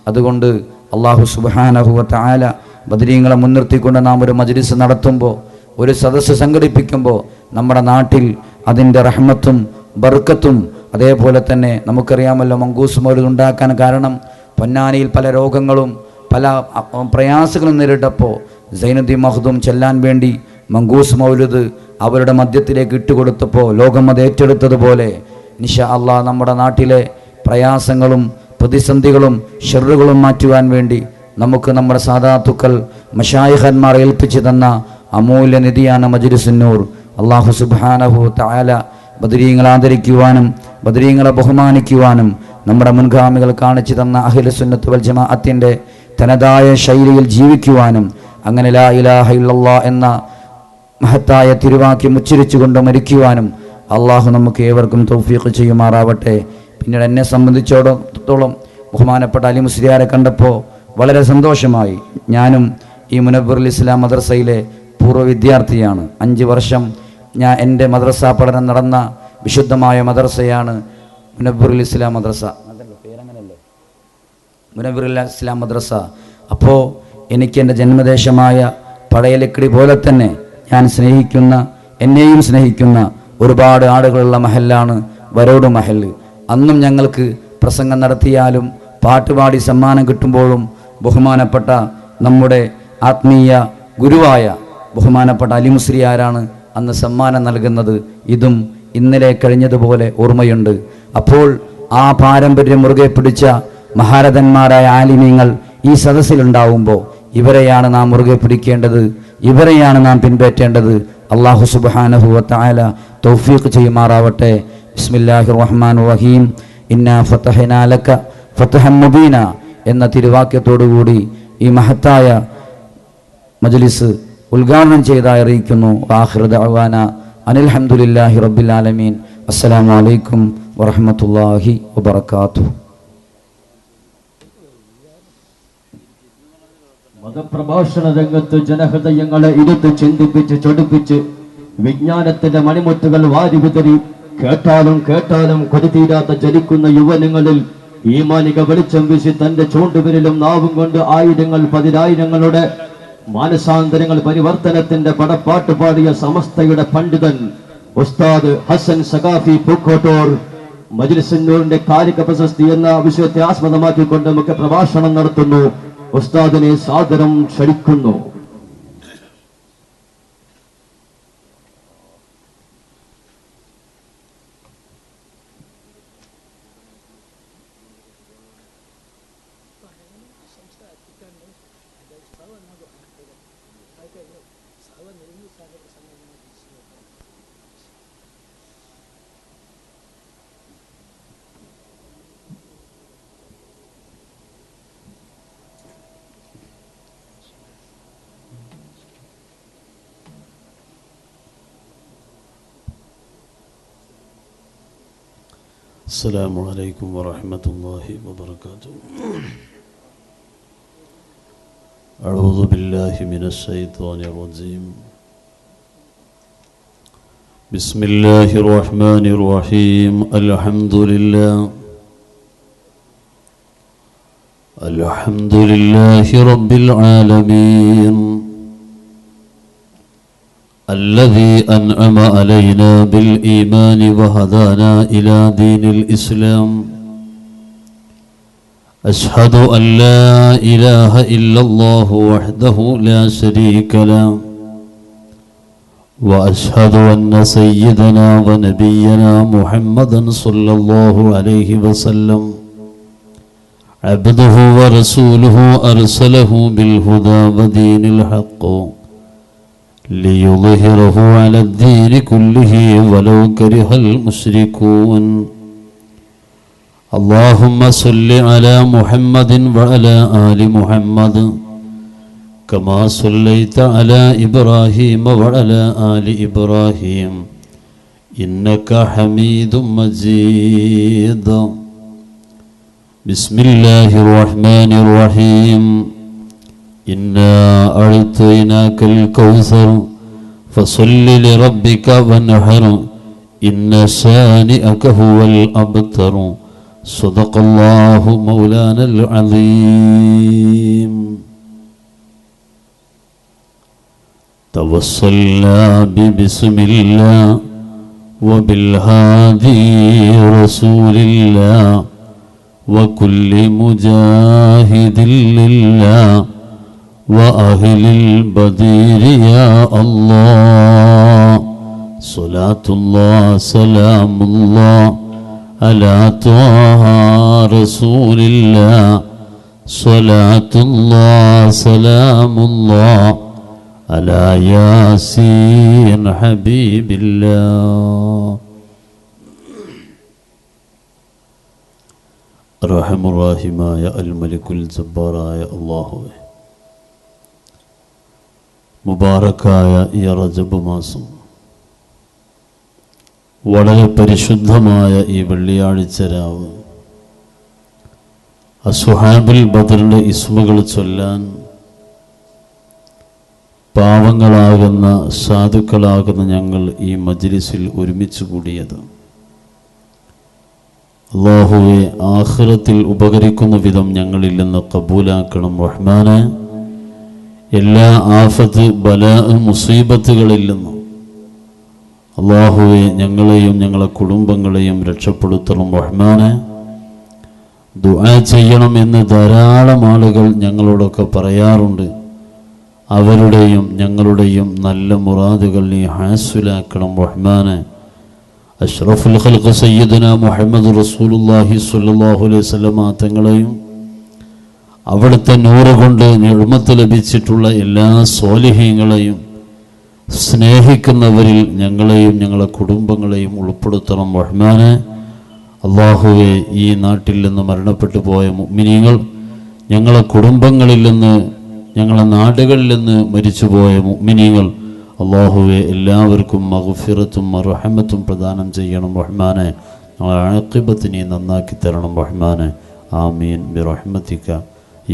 അതുകൊണ്ട് അല്ലാഹു സുബ്ഹാനഹു വ തആല ബദരീങ്ങളെ മുൻനിർത്തിക്കൊണ്ട് നാം ഒരു മജ്ലിസ് നടത്തുമ്പോൾ, ഒരു സദസ്സ് സംഘടിപ്പിക്കുമ്പോൾ നമ്മുടെ നാട്ടിൽ അതിൻ്റെ റഹ്മത്തും ബർക്കത്തും, അതേപോലെ തന്നെ നമുക്കറിയാമല്ലോ മങ്കൂസ് മൗലിദ് ഉണ്ടാക്കാൻ കാരണം പൊന്നാനിയിൽ പല രോഗങ്ങളും പല പ്രയാസങ്ങളും നേരിട്ടപ്പോൾ സൈനുദ്ദീൻ മഖ്ദൂം ചെല്ലാൻ വേണ്ടി മങ്കൂസ് മൗലിദ് അവരുടെ മധ്യത്തിലേക്ക് ഇട്ടുകൊടുത്തപ്പോൾ ലോകം അത് ഏറ്റെടുത്തതുപോലെ ഇൻഷാ അല്ലാഹ് നമ്മുടെ നാട്ടിലെ പ്രയാസങ്ങളും പ്രതിസന്ധികളും ഷർറുകളും മാറ്റുവാൻ വേണ്ടി നമുക്ക് നമ്മുടെ സാദാത്തുക്കൾ മശായിഖന്മാർ ഏൽപ്പിച്ചു തന്ന അമൂല്യ നിധിയാണ് മജ്ലിസുന്നൂർ. അല്ലാഹു സുബ്ഹാനഹു തആല ബദരീങ്ങളെ ആദരിക്കുവാനും ബദരീങ്ങളെ ബഹുമാനിക്കുവാനും നമ്മുടെ മുൻഗാമികൾ കാണിച്ചു തന്ന അഹ്ലു സുന്നത്ത് വൽ ജമാഅത്തിൻ്റെ തനതായ ശൈലിയിൽ ജീവിക്കുവാനും അങ്ങനെ ലാ ഇലാഹ ഇല്ലല്ലാഹ് എന്ന മഹത്തായ തിരുവാക്യം ഉച്ചരിച്ചുകൊണ്ട് മരിക്കുവാനും അള്ളാഹു നമുക്ക് ഏവർക്കും തൗഫീഖ് ചെയ്യുമാറാവട്ടെ. പിന്നീട് എന്നെ സംബന്ധിച്ചിടത്തോളം ബഹുമാനപ്പെട്ട അലി മുസ്ലിയാരെ കണ്ടപ്പോൾ വളരെ സന്തോഷമായി. ഞാനും ഈ മുനവ്വിറുൽ ഇസ്ലാം മദ്രസയിലെ പൂർവ്വ വിദ്യാർത്ഥിയാണ്. 5 വർഷം എൻ്റെ മദ്രസ പഠനം നടന്ന വിശുദ്ധമായ മദ്രസയാണ് മുനവ്വിറുൽ ഇസ്ലാം മദ്രസ. മുനവ്വിറുൽ ഇസ്ലാം മദ്രസ. അപ്പോൾ എനിക്ക് എൻ്റെ ജന്മദേശമായ പഴയലക്കിടി പോലെ തന്നെ ഞാൻ സ്നേഹിക്കുന്ന, എന്നെയും സ്നേഹിക്കുന്ന ഒരുപാട് ആളുകളുള്ള മഹല്ലാണ് വരോട് മഹല്ല്. അന്നും ഞങ്ങൾക്ക് പ്രസംഗം നടത്തിയാലും പാട്ടുപാടി സമ്മാനം കിട്ടുമ്പോഴും ബഹുമാനപ്പെട്ട നമ്മുടെ ആത്മീയ ഗുരുവായ ബഹുമാനപ്പെട്ട അലി മുസ്ലിയാരാണ് അന്ന് സമ്മാനം നൽകുന്നത്. ഇതും ഇന്നലെ കഴിഞ്ഞതുപോലെ ഓർമ്മയുണ്ട്. അപ്പോൾ ആ പാരമ്പര്യം മുറുകെ പിടിച്ച മഹാരഥന്മാരായ ആലിമീങ്ങൾ ഈ സദസ്സിലുണ്ടാവുമ്പോൾ ഇവരെയാണ് നാം മുറുകെ പിടിക്കേണ്ടത്, ഇവരെയാണ് നാം പിൻപറ്റേണ്ടത്. അല്ലാഹു സുബ്ഹാനഹു വ തആല തൗഫീഖ് ചെയ്യുമാറാവട്ടെ. ബിസ്മില്ലാഹിർ റഹ്മാനിർ റഹീം. ഇന്നാ ഫതഹ്നാ ലക ഫതഹൻ മുബീന എന്ന തിരുവാക്യത്തോടുകൂടി ഈ മഹത്തായ മജ്ലിസ് ഉദ്ഘാടനം ചെയ്തായി അറിയിക്കുന്നു. ആഖിറു ദഅവാന അനിൽ ഹംദുലില്ലാഹി റബ്ബിൽ ആലമീൻ. അസ്സലാമു അലൈക്കും വറഹ്മത്തുള്ളാഹി വബറകാതുഹു. മതപ്രഭാഷണ രംഗത്ത് ജനഹൃദയങ്ങളെ ഇരുത്ത് ചിന്തിപ്പിച്ച് ചൊടിപ്പിച്ച് വിജ്ഞാനത്തിന്റെ മണിമുത്തുകൾ വാരി വിതറി കേട്ടാലും കേട്ടാലും കൊതിതീരാത്ത ജനിക്കുന്ന യുവനങ്ങളിൽ ഈമാനിക വെളിച്ചം വീശി തന്റെ ചൂണ്ടുവിരലും നാവും കൊണ്ട് ആയിരങ്ങൾ പതിനായിരങ്ങളുടെ മാനസാന്തരങ്ങൾ പരിവർത്തനത്തിന്റെ പടപ്പാട്ട് പാടിയ സമസ്തയുടെ പണ്ഡിതൻ ഉസ്താദ് ഹസൻ സഖാഫി പൂക്കോട്ടൂർ മജ്ലിസുന്നൂറിന്റെ കാലിക പ്രശസ്തി എന്ന വിഷയത്തെ ആസ്പദമാക്കിക്കൊണ്ട് നമുക്ക് പ്രഭാഷണം നടത്തുന്നു. ഉസ്താദിനെ സാദരം ക്ഷണിക്കുന്നു. السلام عليكم ورحمة الله وبركاته. أعوذ بالله من الشيطان الرجيم. بسم الله الرحمن الرحيم. الحمد لله رب العالمين الذي أنعم علينا بالإيمان وهدانا إلى دين الإسلام. أشهد أن لا إله إلا الله وحده لا شريك له وأشهد أن سيدنا ونبينا محمدا صلى الله عليه وسلم عبده ورسوله أرسله بالهدى ودين الحق ليظهره على الدين كله ولو كره المشركون. اللهم صل على محمد وعلى آل محمد كما صليت على إبراهيم وعلى آل إبراهيم إنك حميد مجيد. بسم الله الرحمن الرحيم. إنا أعطيناك الكوثر فصل لربك وانحر إن شانئك هو الأبتر. صدق الله مولانا العظيم. توصلنا ببسم الله وبالهادي رسول الله وكل مجاهد لله وأهل البدير يا الله. صلاة الله سلام الله على طه رسول الله. صلاة الله سلام الله على ياسين حبيب الله. റഹമുറാഹിമായ അൽ മലിക്കുൽ ജബ്ബാറായ അല്ലാഹുവേ, മുബാറക്കായ ഈ റജബ് മാസം, വളരെ പരിശുദ്ധമായ ഈ വെള്ളിയാഴ്ച രാവ്, അസ്ഹാബുൽ ബദറിന്റെ ഇസ്മുകൾ ചൊല്ലാൻ പാവങ്ങളാകുന്ന സാധുക്കളാകുന്ന ഞങ്ങൾ ഈ മജ്ലിസിൽ ഒരുമിച്ച് കൂടിയത്, അല്ലാഹുവേ, ആഖിറത്തിൽ ഉപകരിക്കുന്ന വിധം ഞങ്ങളിൽ നിന്ന് കബൂലാക്കണം റഹ്മാനെ. എല്ലാ ആഫത്ത് ബലാ മുസീബത്തുകളിൽ നിന്നും അല്ലാഹുവേ ഞങ്ങളെയും ഞങ്ങളെ കുടുംബങ്ങളെയും രക്ഷപ്പെടുത്തണം റഹ്മാനെ. ദുആ ചെയ്യണം എന്ന് ധാരാളം ആളുകൾ ഞങ്ങളോടൊക്കെ പറയാറുണ്ട്. അവരുടെയും ഞങ്ങളുടെയും നല്ല മുറാദുകൾ നീ ഹാസിലാക്കണം റഹ്മാനെ. അഷ്റഫുൽ ഖൽഖ് സയ്യിദുനാ മുഹമ്മദ് റസൂലുള്ളാഹി സ്വല്ലല്ലാഹു അലൈഹി വസല്ലം തങ്ങളെയും അവിടുത്തെ നൂറ് കൊണ്ട് നിഅ്മത്ത് ലഭിച്ചിട്ടുള്ള എല്ലാ സ്വാലിഹീങ്ങളെയും സ്നേഹിക്കുന്നവരിൽ ഞങ്ങളെയും ഞങ്ങളെ കുടുംബങ്ങളെയും ഉൾപ്പെടുത്തണം റഹ്മാനെ. അല്ലാഹുവേ, ഈ നാട്ടിൽ നിന്ന് മരണപ്പെട്ടു പോയ മുഅ്മിനീങ്ങൾ, ഞങ്ങളെ കുടുംബങ്ങളിൽ നിന്ന് ഞങ്ങളെ നാടുകളിൽ നിന്ന് മരിച്ചുപോയ മുഅ്മിനീങ്ങൾ, അല്ലാഹുവേ, എല്ലാവർക്കും മഗ്ഫിറത്തും റഹ്മത്തും പ്രദാനം ചെയ്യണം റഹ്മാനെ. ഞങ്ങളെ ആഖിബത്തിനെ നന്നാക്കി തരണം റഹ്മാനെ. ആമീൻ ബിറഹ്മതിക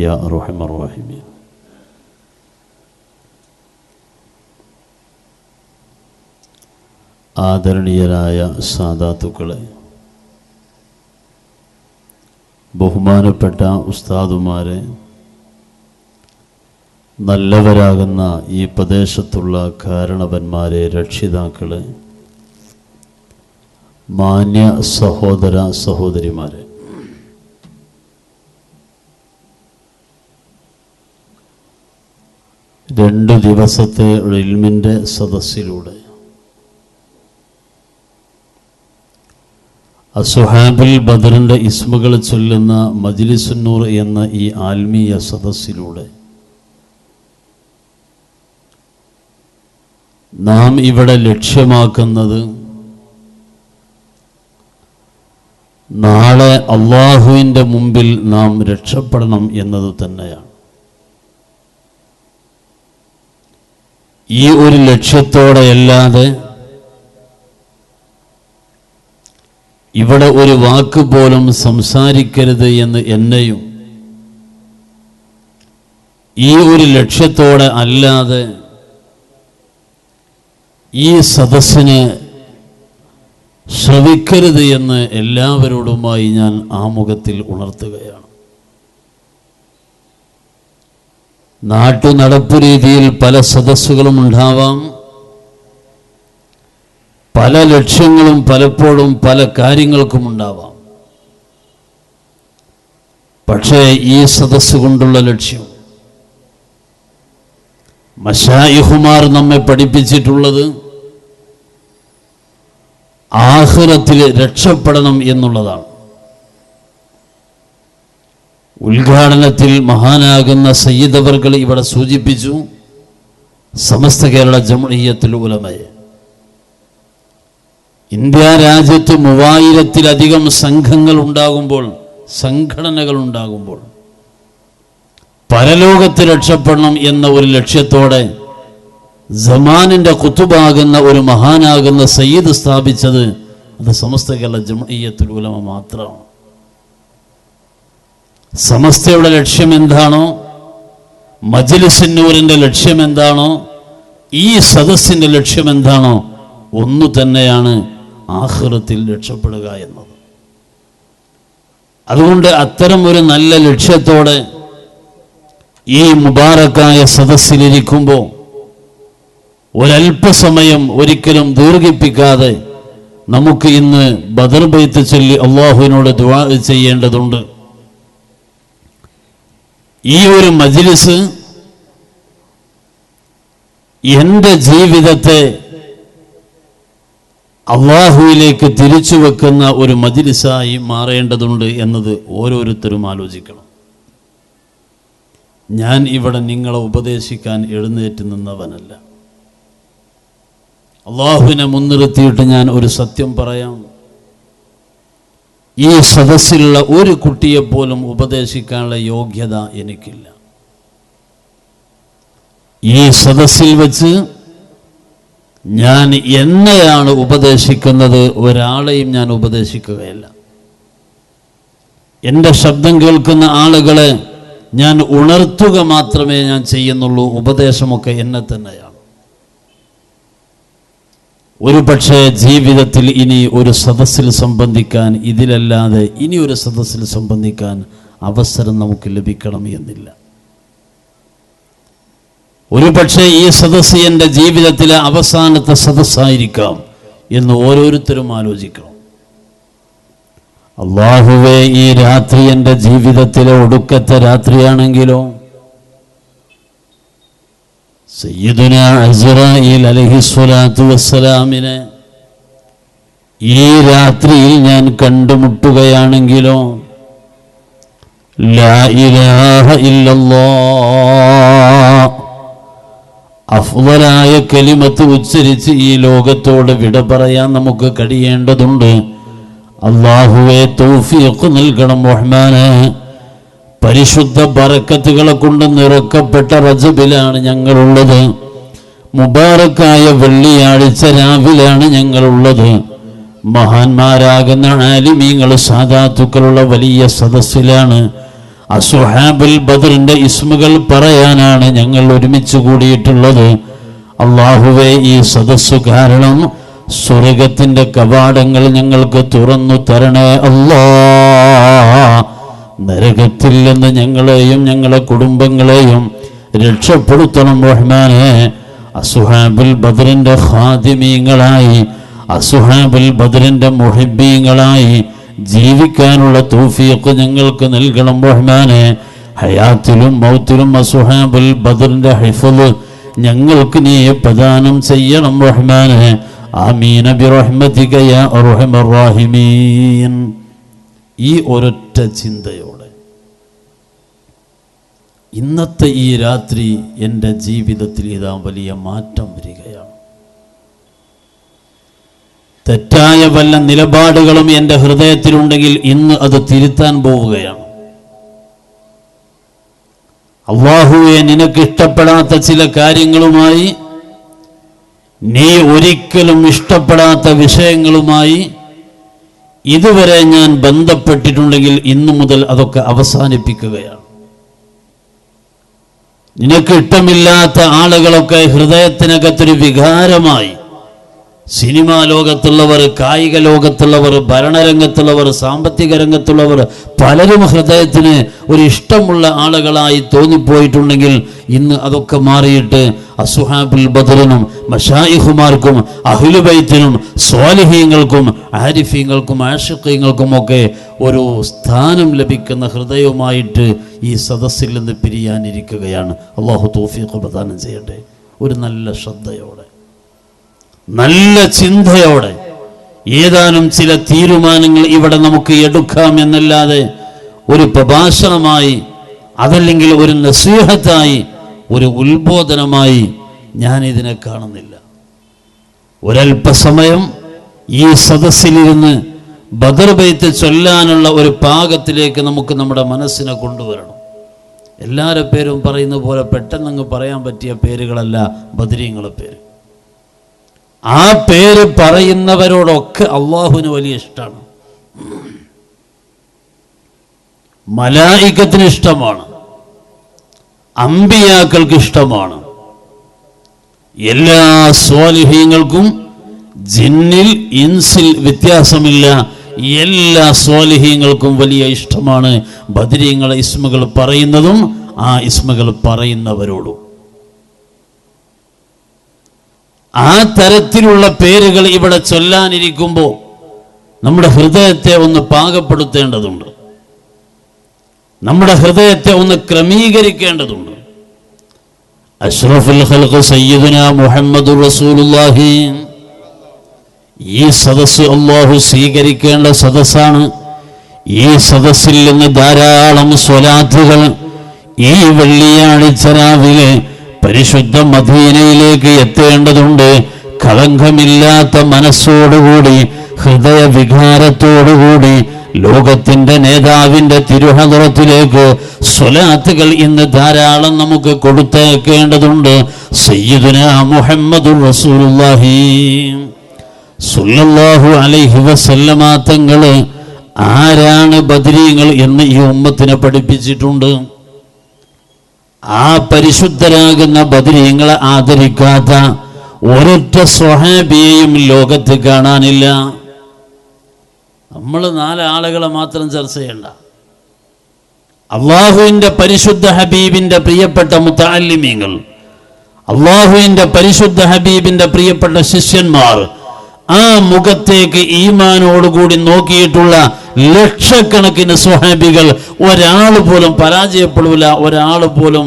യാ അർഹമർ റഹീമീൻ. ആദരണീയരായ സാദാത്തുക്കളെ, ബഹുമാനപ്പെട്ട ഉസ്താദുമാരെ, നല്ലവരാകുന്ന ഈ പ്രദേശത്തുള്ള കാരണവന്മാരെ, രക്ഷിതാക്കളെ, മാന്യ സഹോദര സഹോദരിമാരെ, രണ്ടു ദിവസത്തെ ഇൽമിൻ്റെ സദസ്സിലൂടെ അസ്ഹാബുൽ ബദറിൻ്റെ ഇസ്മുകൾ ചൊല്ലുന്ന മജ്ലിസുന്നൂർ എന്ന ഈ ആത്മീയ സദസ്സിലൂടെ നാം ഇവിടെ ലക്ഷ്യമാക്കുന്നത് നാളെ അള്ളാഹുവിൻ്റെ മുമ്പിൽ നാം രക്ഷപ്പെടണം എന്നത് തന്നെയാണ്. ഈ ഒരു ലക്ഷ്യത്തോടെയല്ലാതെ ഇവിടെ ഒരു വാക്ക് പോലും സംസാരിക്കരുത് എന്ന് എന്നെയും ഈ ഒരു ലക്ഷ്യത്തോടെ അല്ലാതെ ഈ സദസ്സിനെ ശ്രവിക്കരുത് എന്ന് എല്ലാവരോടുമായി ഞാൻ ആമുഖത്തിൽ ഉണർത്തുകയാണ്. നാട്ടുനടപ്പ് രീതിയിൽ പല സദസ്സുകളും ഉണ്ടാവാം, പല ലക്ഷ്യങ്ങളും പലപ്പോഴും പല കാര്യങ്ങൾക്കും ഉണ്ടാവാം. പക്ഷേ ഈ സദസ്സ് കൊണ്ടുള്ള ലക്ഷ്യം, മശായിഖുമാർ നമ്മെ പഠിപ്പിച്ചിട്ടുള്ളത് ആഖിറത്തിൽ രക്ഷപ്പെടണം എന്നുള്ളതാണ്. ഉദ്ഘാടനത്തിൽ മഹാനാകുന്ന സയ്യിദ് അവർകൾ ഇവിടെ സൂചിപ്പിച്ചു, സമസ്ത കേരള ജംഇയ്യത്തുൽ ഉലമയെ. ഇന്ത്യ രാജ്യത്ത് 3000-ലധികം സംഘങ്ങൾ ഉണ്ടാകുമ്പോൾ, സംഘടനകൾ ഉണ്ടാകുമ്പോൾ, പരലോകത്ത് രക്ഷപ്പെടണം എന്ന ഒരു ലക്ഷ്യത്തോടെ സമാനിന്റെ ഖുതുബാകുന്ന ഒരു മഹാനാകുന്ന സയ്യിദ് സ്ഥാപിച്ചത് അത് സമസ്ത കേരള ജംഇയ്യത്തുൽ ഉലമ മാത്രമാണ്. സമസ്തയുടെ ലക്ഷ്യം എന്താണോ, മജ്ലിസുന്നൂറിന്റെ ലക്ഷ്യം എന്താണോ, ഈ സദസ്സിന്റെ ലക്ഷ്യം എന്താണോ, ഒന്നു തന്നെയാണ്, ആഖിറത്തിൽ രക്ഷപ്പെടുക എന്നത്. അതുകൊണ്ട് അത്തരം ഒരു നല്ല ലക്ഷ്യത്തോടെ ഈ മുബാറക്കായ സദസ്സിലിരിക്കുമ്പോൾ ഒരല്പസമയം ഒരിക്കലും ദീർഘിപ്പിക്കാതെ നമുക്ക് ഇന്ന് ബദർ ബൈത്ത് ചൊല്ലി അള്ളാഹുവിനോട് ദുആ ചെയ്യേണ്ടതുണ്ട്. ഈ ഒരു മജ്ലിസ് എൻ്റെ ജീവിതത്തെ അള്ളാഹുവിലേക്ക് തിരിച്ചു വെക്കുന്ന ഒരു മജ്ലിസായി മാറേണ്ടതുണ്ട് എന്നത് ഓരോരുത്തരും ആലോചിക്കണം. ഞാൻ ഇവിടെ നിങ്ങളെ ഉപദേശിക്കാൻ എഴുന്നേറ്റ് നിന്നവനല്ല. അള്ളാഹുവിനെ മുൻനിർത്തിയിട്ട് ഞാൻ ഒരു സത്യം പറയാം. ഈ സദസ്സിലുള്ള ഒരു കുട്ടിയെപ്പോലും ഉപദേശിക്കാനുള്ള യോഗ്യത എനിക്കില്ല. ഈ സദസ്സിൽ വെച്ച് ഞാൻ എന്നെയാണ് ഉപദേശിക്കുന്നത്, ഒരാളെയും ഞാൻ ഉപദേശിക്കുകയല്ല. എൻ്റെ ശബ്ദം കേൾക്കുന്ന ആളുകളെ ഞാൻ ഉണർത്തുക മാത്രമേ ഞാൻ ചെയ്യുന്നുള്ളൂ. ഉപദേശമൊക്കെ എന്നെ തന്നെയാണ്. ഒരു പക്ഷേ ജീവിതത്തിൽ ഇനി ഒരു സദസ്സിൽ സംബന്ധിക്കാൻ, ഇതിലല്ലാതെ ഇനി ഒരു സദസ്സിൽ സംബന്ധിക്കാൻ അവസരം നമുക്ക് ലഭിക്കണം എന്നില്ല. ഒരു പക്ഷേ ഈ സദസ്സ് എൻ്റെ ജീവിതത്തിലെ അവസാനത്തെ സദസ്സായിരിക്കാം എന്ന് ഓരോരുത്തരും ആലോചിക്കണം. അല്ലാഹുവേ, ഈ രാത്രി എൻ്റെ ജീവിതത്തിലെ ഒടുക്കത്തെ രാത്രിയാണെങ്കിലോ, സയ്യിദുന അസ്റായീൽ അലൈഹിസ്സലാത്തു വസ്സലാമിനെ ഈ രാത്രിയിൽ ഞാൻ കണ്ടുമുട്ടുകയാണെങ്കിലോ, ലാ ഇലാഹ ഇല്ലല്ലാഹ് അഫ്ളലായ കലിമത്ത് ഉച്ചരിച്ച് ഈ ലോകത്തോട് വിട പറയാൻ നമുക്ക് കഴിയേണ്ടതുണ്ട്. അല്ലാഹുവേ, തൗഫീഖ് നൽകണം റഹ്മാനേ. പരിശുദ്ധ ബറക്കത്തുകളെ കൊണ്ട് നിറക്കപ്പെട്ട റജബിലാണ് ഞങ്ങളുള്ളത്. മുബാറക്കായ വെള്ളിയാഴ്ച രാവിലാണ് ഞങ്ങളുള്ളത്. മഹാന്മാരാകുന്ന ആലിമീങ്ങൾ സാദാത്തുക്കളുള്ള വലിയ സദസ്സിലാണ്. അസ്ഹാബുൽ ബദറിന്റെ ഇസ്മുകൾ പറയാനാണ് ഞങ്ങൾ ഒരുമിച്ച് കൂടിയിട്ടുള്ളത്. അല്ലാഹുവേ, ഈ സദസ്സു കാരണം സ്വർഗത്തിന്റെ കവാടങ്ങൾ ഞങ്ങൾക്ക് തുറന്നു തരണേ അല്ലാഹ്. നരകത്തിൽ നിന്ന് ഞങ്ങളെയും ഞങ്ങളെ കുടുംബങ്ങളെയും രക്ഷപ്പെടുത്തണം റഹ്മാനെ. അസ്ഹാബുൽ ബദറിന്റെ ഖാദിമീങ്ങളായി, അസ്ഹാബുൽ ബദറിന്റെ മുഹിബ്ബീങ്ങളായി ജീവിക്കാനുള്ള തൗഫീഖ് ഞങ്ങൾക്ക് നൽകണം റഹ്മാനെ. ഹയാത്തിലും മൗത്തിലും അസ്ഹാബുൽ ബദറിന്റെ ഹിഫ്ള് ഞങ്ങൾക്ക് നീ പ്രദാനം ചെയ്യണം റഹ്മാനെ. ആമീൻ ബിറഹ്മതിക യാ അർഹമർ റഹീമീൻ. ഈ ഒരൊറ്റ ചിന്തയോടെ ഇന്നത്തെ ഈ രാത്രി എൻ്റെ ജീവിതത്തിൽ ഇതാ വലിയ മാറ്റം വരികയാണ്. തെറ്റായ വല്ല നിലപാടുകളും എൻ്റെ ഹൃദയത്തിലുണ്ടെങ്കിൽ ഇന്ന് അത് തിരുത്താൻ പോവുകയാണ്. അല്ലാഹുവേ, നിനക്ക് ഇഷ്ടപ്പെടാത്ത ചില കാര്യങ്ങളുമായി, നീ ഒരിക്കലും ഇഷ്ടപ്പെടാത്ത വിഷയങ്ങളുമായി ഇതുവരെ ഞാൻ ബന്ധപ്പെട്ടിട്ടുണ്ടെങ്കിൽ ഇന്നു മുതൽ അതൊക്കെ അവസാനിപ്പിക്കുകയാണ്. നിനക്ക് ഇഷ്ടമില്ലാത്ത ആളുകളൊക്കെ ഹൃദയത്തിനകത്തൊരു വികാരമായി, സിനിമാ ലോകത്തുള്ളവർ, കായിക ലോകത്തുള്ളവർ, ഭരണരംഗത്തുള്ളവർ, സാമ്പത്തിക രംഗത്തുള്ളവർ, പലരും ഹൃദയത്തിന് ഒരു ഇഷ്ടമുള്ള ആളുകളായി തോന്നിപ്പോയിട്ടുണ്ടെങ്കിൽ ഇന്ന് അതൊക്കെ മാറിയിട്ട് അസ്ഹാബുൽ ബദറിനും മശായിഖുമാർക്കും അഹ്ലുബൈത്തിനും സ്വാലിഹീങ്ങൾക്കും ആരിഫീങ്ങൾക്കും ആഷിഖീങ്ങൾക്കും ഒക്കെ ഒരു സ്ഥാനം ലഭിക്കുന്ന ഹൃദയവുമായിട്ട് ഈ സദസ്സിൽ നിന്ന് പിരിയാനിരിക്കുകയാണ്. അല്ലാഹു തൗഫീഖ് പ്രദാനം ചെയ്യട്ടെ. ഒരു നല്ല ശ്രദ്ധയോടെ, നല്ല ചിന്തയോടെ ഏതാനും ചില തീരുമാനങ്ങൾ ഇവിടെ നമുക്ക് എടുക്കാം എന്നല്ലാതെ ഒരു പ്രഭാഷണമായി, അതല്ലെങ്കിൽ ഒരു നസീഹത്തായി, ഒരു ഉത്ബോധനമായി ഞാൻ ഇതിനെ കാണുന്നില്ല. ഒരല്പസമയം ഈ സദസ്സിലിരുന്ന് ബദർ ബൈത്ത് ചൊല്ലാനുള്ള ഒരു പാകത്തിലേക്ക് നമുക്ക് നമ്മുടെ മനസ്സിനെ കൊണ്ടുവരണം. എല്ലാവരുടെ പേരും പറയുന്ന പോലെ പെട്ടെന്നങ്ങ് പറയാൻ പറ്റിയ പേരുകളല്ല ബദരീങ്ങളെ പേര്. ആ പേര് പറയുന്നവരോടൊക്കെ അള്ളാഹുവിന് വലിയ ഇഷ്ടമാണ്. മലായികത്തിന് ഇഷ്ടമാണ്, അമ്പിയാക്കൾക്ക് ഇഷ്ടമാണ്, എല്ലാ സ്വാലിഹീങ്ങൾക്കും ജിന്നിൽ ഇൻസിൽ വ്യത്യാസമില്ല. എല്ലാ സ്വാലിഹീങ്ങൾക്കും വലിയ ഇഷ്ടമാണ് ബദരീങ്ങളെ ഇസ്മുകൾ പറയുന്നതും ആ ഇസ്മുകൾ പറയുന്നവരോടും. ആ തരത്തിലുള്ള പേരുകൾ ഇവിടെ ചൊല്ലാനിരിക്കുമ്പോൾ നമ്മുടെ ഹൃദയത്തെ ഒന്ന് പാകപ്പെടുത്തേണ്ടതുണ്ട്, നമ്മുടെ ഹൃദയത്തെ ഒന്ന് ക്രമീകരിക്കേണ്ടതുണ്ട്. അഷ്റഫുൽ ഖൽഖ് സയ്യിദുനാ മുഹമ്മദുർ റസൂലുള്ളാഹി, ഈ സദസ്സ് അല്ലാഹു സ്വീകരിക്കേണ്ട സദസ്സാണ്. ഈ സദസ്സിൽ നിന്ന് ധാരാളം സ്വലാത്തുകൾ ഈ വെള്ളിയാഴ്ച രാവിലെ പരിശുദ്ധ മദീനയിലേക്ക് എത്തേണ്ടതുണ്ട്. കളങ്കമില്ലാത്ത മനസ്സോടുകൂടി, ഹൃദയ വികാരത്തോടുകൂടി ലോകത്തിന്റെ നേതാവിന്റെ തിരുഹദറത്തിലേക്ക് സ്വലാത്തുകൾ ഇന്ന് ധാരാളം നമുക്ക് കൊടുത്തേക്കേണ്ടതുണ്ട്. സയ്യിദുനാ മുഹമ്മദുർ റസൂലുള്ളാഹി സ്വല്ലല്ലാഹു അലൈഹി വസല്ലമ തങ്ങള് ആരാണ് ബദരീങ്ങൾ എന്ന് ഈ ഉമ്മത്തിനെ പഠിപ്പിച്ചിട്ടുണ്ട്. ആ പരിശുദ്ധരാകുന്ന ബദരീങ്ങളെ ആദരിക്കാത്ത ഒരൊറ്റ സ്വഹാബിയെയും ലോകത്ത് കാണാനില്ല. നമ്മൾ 4 ആളുകളെ മാത്രം ചർച്ച ചെയ്യണ്ട. അള്ളാഹുവിൻ്റെ പരിശുദ്ധ ഹബീബിൻ്റെ പ്രിയപ്പെട്ട മുതഅല്ലിമീങ്ങൾ, അള്ളാഹുവിൻ്റെ പരിശുദ്ധ ഹബീബിൻ്റെ പ്രിയപ്പെട്ട ശിഷ്യന്മാർ, ആ മുഖത്തേക്ക് ഈമാനോടുകൂടി നോക്കിയിട്ടുള്ള ലക്ഷക്കണക്കിന് സ്വഹാബികൾ, ഒരാൾ പോലും പരാജയപ്പെടൂല, ഒരാൾ പോലും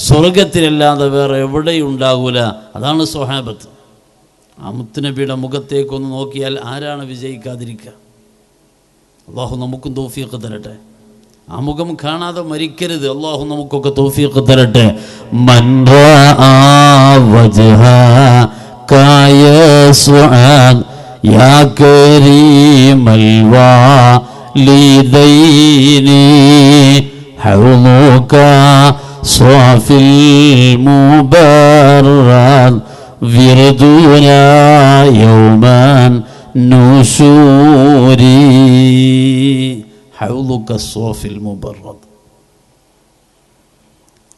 സ്വർഗത്തിലല്ലാതെ വേറെ എവിടെയും ഉണ്ടാകൂല. അതാണ് സ്വഹാബത്ത്. ആ മുത്തുനബിയുടെ മുഖത്തേക്കൊന്ന് നോക്കിയാൽ ആരാണ് വിജയിക്കാതിരിക്കുക? അള്ളാഹു നമുക്കും തൗഫീഖ് തരട്ടെ. ആ മുഖം കാണാതെ മരിക്കരുത്. അള്ളാഹു നമുക്കൊക്കെ തൗഫീഖ് തരട്ടെ. മൻ റആ വജ്ഹക യസ്അദ് യാ കരീമൽ വാലിദൈനി ഹൗലുക സ്വാഫിൽ മുബറദ് വിർദുനാ യൗമൻ നുശൂരി ഹൗലുക സ്വാഫിൽ മുബറദ്.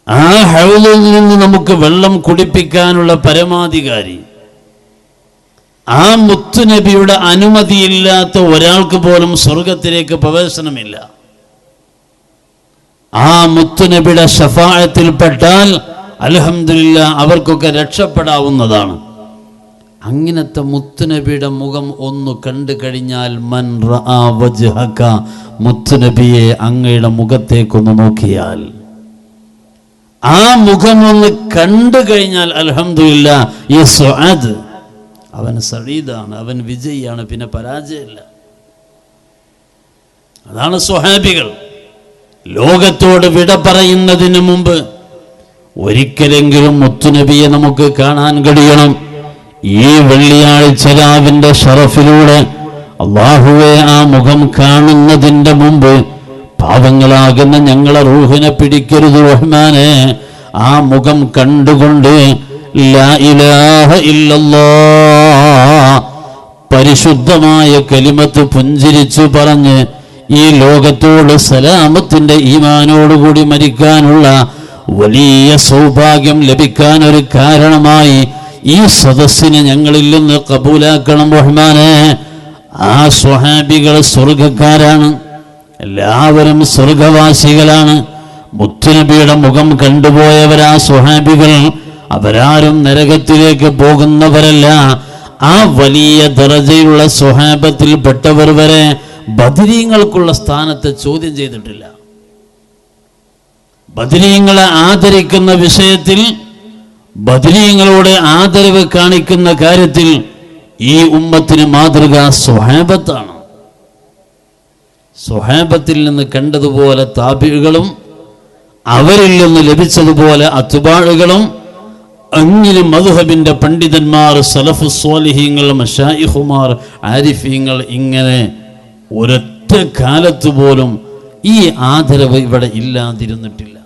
ആ ഹൗലിൽ നിന്ന് നമുക്ക് വെള്ളം കുടിപ്പിക്കാനുള്ള പരമാധികാരി, ആ മുത്തുനബിയുടെ അനുമതിയില്ലാത്ത ഒരാൾക്ക് പോലും സ്വർഗത്തിലേക്ക് പ്രവേശനമില്ല. ആ മുത്തുനബിയുടെ ശഫാഅത്തിൽപ്പെട്ടാൽ അൽഹംദുലില്ലാഹ് അവർക്കൊക്കെ രക്ഷപ്പെടാവുന്നതാണ്. അങ്ങനത്തെ മുത്തുനബിയുടെ മുഖം ഒന്ന് കണ്ടു കഴിഞ്ഞാൽ, മൻ റആ വജ്ഹക, മുത്തുനബിയെ അങ്ങയുടെ മുഖത്തേക്കൊന്ന് നോക്കിയാൽ, ആ മുഖം ഒന്ന് കണ്ടു കഴിഞ്ഞാൽ അൽഹംദുലില്ലാഹ് യസ്അദ്, അവൻ സഈദാണ്, അവൻ വിജയിയാണ്, പിന്നെ പരാജയമില്ല. അതാണ് സ്വഹാബികൾ. ലോകത്തോട് വിട പറയുന്നതിന് മുമ്പ് ഒരിക്കലെങ്കിലും മുത്തുനബിയെ നമുക്ക് കാണാൻ കഴിയണം. ഈ വെള്ളിയാഴ്ച രാവിന്റെ ഷറഫിലൂടെ അല്ലാഹുവേ, ആ മുഖം കാണുന്നതിന്റെ മുമ്പ് പാവങ്ങളാകുന്ന ഞങ്ങളെ റൂഹിനെ പിടിക്കരുത് റഹ്മാനെ. ആ മുഖം കണ്ടുകൊണ്ട് ലാ ഇലാഹ ഇല്ലല്ലാഹ് പരിശുദ്ധമായ കലിമത്ത് പുഞ്ചിരിച്ചു പറഞ്ഞ് ഈ ലോകത്തോട് സലാമത്തിന്റെ ഈമാനോടുകൂടി മരിക്കാനുള്ള വലിയ സൗഭാഗ്യം ലഭിക്കാൻ ഒരു കാരണമായി ഈ സദസ്സിനെ ഞങ്ങളിൽ നിന്ന് കബൂലാക്കണം റഹ്മാനെ. ആ സ്വഹാബികൾ സ്വർഗക്കാരാണ്, എല്ലാവരും സ്വർഗവാസികളാണ്. മുത്തുനബിയുടെ മുഖം കണ്ടുപോയവരാ സ്വഹാബികൾ. അവരാരും നരകത്തിലേക്ക് പോകുന്നവരല്ല. ആ വലിയ ദറജയുള്ള സ്വഹാബത്തിൽപ്പെട്ടവർ വരെ ബദരീങ്ങൾക്കുള്ള സ്ഥാനത്തെ ചോദ്യം ചെയ്തിട്ടില്ല. ബദരീങ്ങളെ ആദരിക്കുന്ന വിഷയത്തിൽ, ബദരീങ്ങളോട് ആദരവ് കാണിക്കുന്ന കാര്യത്തിൽ ഈ ഉമ്മത്തിന് മാതൃക സ്വഹാബത്താണ്. സ്വഹാബത്തിൽ നിന്ന് കണ്ടതുപോലെ താബികളും അവരിൽ നിന്ന് ലഭിച്ചതുപോലെ അത്ബാഉകളും, അങ്ങനെ മദ്ഹബിന്റെ പണ്ഡിതന്മാർ, സലഫു സ്വാലിഹീങ്ങൾ, മശായിഖുമാർ, ആരിഫീങ്ങൾ, ഇങ്ങനെ ഒരൊറ്റ കാലത്ത് പോലും ഈ ആദരവ് ഇവിടെ ഇല്ലാതിരുന്നിട്ടില്ല.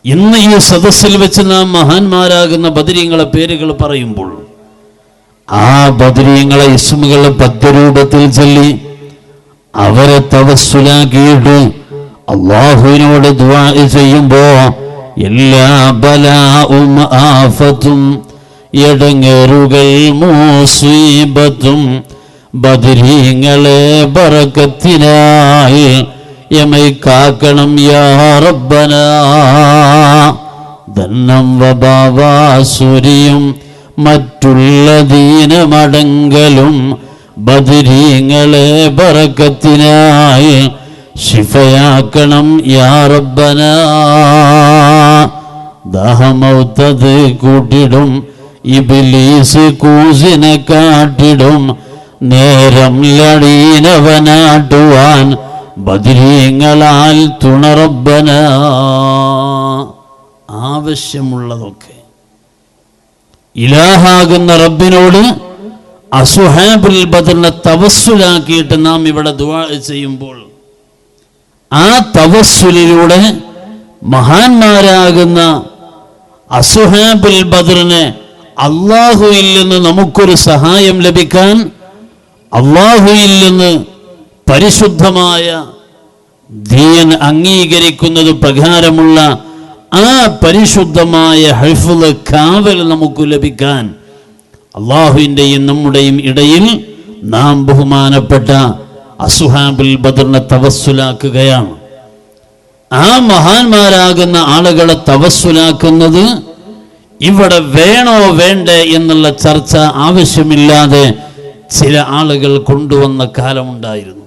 ഇന്ന് ഈ സദസ്സിൽ വെച്ച് നാം മഹാന്മാരാകുന്ന ബദരീങ്ങളെ പേരുകൾ പറയുമ്പോൾ ആ ബദരീങ്ങളെ ഇസ്മുകൾ പദ്യരൂപത്തിൽ ചൊല്ലി അവരെ തവസ്സുലാക്കിയിട്ട് അല്ലാഹുവിനോട് ദുആ ചെയ്യുമ്പോ എല്ലാ ബലാഉം ആഫത്തും എടങ്ങേറുകൾ മുസീബത്തും ബദരീങ്ങളെ ബറക്കത്തിനായി യമൈ കാക്കണം യാ റബ്ബന. ധന്നം വബാവാസുരിയും മറ്റുള്ള ദീനമടങ്കലും ബദരീങ്ങളെ ബറക്കത്തിനായി ശിഫയാക്കണം യാ റബ്ബന. ദാഹമൗത്തത് കൂട്ടിടും ഇബ്ലീസ് കൂസിനെ കാട്ടിടും നേരം ലടീനവനാട്ടുവാൻ ബദരീങ്ങളാൽ തുണ റബ്ബന. ആവശ്യമുള്ളതൊക്കെ ഇലാഹാകുന്ന റബ്ബിനോട് അസ്ഹാബുൽ ബദറിനെ തവസ്സുലാക്കിയിട്ട് നാം ഇവിടെ ദുആ ചെയ്യുമ്പോൾ ആ തവസ്സുലിലൂടെ മഹാന്മാരാകുന്ന അസ്ഹാബുൽ ബദറിനെ അല്ലാഹുവിൽ നിന്ന് നമുക്കൊരു സഹായം ലഭിക്കാൻ, അല്ലാഹുവിൽ നിന്ന് പരിശുദ്ധമായ ദീൻ അംഗീകരിക്കുന്നത് പ്രകാരമുള്ള ആ പരിശുദ്ധമായ ഹൈഫുൽ കാവൽ നമുക്ക് ലഭിക്കാൻ അല്ലാഹുവിൻ്റെയും നമ്മുടെയും ഇടയിൽ നാം ബഹുമാനപ്പെട്ട അസ്ഹാബുൽ ബദറിനെ തവസ്സുലാക്കുകയാണ്. ആ മഹാന്മാരാകുന്ന ആളുകളെ തവസ്സുലാക്കുന്നത് ഇവിടെ വേണോ വേണ്ടേ എന്നുള്ള ചർച്ച ആവശ്യമില്ലാതെ ചില ആളുകൾ കൊണ്ടുവന്ന കാലമുണ്ടായിരുന്നു.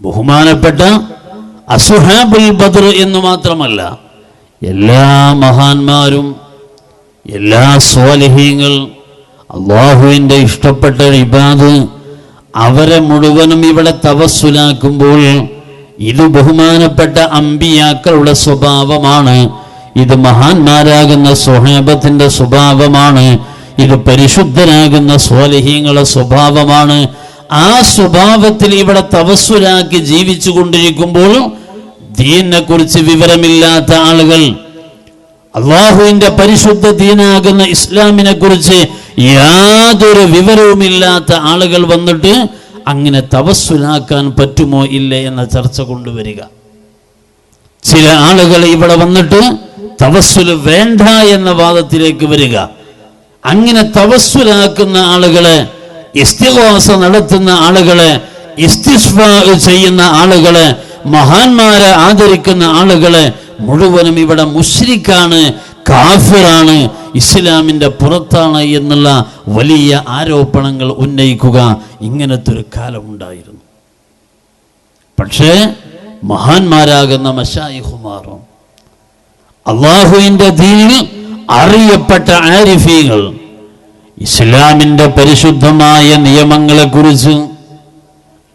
ബഹുമാനപ്പെട്ട അസ്ഹാബുൽ ബദർ എന്ന് മാത്രമല്ല, എല്ലാ മഹാന്മാരും എല്ലാ സ്വാലിഹീങ്ങൾ അല്ലാഹുവിൻ്റെ ഇഷ്ടപ്പെട്ട ഇബാദ് അവരെ മുഴുവനും ഇവിടെ തവസ്സുലാക്കുമ്പോൾ ഇത് ബഹുമാനപ്പെട്ട അമ്പിയാക്കളുടെ സ്വഭാവമാണ്, ഇത് മഹാന്മാരാകുന്ന സ്വഹാബത്തിന്റെ സ്വഭാവമാണ്, ഇത് പരിശുദ്ധരാകുന്ന സ്വാലിഹീങ്ങളുടെ സ്വഭാവമാണ്. ആ സ്വഭാവത്തിൽ ഇവിടെ തവസ്സുലാക്കി ജീവിച്ചു കൊണ്ടിരിക്കുമ്പോൾ ദീനിനെ കുറിച്ച് വിവരമില്ലാത്ത ആളുകൾ, അള്ളാഹുവിന്റെ പരിശുദ്ധ ദീനാകുന്ന ഇസ്ലാമിനെ കുറിച്ച് യാതൊരു വിവരവുമില്ലാത്ത ആളുകൾ വന്നിട്ട് അങ്ങനെ തവസ്സുലാക്കാൻ പറ്റുമോ ഇല്ലേ എന്ന ചർച്ച കൊണ്ടുവരിക. ചില ആളുകൾ ഇവിടെ വന്നിട്ട് തവസ്സുൽ വേണ്ട എന്ന വാദത്തിലേക്ക് വരിക. അങ്ങനെ തവസ്സുലാക്കുന്ന ആളുകളെ, ഇസ്തിഗാസ നടത്തുന്ന ആളുകളെ, ഇസ്തിശ്ഫാ ചെയ്യുന്ന ആളുകളെ, മഹാന്മാരെ ആദരിക്കുന്ന ആളുകളെ മുഴുവനും ഇവിടെ മുശ്രിക്കാണ്, കാഫിറാണ്, ഇസ്ലാമിന്റെ പുറത്താണ് എന്നുള്ള വലിയ ആരോപണങ്ങൾ ഉന്നയിക്കുക ഇങ്ങനത്തെ ഒരു കാലമുണ്ടായിരുന്നു. പക്ഷേ മഹാന്മാരാകുന്ന മശായിഖുമാറും അള്ളാഹുവിന്റെ ദീനിൽ അറിയപ്പെട്ട ആരിഫീങ്ങൾ ഇസ്ലാമിന്റെ പരിശുദ്ധമായ നിയമങ്ങളെ കുറിച്ച്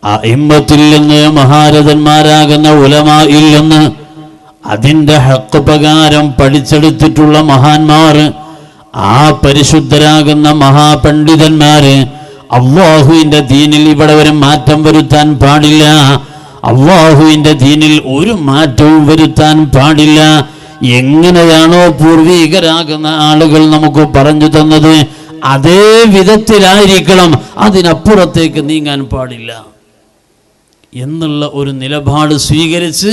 അഇമ്മത്തിൽ നിന്ന്, മഹാരഥന്മാരാകുന്ന ഉലമായിൽ നിന്ന് അതിൻ്റെ ഹക്ക് പ്രകാരം പഠിച്ചെടുത്തിട്ടുള്ള മഹാന്മാർ, ആ പരിശുദ്ധരാകുന്ന മഹാപണ്ഡിതന്മാര് അല്ലാഹുവിന്റെ ദീനിൽ ഇവിടെ ഒരു മാറ്റം വരുത്താൻ പാടില്ല, അല്ലാഹുവിന്റെ ദീനിൽ ഒരു മാറ്റവും വരുത്താൻ പാടില്ല. എങ്ങനെയാണോ പൂർവീകരാകുന്ന ആളുകൾ നമുക്ക് പറഞ്ഞു തന്നത് അതേ വിധത്തിലായിരിക്കണം, അതിനപ്പുറത്തേക്ക് നീങ്ങാൻ പാടില്ല എന്നുള്ള ഒരു നിലപാട് സ്വീകരിച്ച്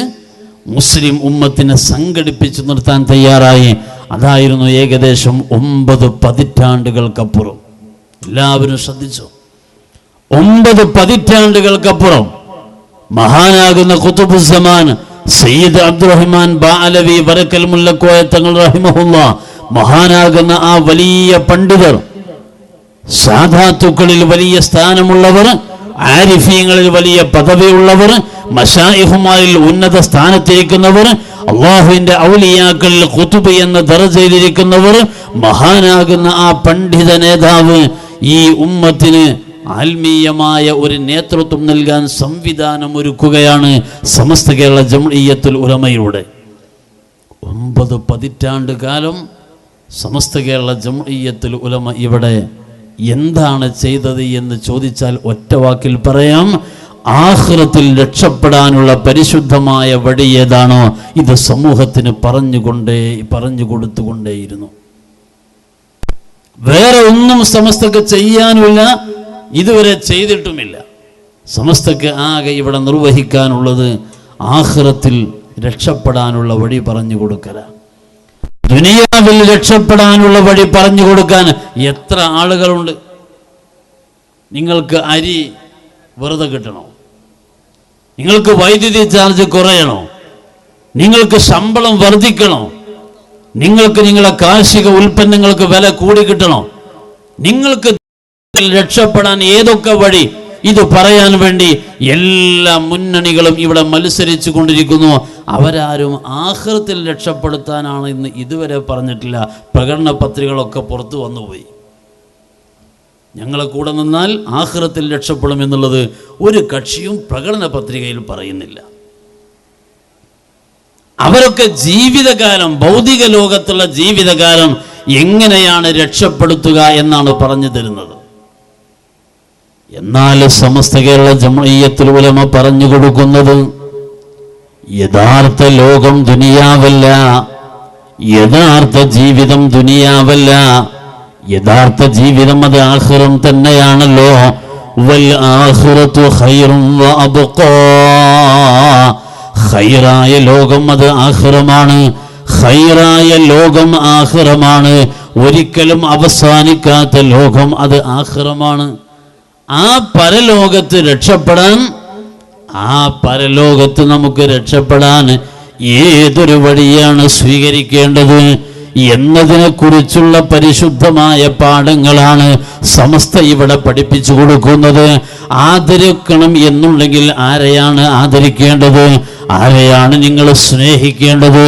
മുസ്ലിം ഉമ്മത്തിനെ സംഘടിപ്പിച്ചു നിർത്താൻ തയ്യാറായി. അതായിരുന്നു ഏകദേശം 9 പതിറ്റാണ്ടുകൾക്കപ്പുറം. എല്ലാവരും ശ്രദ്ധിച്ചു. 9 പതിറ്റാണ്ടുകൾക്കപ്പുറം മഹാനാകുന്ന ഖുതുബുസ്സമാൻ സയ്യിദ് അബ്ദുറഹ്മാൻ ബാഅലവി വരക്കൽ മുല്ലക്കോയ തങ്ങൾ റഹിമഹുല്ലാ, മഹാനാകുന്ന ആ വലിയ പണ്ഡിതർ, സാദാത്തുക്കളിൽ വലിയ സ്ഥാനമുള്ളവർ, ആരിഫീങ്ങളിൽ വലിയ പദവിയുള്ളവർ, മശായിഖുമാരിൽ ഉന്നത സ്ഥാനത്തിരിക്കുന്നവർ, അള്ളാഹുവിന്റെ ഔലിയാക്കളിൽ ഖുതുബ് എന്ന ദറജയിലിരിക്കുന്നവർ, മഹാനാകുന്ന ആ പണ്ഡിത നേതാവ് ഈ ഉമ്മത്തിന് ആത്മീയമായ ഒരു നേതൃത്വം നൽകാൻ സംവിധാനം ഒരുക്കുകയാണ് സമസ്ത കേരള ജംഇയ്യത്തുൽ ഉലമയിലൂടെ. 9 പതിറ്റാണ്ട് കാലം സമസ്ത കേരള ജംഇയ്യത്തുൽ ഉലമ ഇവിടെ എന്താണ് ചെയ്തത് എന്ന് ചോദിച്ചാൽ ഒറ്റ വാക്കിൽ പറയാം, ആഖിറത്തിൽ രക്ഷപ്പെടാനുള്ള പരിശുദ്ധമായ വഴി ഏതാണോ ഇത് സമൂഹത്തിന് പറഞ്ഞു കൊടുത്തുകൊണ്ടേയിരുന്നു. വേറെ ഒന്നും സമസ്തക്ക് ചെയ്യാനുമില്ല, ഇതുവരെ ചെയ്തിട്ടുമില്ല. സമസ്തക്ക് ആകെ ഇവിടെ നിർവഹിക്കാനുള്ളത് ആഖിറത്തിൽ രക്ഷപ്പെടാനുള്ള വഴി പറഞ്ഞു കൊടുക്കല. ദുനിയാവിൽ രക്ഷപ്പെടാനുള്ള വഴി പറഞ്ഞു കൊടുക്കാൻ എത്ര ആളുകളുണ്ട്. നിങ്ങൾക്ക് അരി വെറുതെ കിട്ടണോ? നിങ്ങൾക്ക് വൈദ്യുതി ചാർജ് കുറയണോ? നിങ്ങൾക്ക് ശമ്പളം വർദ്ധിക്കണോ? നിങ്ങൾക്ക് നിങ്ങളെ കാർഷിക ഉൽപ്പന്നങ്ങൾക്ക് വില കൂടി കിട്ടണോ? നിങ്ങൾക്ക് രക്ഷപ്പെടാൻ ഏതൊക്കെ വഴി? ഇത് പറയാൻ വേണ്ടി എല്ലാ മുന്നണികളും ഇവിടെ മത്സരിച്ചു കൊണ്ടിരിക്കുന്നു. അവരാരും ആഖിറത്തിൽ രക്ഷപ്പെടുത്താനാണ് ഇന്ന് ഇതുവരെ പറഞ്ഞിട്ടില്ല. പ്രകടന പത്രികകളൊക്കെ പുറത്തു വന്നുപോയി. ഞങ്ങളെ കൂടെ നിന്നാൽ ആഖിറത്തിൽ രക്ഷപ്പെടും എന്നുള്ളത് ഒരു കക്ഷിയും പ്രകടന പത്രികയിൽ പറയുന്നില്ല. അവരൊക്കെ ജീവിതകാലം, ഭൗതിക ലോകത്തുള്ള ജീവിതകാലം എങ്ങനെയാണ് രക്ഷപ്പെടുത്തുക എന്നാണ് പറഞ്ഞു തരുന്നത്. എന്നാൽ സമസ്ത കേരള ജംഇയ്യത്തുൽ ഉലമ പറഞ്ഞു കൊടുക്കുന്നത് യഥാർത്ഥ ലോകം ദുനിയാവല്ല, യഥാർത്ഥ ജീവിതം ദുനിയാവല്ല, യഥാർത്ഥ ജീവിതം അത് ആഖിറം തന്നെയാണല്ലോ. വൽ ആഖിറതു ഖൈറുൻ വ അബ്ഖാ, ഖൈറായ ലോകം അത് ആഖിറമാണ്. ഖൈറായ ലോകം ആഖിറമാണ്. ഒരിക്കലും അവസാനിക്കാത്ത ലോകം അത് ആഖിറമാണ്. ആ പരലോകത്ത് രക്ഷപ്പെടാൻ, ആ പരലോകത്ത് നമുക്ക് രക്ഷപ്പെടാൻ ഏതൊരു വഴിയാണ് സ്വീകരിക്കേണ്ടത് എന്നതിനെക്കുറിച്ചുള്ള പരിശുദ്ധമായ പാഠങ്ങളാണ് സമസ്ത ഇവിടെ പഠിപ്പിച്ചു കൊടുക്കുന്നത്. ആദരിക്കണം എന്നുണ്ടെങ്കിൽ ആരെയാണ് ആദരിക്കേണ്ടത്? ആരെയാണ് നിങ്ങൾ സ്നേഹിക്കേണ്ടത്?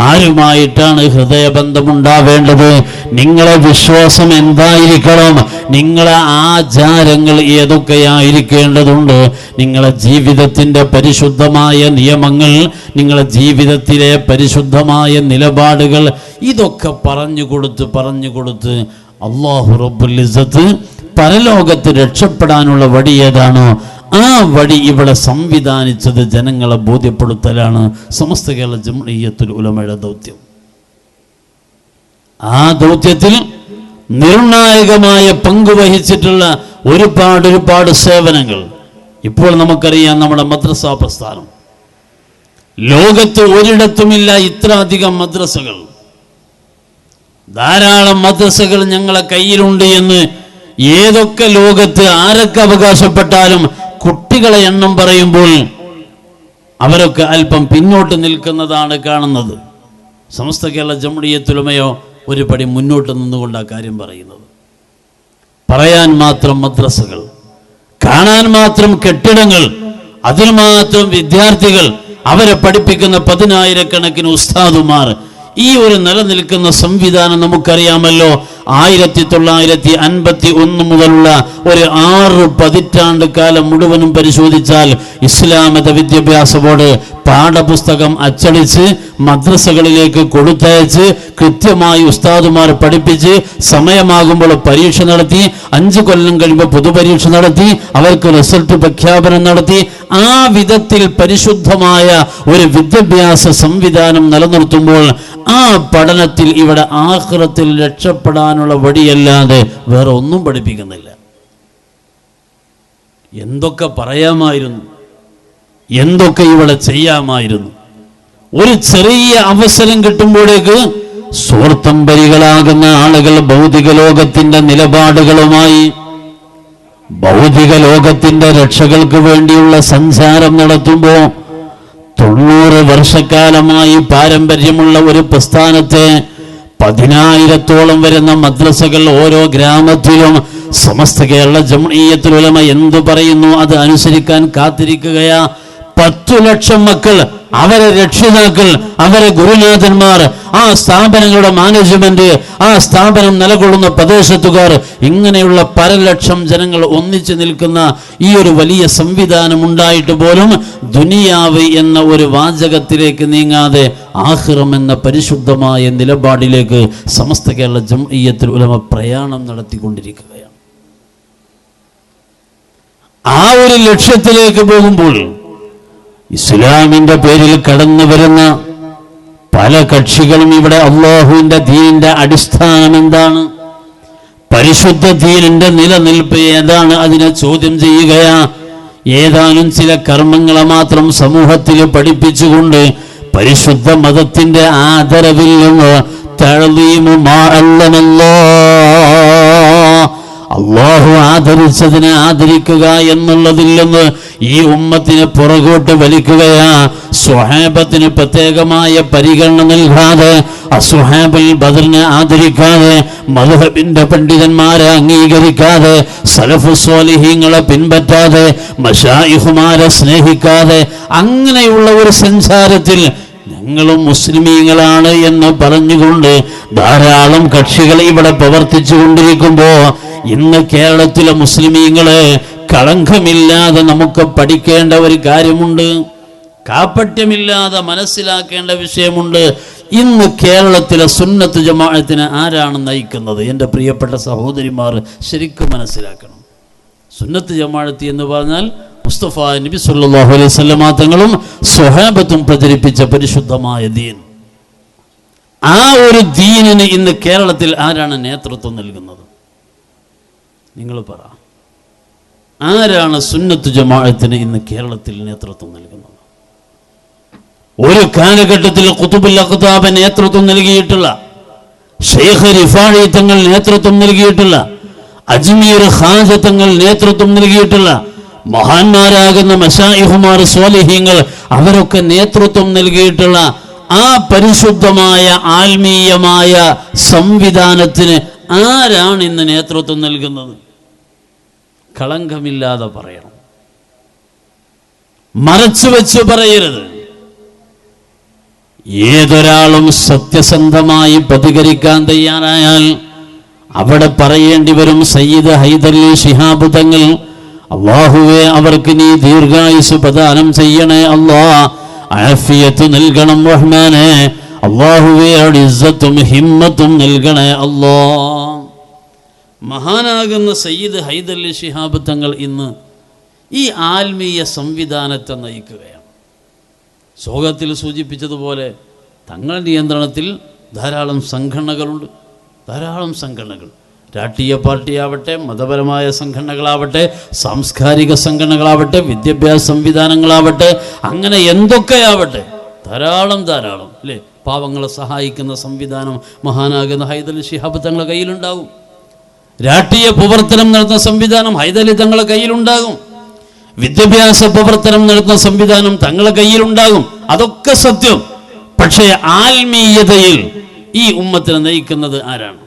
ആരുമായിട്ടാണ് ഹൃദയബന്ധമുണ്ടാവേണ്ടത്? നിങ്ങളെ വിശ്വാസം എന്തായിരിക്കണം? നിങ്ങളെ ആചാരങ്ങൾ ഏതൊക്കെയായിരിക്കേണ്ടതുണ്ട്? നിങ്ങളെ ജീവിതത്തിൻ്റെ പരിശുദ്ധമായ നിയമങ്ങൾ, നിങ്ങളെ ജീവിതത്തിലെ പരിശുദ്ധമായ നിലപാടുകൾ, ഇതൊക്കെ പറഞ്ഞു കൊടുത്ത് അല്ലാഹു റബ്ബുൽ ഇസ്സത്ത് പരലോകത്ത് രക്ഷപ്പെടാനുള്ള വഴി ഏതാണോ ആ വഴി ഇവിടെ സംവിധാനിച്ചത് ജനങ്ങളെ ബോധ്യപ്പെടുത്തലാണ് സമസ്ത കേരള ജംഇയ്യത്തുൽ ഉലമയുടെ ദൗത്യം. ആ ദൗത്യത്തിൽ നിർണായകമായ പങ്ക് വഹിച്ചിട്ടുള്ള ഒരുപാട് സേവനങ്ങൾ. ഇപ്പോൾ നമുക്കറിയാം, നമ്മുടെ മദ്രസ പ്രസ്ഥാനം, ലോകത്ത് ഒരിടത്തുമില്ല ഇത്ര അധികം മദ്രസകൾ. ധാരാളം മദ്രസകൾ ഞങ്ങളെ കയ്യിലുണ്ട് എന്ന് ഏതൊക്കെ ലോകത്ത് ആരൊക്കെ അവകാശപ്പെട്ടാലും കുട്ടികളെ എണ്ണം പറയുമ്പോൾ അവരൊക്കെ അല്പം പിന്നോട്ട് നിൽക്കുന്നതാണ് കാണുന്നത്. സമസ്ത കേരള ജംഇയ്യത്തുൽ ഉലമയോ ഒരു പടി മുന്നോട്ട് നിന്നുകൊണ്ട് ആ കാര്യം പറയുന്നത്. പറയാൻ മാത്രം മദ്രസകൾ, കാണാൻ മാത്രം കെട്ടിടങ്ങൾ, അതിന് മാത്രം വിദ്യാർത്ഥികൾ, അവരെ പഠിപ്പിക്കുന്ന 10,000-കണക്കിന് ഉസ്താദുമാർ, ഈ ഒരു നിലനിൽക്കുന്ന സംവിധാനം നമുക്കറിയാമല്ലോ. 1951 മുതലുള്ള ഒരു 6 പതിറ്റാണ്ട് കാലം മുഴുവനും പരിശോധിച്ചാൽ ഇസ്ലാമത വിദ്യാഭ്യാസ ബോർഡ് പാഠപുസ്തകം അച്ചടിച്ച് മദ്രസകളിലേക്ക് കൊടുത്തയച്ച് കൃത്യമായി ഉസ്താദുമാർ പഠിപ്പിച്ച് സമയമാകുമ്പോൾ പരീക്ഷ നടത്തി, 5 കൊല്ലം കഴിയുമ്പോൾ പൊതുപരീക്ഷ നടത്തി, അവർക്ക് റിസൾട്ട് പ്രഖ്യാപനം നടത്തി, ആ വിധത്തിൽ പരിശുദ്ധമായ ഒരു വിദ്യാഭ്യാസ സംവിധാനം നിലനിർത്തുമ്പോൾ ആ പഠനത്തിൽ ഇവിടെ ആഖിറത്തിൽ രക്ഷപ്പെടാനുള്ള വഴിയല്ലാതെ വേറെ ഒന്നും പഠിപ്പിക്കുന്നില്ല. എന്തൊക്കെ പറയാമായിരുന്നു, എന്തൊക്കെ ഇവിടെ ചെയ്യാമായിരുന്നു. ഒരു ചെറിയ അവസരം കിട്ടുമ്പോഴേക്ക് സ്വാർത്ഥംബരികളാകുന്ന ആളുകൾ ഭൗതിക ലോകത്തിന്റെ നിലപാടുകളുമായി, ഭൗതിക ലോകത്തിന്റെ രക്ഷകൾക്ക് വേണ്ടിയുള്ള സഞ്ചാരം നടത്തുമ്പോൾ 90 വർഷക്കാലമായി പാരമ്പര്യമുള്ള ഒരു പ്രസ്ഥാനത്തെ 10,000-ഓളം വരുന്ന മദ്രസകൾ ഓരോ ഗ്രാമത്തിലും സമസ്ത കേരള ജംഇയ്യത്തുൽ ഉലമ എന്തു പറയുന്നു അത് അനുസരിക്കാൻ കാത്തിരിക്കുകയാ. 10 ലക്ഷം മക്കൾ, അവരെ രക്ഷിതാക്കൾ, അവരെ ഗുരുനാഥന്മാർ, ആ സ്ഥാപനങ്ങളുടെ മാനേജ്മെന്റ്, ആ സ്ഥാപനം നിലകൊള്ളുന്ന പ്രദേശത്തുകാർ, ഇങ്ങനെയുള്ള പരലക്ഷം ജനങ്ങൾ ഒന്നിച്ചു നിൽക്കുന്ന ഈ ഒരു വലിയ സംവിധാനം ഉണ്ടായിട്ട് പോലും ദുനിയാവ് എന്ന ഒരു വാചകത്തിലേക്ക് നീങ്ങാതെ ആഖിറം എന്ന പരിശുദ്ധമായ നിലപാടിലേക്ക് സമസ്ത കേരള ജംഇയ്യത്തുൽ ഉലമ പ്രയാണം നടത്തിക്കൊണ്ടിരിക്കുകയാണ്. ആ ഒരു ലക്ഷ്യത്തിലേക്ക് പോകുമ്പോൾ ഇസ്ലാമിന്റെ പേരിൽ കടന്നു വരുന്ന പല കക്ഷികളും ഇവിടെ അല്ലാഹുവിന്റെ ദീനിന്റെ അടിസ്ഥാനം എന്താണ്, പരിശുദ്ധ ദീനിന്റെ നിലനിൽപ്പ് ഏതാണ്, അതിനെ ചോദ്യം ചെയ്യുകയാ. ഏതാനും ചില കർമ്മങ്ങളെ മാത്രം സമൂഹത്തിൽ പഠിപ്പിച്ചുകൊണ്ട് പരിശുദ്ധ മതത്തിന്റെ ആദരവിൽ നിന്ന് തഅ്ലീമു മാ അല്ലമല്ലാഹ്, അള്ളാഹു ആദരിച്ചതിനെ ആദരിക്കുക എന്നുള്ളതിൽ നിന്ന് ഈ ഉമ്മത്തിനെ പുറകോട്ട് വലിക്കുകയാ. സ്വഹാബത്തിന് പ്രത്യേകമായ പരിഗണന നൽകാതെ, അസ്വഹാബുൽ ബദറിനെ ആദരിക്കാതെ, മദ്ഹബിന്റെ പണ്ഡിതന്മാരെ അംഗീകരിക്കാതെ, സലഫു സ്വാലിഹീങ്ങളെ പിൻപറ്റാതെ, മശായിഖുമാരെ സ്നേഹിക്കാതെ, അങ്ങനെയുള്ള ഒരു സഞ്ചാരത്തിൽ ഞങ്ങളും മുസ്ലിമീങ്ങളാണ് എന്ന് പറഞ്ഞുകൊണ്ട് ധാരാളം കക്ഷികൾ ഇവിടെ പ്രവർത്തിച്ചു കൊണ്ടിരിക്കുമ്പോ ഇന്ന് കേരളത്തിലെ മുസ്ലിമീങ്ങളെ കളങ്കമില്ലാതെ നമുക്ക് പഠിക്കേണ്ട ഒരു കാര്യമുണ്ട്, കാപ്പട്യമില്ലാതെ മനസ്സിലാക്കേണ്ട വിഷയമുണ്ട്. ഇന്ന് കേരളത്തിലെ സുന്നത്ത് ജമാഅത്തിനെ ആരാണ് നയിക്കുന്നത്? എൻ്റെ പ്രിയപ്പെട്ട സഹോദരിമാർ ശരിക്കും മനസ്സിലാക്കണം. സുന്നത്ത് ജമാഅത്ത് എന്ന് പറഞ്ഞാൽ മുസ്തഫ നബി സല്ലല്ലാഹു അലൈഹി വസല്ലം തങ്ങളും സ്വഹാബത്തും പ്രചരിപ്പിച്ച പരിശുദ്ധമായ ദീൻ. ആ ഒരു ദീനിന് ഇന്ന് കേരളത്തിൽ ആരാണ് നേതൃത്വം നൽകുന്നത്? നിങ്ങൾ പറ, ആരാണ് സുന്നത്ത് ജമാഅത്തിന് ഇന്ന് കേരളത്തിൽ നേതൃത്വം നൽകുന്നത്? ഒരു കാലഘട്ടത്തിൽ ഖുതുബുൽ അഖ്താബ് നേതൃത്വം നൽകിയിട്ടുള്ള, ഷെയ്ഖ് റിഫാഴി തങ്ങൾ നേതൃത്വം നൽകിയിട്ടുള്ള, അജ്മീർ ഖാജ തങ്ങൾ നേതൃത്വം നൽകിയിട്ടുള്ള മഹാന്മാരാകുന്ന മശായിഖുമാർ സ്വാലിഹീങ്ങൾ അവരൊക്കെ നേതൃത്വം നൽകിയിട്ടുള്ള ആ പരിശുദ്ധമായ ആത്മീയമായ സംവിധാനത്തിന് ആരാണ് ഇന്ന് നേതൃത്വം നൽകുന്നത്? കളങ്കമില്ലാതെ പറയണം, മറച്ചു വെച്ച് പറയരുത്. ഏതൊരാളും സത്യസന്ധമായി പ്രതികരിക്കാൻ തയ്യാറായാൽ അവിടെ പറയേണ്ടി വരും സയ്യിദ് ഹൈദരലി ശിഹാബ് തങ്ങൾ, അല്ലാഹുവേ അവർക്ക് നീ ദീർഘായുസ് പ്രദാനം ചെയ്യണേ അല്ലാ, ആഫിയത്ത് നൽകണം റഹ്മാനേ, അല്ലാഹുവേ ഇസ്സത്തും ഹിമ്മത്തും നൽകണേ അല്ലാ. മഹാനാകുന്ന സയ്യിദ് ഹൈദരലി ശിഹാബ് തങ്ങൾ ഇന്ന് ഈ ആത്മീയ സംവിധാനത്തെ നയിക്കുകയാണ്. സ്വാഗതത്തിൽ സൂചിപ്പിച്ചതുപോലെ തങ്ങളുടെ നിയന്ത്രണത്തിൽ ധാരാളം സംഘടനകളുണ്ട്, ധാരാളം സംഘടനകൾ. രാഷ്ട്രീയ പാർട്ടിയാവട്ടെ, മതപരമായ സംഘടനകളാവട്ടെ, സാംസ്കാരിക സംഘടനകളാവട്ടെ, വിദ്യാഭ്യാസ സംവിധാനങ്ങളാവട്ടെ, അങ്ങനെ എന്തൊക്കെയാവട്ടെ ധാരാളം അല്ലേ, പാവങ്ങളെ സഹായിക്കുന്ന സംവിധാനം മഹാനാകുന്ന ഹൈദരലി ശിഹാബ് തങ്ങളുടെ കയ്യിലുണ്ടാകും. രാഷ്ട്രീയ പ്രവർത്തനം നടത്തുന്ന സംവിധാനം ഹൈദരലി തങ്ങളുടെ കയ്യിലുണ്ടാകും. വിദ്യാഭ്യാസ പ്രവർത്തനം നടത്തുന്ന സംവിധാനം തങ്ങളുടെ കയ്യിലുണ്ടാകും. അതൊക്കെ സത്യം. പക്ഷേ ആത്മീയതയിൽ ഈ ഉമ്മത്തിനെ നയിക്കുന്നത് ആരാണ്?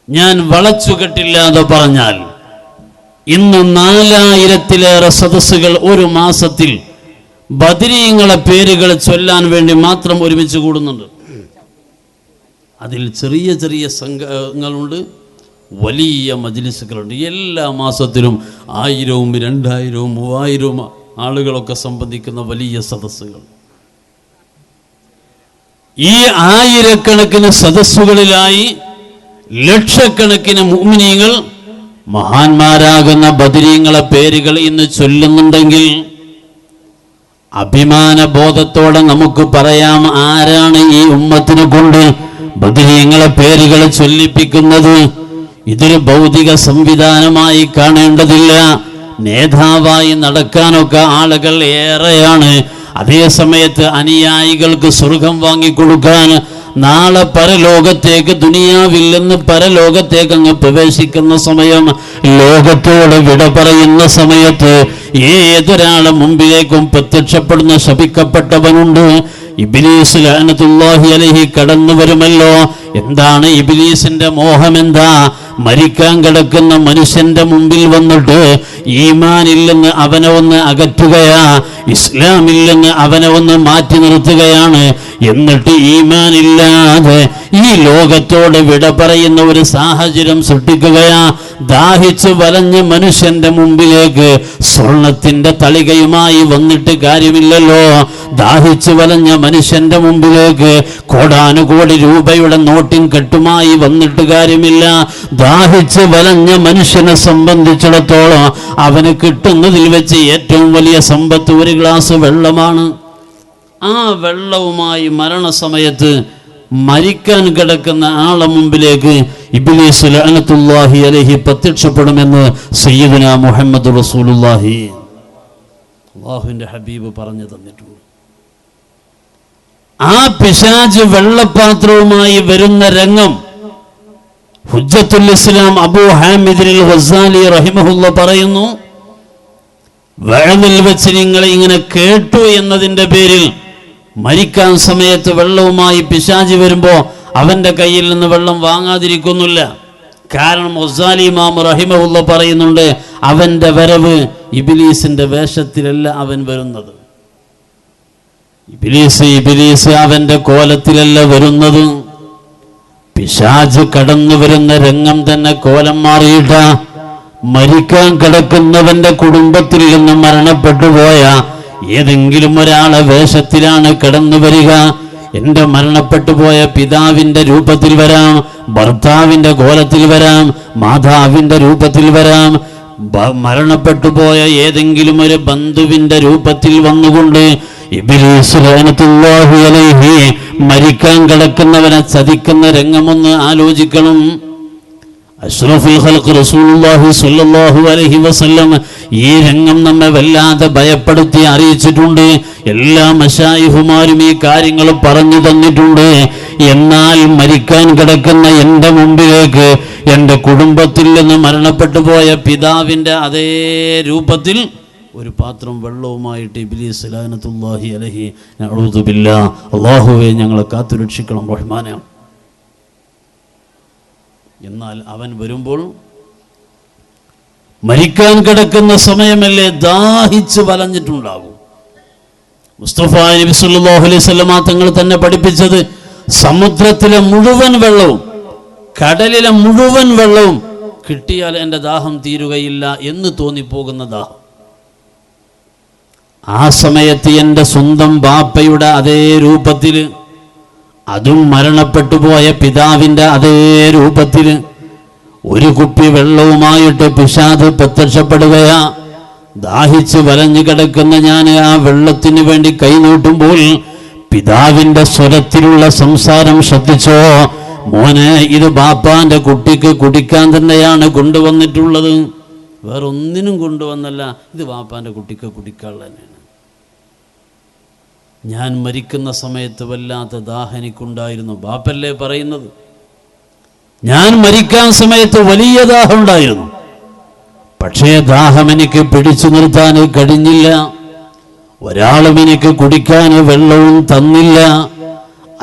ഞാൻ വളച്ചുകെട്ടില്ലാതെ പറഞ്ഞാൽ ഇന്ന് 4000-ലേറെ സദസ്സുകൾ ഒരു മാസത്തിൽ ബദരീങ്ങളെ പേരുകൾ ചൊല്ലാൻ വേണ്ടി മാത്രം ഒരുമിച്ച് കൂടുന്നുണ്ട്. അതിൽ ചെറിയ ചെറിയ സംഘങ്ങളുണ്ട്, വലിയ മജ്ലിസുകളുണ്ട്. എല്ലാ മാസത്തിലും 1000, 2000, 3000 ആളുകളൊക്കെ സംബന്ധിക്കുന്ന വലിയ സദസ്സുകൾ. ഈ ആയിരക്കണക്കിന് സദസ്സുകളിലായി ലക്ഷക്കണക്കിന് മുഅ്മിനീങ്ങൾ മഹാന്മാരാകുന്ന ബദരീങ്ങളെ പേരുകൾ ഇന്ന് ചൊല്ലുന്നുണ്ടെങ്കിൽ അഭിമാന ബോധത്തോടെ നമുക്ക് പറയാം, ആരാണ് ഈ ഉമ്മത്തിനെ കൊണ്ട് ബദരീങ്ങളെ പേരുകൾ ചൊല്ലിപ്പിക്കുന്നത്? ഇതൊരു ഭൗതിക സംവിധാനമായി കാണേണ്ടതില്ല. നേതാവായി നടക്കാനൊക്കെ ആളുകൾ ഏറെയാണ്. അതേ സമയത്ത് അനുയായികൾക്ക് സ്വർഗം വാങ്ങിക്കൊടുക്കാൻ നാളെ പരലോകത്തേക്ക്, ദുനിയാവിൽ നിന്ന് പരലോകത്തേക്ക് അങ്ങ് പ്രവേശിക്കുന്ന സമയം, ലോകത്തോട് വിട പറയുന്ന സമയത്ത് ഏതൊരാളെ മുമ്പിലേക്കും പ്രത്യക്ഷപ്പെടുന്ന ശപിക്കപ്പെട്ടവനുണ്ട്. ഇബ്ലീസ് ലഅനത്തുല്ലാഹി അലൈഹി കടന്നു വരുമല്ലോ. എന്താണ് ഇബ്ലീസിന്റെ മോഹം? എന്താ? മരിക്കാൻ കിടക്കുന്ന മനുഷ്യന്റെ മുമ്പിൽ വന്നിട്ട് ഈമാനിൽ നിന്ന് അവനെ ഒന്ന് അകറ്റുകയാ, ഇസ്ലാമിൽ നിന്ന് അവനെ ഒന്ന് മാറ്റി നിർത്തുകയാണ്. എന്നിട്ട് ഈമാനില്ലാതെ ഈ ലോകത്തോട് വിട പറയുന്ന ഒരു സാഹചര്യം സൃഷ്ടിക്കുകയാ. ദാഹിച്ചു വലഞ്ഞ മനുഷ്യന്റെ മുമ്പിലേക്ക് സ്വർണത്തിന്റെ തളികയുമായി വന്നിട്ട് കാര്യമില്ലല്ലോ. ദാഹിച്ചു വലഞ്ഞ മനുഷ്യന്റെ മുമ്പിലേക്ക് കോടാനുകോടി രൂപയുടെ നോട്ടിൻ കെട്ടുമായി വന്നിട്ട് കാര്യമില്ല. ദാഹിച്ചു വലഞ്ഞ മനുഷ്യനെ സംബന്ധിച്ചിടത്തോളം അവന് കിട്ടുന്നതിൽ വെച്ച് ഏറ്റവും വലിയ സമ്പത്ത് ഒരു ഗ്ലാസ് വെള്ളമാണ്. ആ വെള്ളവുമായി മരണസമയത്ത് മരിക്കാൻ കിടക്കുന്ന ആളെ മുമ്പിലേക്ക് ഇബ്ലീസ് ലഅനത്തുല്ലാഹി അലൈഹി പ്രത്യക്ഷപ്പെടുമെന്ന് സയ്യിദുനാ മുഹമ്മദ് റസൂലുള്ളാഹി അല്ലാഹുവിന്റെ ഹബീബ് പറഞ്ഞു തന്നിട്ടുണ്ട്. ആ പിശാച് വെള്ളപാത്രവുമായി വരുന്ന രംഗം ഹുജ്ജത്തുൽ ഇസ്ലാം അബൂ ഹാമിദ് അൽ ഗസാലി റഹിമഹുല്ല പറയുന്നു, വഅദിൽ വെച്ച് നിങ്ങൾ ഇങ്ങനെ കേട്ടു എന്നതിൻ്റെ പേരിൽ മരിക്കാൻ സമയത്ത് വെള്ളവുമായി പിശാചി വരുമ്പോൾ അവൻ്റെ കയ്യിൽ നിന്ന് വെള്ളം വാങ്ങാതിരിക്കുന്നില്ല. കാരണം ഗസാലി ഇമാം റഹിമഹുല്ല പറയുന്നുണ്ട്, അവൻ്റെ വരവ് ഇബ്ലീസിന്റെ വേഷത്തിലല്ല അവൻ വരുന്നത്. ഇബ്ലീസ് അവൻ്റെ കോലത്തിലല്ല വരുന്നത്. പിശാച് കടന്നു വരുന്ന രംഗം തന്നെ കോലം മാറിയിട്ട മരിക്കാൻ കിടക്കുന്നവന്റെ കുടുംബത്തിൽ നിന്ന് മരണപ്പെട്ടു പോയ ഏതെങ്കിലും ഒരാളെ വേഷത്തിലാണ് കടന്നു വരിക. എൻ്റെ മരണപ്പെട്ടു പോയ പിതാവിൻ്റെ രൂപത്തിൽ വരാം, ഭർത്താവിൻ്റെ കോലത്തിൽ വരാം, മാതാവിൻ്റെ രൂപത്തിൽ വരാം, മരണപ്പെട്ടു പോയ ഏതെങ്കിലും ഒരു ബന്ധുവിൻ്റെ രൂപത്തിൽ വന്നുകൊണ്ട് ഇബ്ലീസ് ലഅനത്തുല്ലാഹി അലൈഹി മരിക്കാൻ കിടക്കുന്നവനെ ചതിക്കുന്ന രംഗമൊന്ന് ആലോചിക്കണം. അഷ്റഫുൽ ഖൽഖ് റസൂലുള്ളാഹി സ്വല്ലല്ലാഹു അലൈഹി വസല്ലം ഈ രംഗം നമ്മെ വല്ലാതെ ഭയപ്പെടുത്തി അറിയിച്ചിട്ടുണ്ട്. എല്ലാ മശായിഹുമാരും ഈ കാര്യങ്ങൾ പറഞ്ഞു തന്നിട്ടുണ്ട്. എന്നാൽ മരിക്കാൻ കിടക്കുന്ന എൻ്റെ മുമ്പിലേക്ക് എൻ്റെ കുടുംബത്തിൽ നിന്ന് മരണപ്പെട്ടു പോയ പിതാവിൻ്റെ അതേ രൂപത്തിൽ ഒരു പാത്രം വെള്ളവുമായിട്ട് ഇബ്ലീസ് ലഅനത്തുല്ലാഹി അലൈഹി നഊദു ബില്ലാഹ്, അല്ലാഹുവേ ഞങ്ങളെ കാത്തുരക്ഷിക്കണം റഹ്മാനെ. എന്നാൽ അവൻ വരുമ്പോൾ മരിക്കാൻ കിടക്കുന്ന സമയമല്ലേ, ദാഹിച്ച് വലഞ്ഞിട്ടുണ്ടാകും. മുസ്തഫ നബി സല്ലല്ലാഹു അലൈഹി വസല്ലം തങ്ങൾ തന്നെ പഠിപ്പിച്ചത്, സമുദ്രത്തിലെ മുഴുവൻ വെള്ളവും കടലിലെ മുഴുവൻ വെള്ളവും കിട്ടിയാൽ എൻ്റെ ദാഹം തീരുകയില്ല എന്ന് തോന്നിപ്പോകുന്ന ദാഹം. ആ സമയത്ത് എൻ്റെ സ്വന്തം ബാപ്പയുടെ അതേ രൂപത്തിൽ, അതും മരണപ്പെട്ടു പോയ പിതാവിൻ്റെ അതേ രൂപത്തിൽ ഒരു കുപ്പി വെള്ളവുമായിട്ട് പിശാച് പ്രത്യക്ഷപ്പെടുകയാ. ദാഹിച്ച് വലഞ്ഞു കിടക്കുന്ന ഞാൻ ആ വെള്ളത്തിന് വേണ്ടി കൈനീട്ടുമ്പോൾ പിതാവിൻ്റെ സ്വരത്തിലുള്ള സംസാരം ശ്രദ്ധിച്ചോ, മോനെ ഇത് ബാപ്പാന്റെ കുട്ടിക്ക് കുടിക്കാൻ തന്നെയാണ് കൊണ്ടുവന്നിട്ടുള്ളത്, വേറൊന്നിനും കൊണ്ടുവന്നല്ല, ഇത് ബാപ്പാന്റെ കുട്ടിക്ക് കുടിക്കാനുള്ള തന്നെയാണ്. ഞാൻ മരിക്കുന്ന സമയത്ത് വല്ലാത്ത ദാഹം എനിക്കുണ്ടായിരുന്നു. ബാപ്പല്ലേ പറയുന്നത്. ഞാൻ മരിക്കാൻ സമയത്ത് വലിയ ദാഹം ഉണ്ടായിരുന്നു. പക്ഷേ ദാഹം എനിക്ക് പിടിച്ചു നിർത്താൻ കഴിഞ്ഞില്ല. ഒരാളും എനിക്ക് കുടിക്കാൻ വെള്ളവും തന്നില്ല.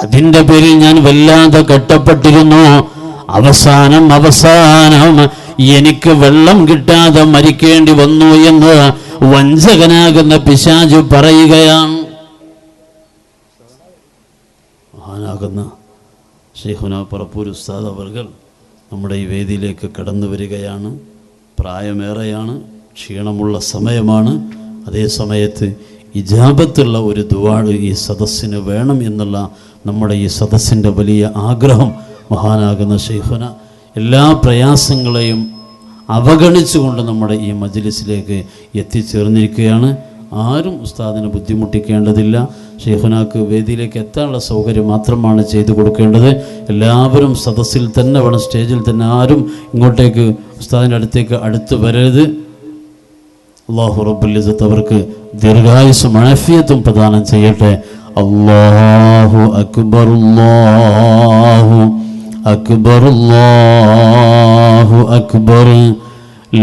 അതിൻ്റെ പേരിൽ ഞാൻ വല്ലാതെ കഷ്ടപ്പെട്ടിരുന്നു. അവസാനം എനിക്ക് വെള്ളം കിട്ടാതെ മരിക്കേണ്ടി വന്നു എന്ന് വഞ്ചകനാകുന്ന പിശാച് പറയുകയാണ്. മഹാനാകുന്ന ശൈഖുന പറപ്പൂർ ഉസ്താദ് അവർകൾ നമ്മുടെ ഈ വേദിയിലേക്ക് കടന്നു വരികയാണ്. പ്രായമേറെയാണ്, ക്ഷീണമുള്ള സമയമാണ്. അതേ സമയത്ത് ഇജാബത്തുള്ള ഒരു ദുആ ഈ സദസ്സിന് വേണം എന്നുള്ള നമ്മുടെ ഈ സദസ്സിൻ്റെ വലിയ ആഗ്രഹം മഹാനാകുന്ന ശൈഖുന എല്ലാ പ്രയാസങ്ങളെയും അവഗണിച്ചുകൊണ്ട് നമ്മുടെ ഈ മജ്ലിസിലേക്ക് എത്തിച്ചേർന്നിരിക്കുകയാണ്. ആരും ഉസ്താദിനെ ബുദ്ധിമുട്ടിക്കേണ്ടതില്ല. ശൈഖുനാക്ക് വേദിയിലേക്ക് എത്താനുള്ള സൗകര്യം മാത്രമാണ് ചെയ്തു കൊടുക്കേണ്ടത്. എല്ലാവരും സദസ്സിൽ തന്നെ വേണം, സ്റ്റേജിൽ തന്നെ. ആരും ഇങ്ങോട്ടേക്ക് ഉസ്താദിൻ്റെ അടുത്ത് വരരുത്. അല്ലാഹു റബ്ബുൽ ഇസ്സത്ത് അവർക്ക് ദീർഘായുസ്സും ആഫിയത്തും പ്രദാനം ചെയ്യട്ടെ. അല്ലാഹു അക്ബർ, അല്ലാഹു അക്ബർ, അല്ലാഹു അക്ബർ,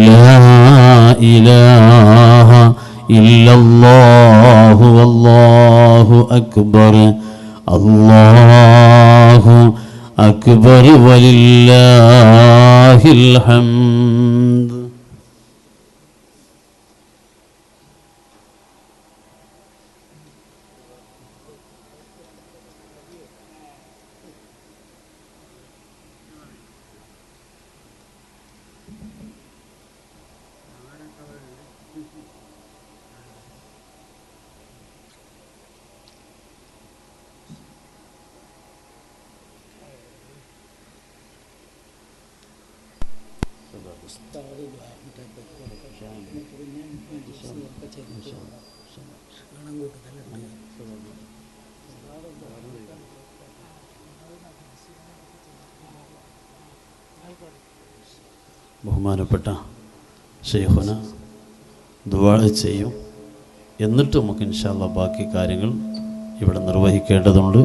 ലാ ഇലാഹ ഇല്ലല്ലാഹു അല്ലാഹു അക്ബർ, അല്ലാഹു അക്ബർ വലില്ലാഹിൽ ഹംദ്. ബഹുമാനപ്പെട്ട ശൈഖുന ദുആ ചെയ്യും. എന്നിട്ട് നമുക്ക് ഇൻഷാ അല്ലാഹ് ബാക്കി കാര്യങ്ങൾ ഇവിടെ നിർവഹിക്കേണ്ടതുണ്ട്.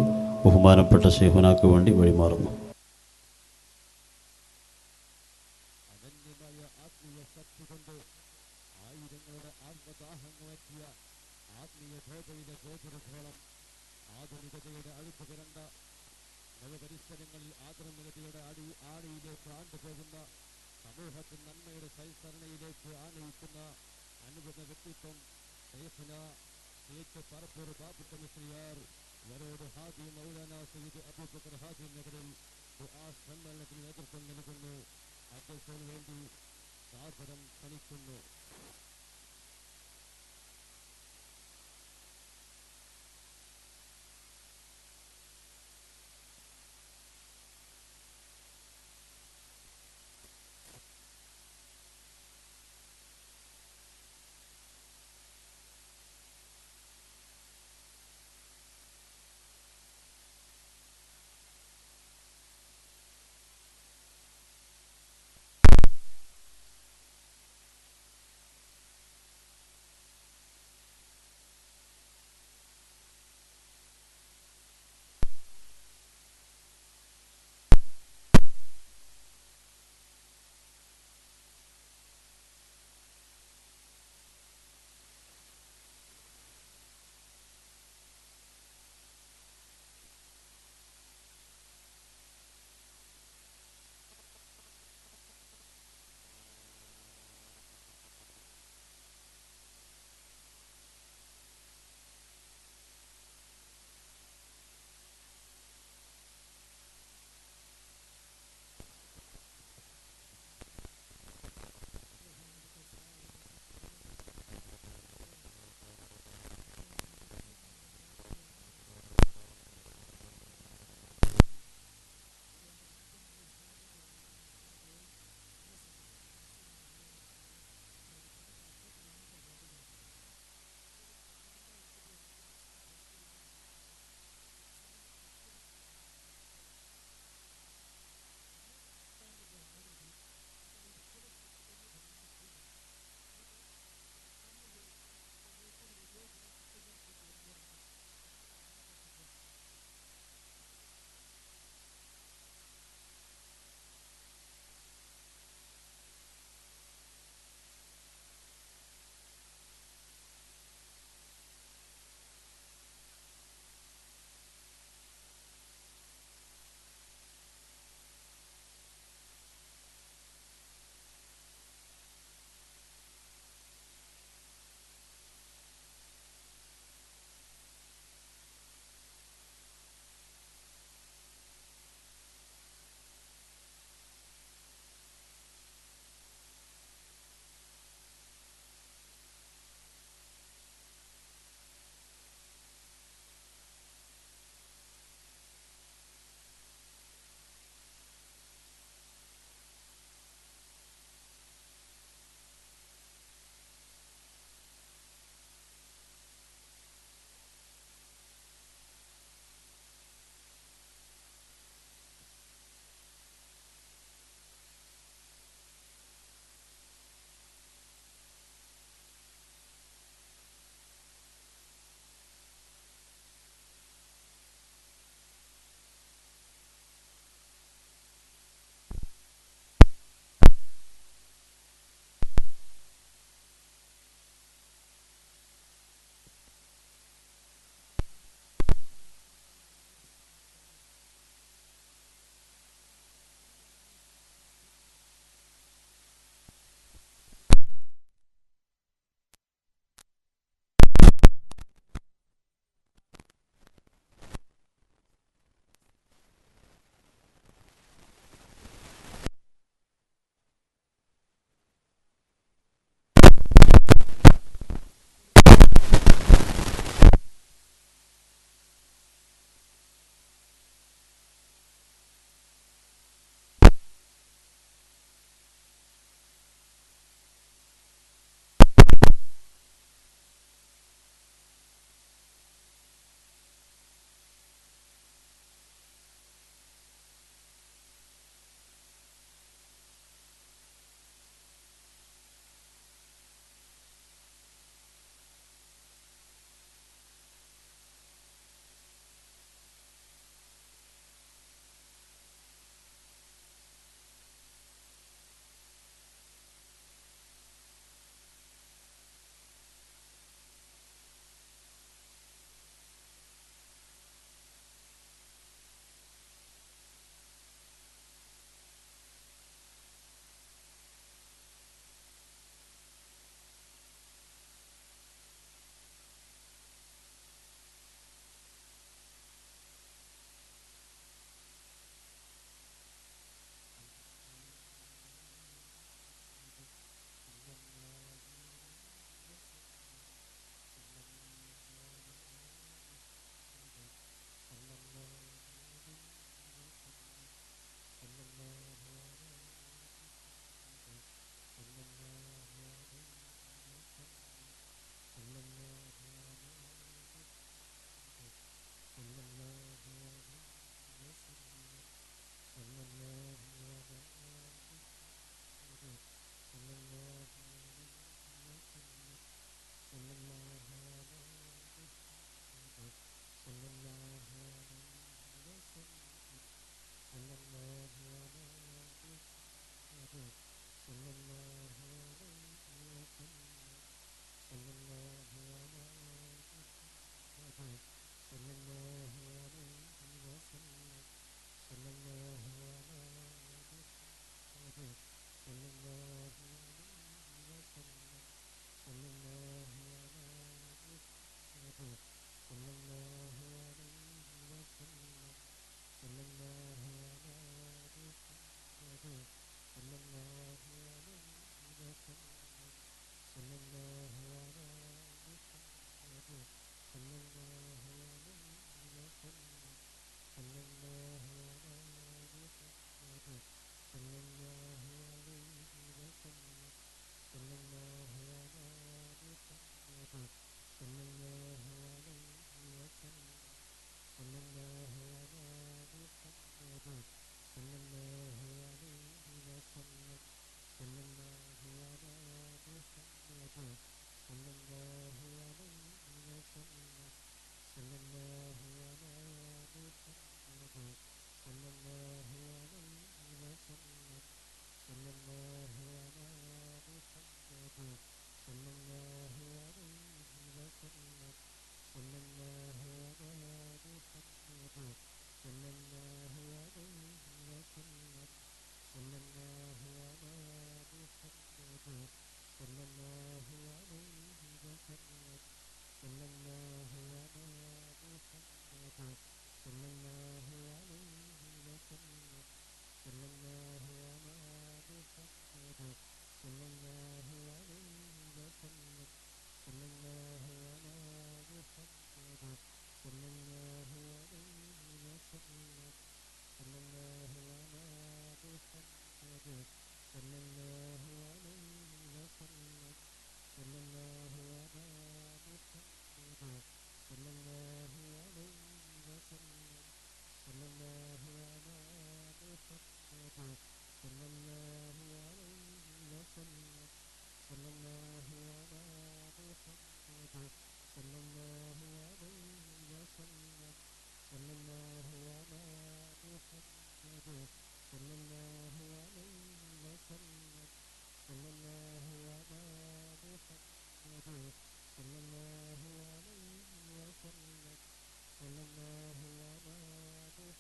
ബഹുമാനപ്പെട്ട ശൈഖുനാക്ക് വേണ്ടി വഴിമാറുന്നു. നന്മയുടെ അഴുക്ക് പുരണ്ട നവപരിസരങ്ങളിൽ ആദരമികതയുടെ ആടിയിലേക്ക് ആണ്ടുപോകുന്ന സമൂഹത്തിൽ നന്മയുടെ സൽസരണയിലേക്ക് ആനയിക്കുന്ന അനുഭവ വ്യക്തിത്വം പറപ്പൂർ ബാബുക്ക മിസ്രിയാർ വരോട് ഹാജി മൗലാന സയ്യിദ് അബൂബക്കർ ഹാജി നഗറിൽ ദുആ സമ്മേളനത്തിന് നേതൃത്വം നൽകുന്നു. അദ്ദേഹത്തിന് വേണ്ടി സാദരം ക്ഷണിക്കുന്നു. صلى الله عليه وسلم صلى الله على محمد صلى الله عليه وسلم صلى الله على محمد صلى الله عليه وسلم صلى الله على محمد صلى الله عليه وسلم صلى الله على محمد صلى الله عليه وسلم صلى الله على محمد صلى الله عليه وسلم صلى الله على محمد صلى الله عليه وسلم صلى الله على محمد صلى الله عليه وسلم صلى الله على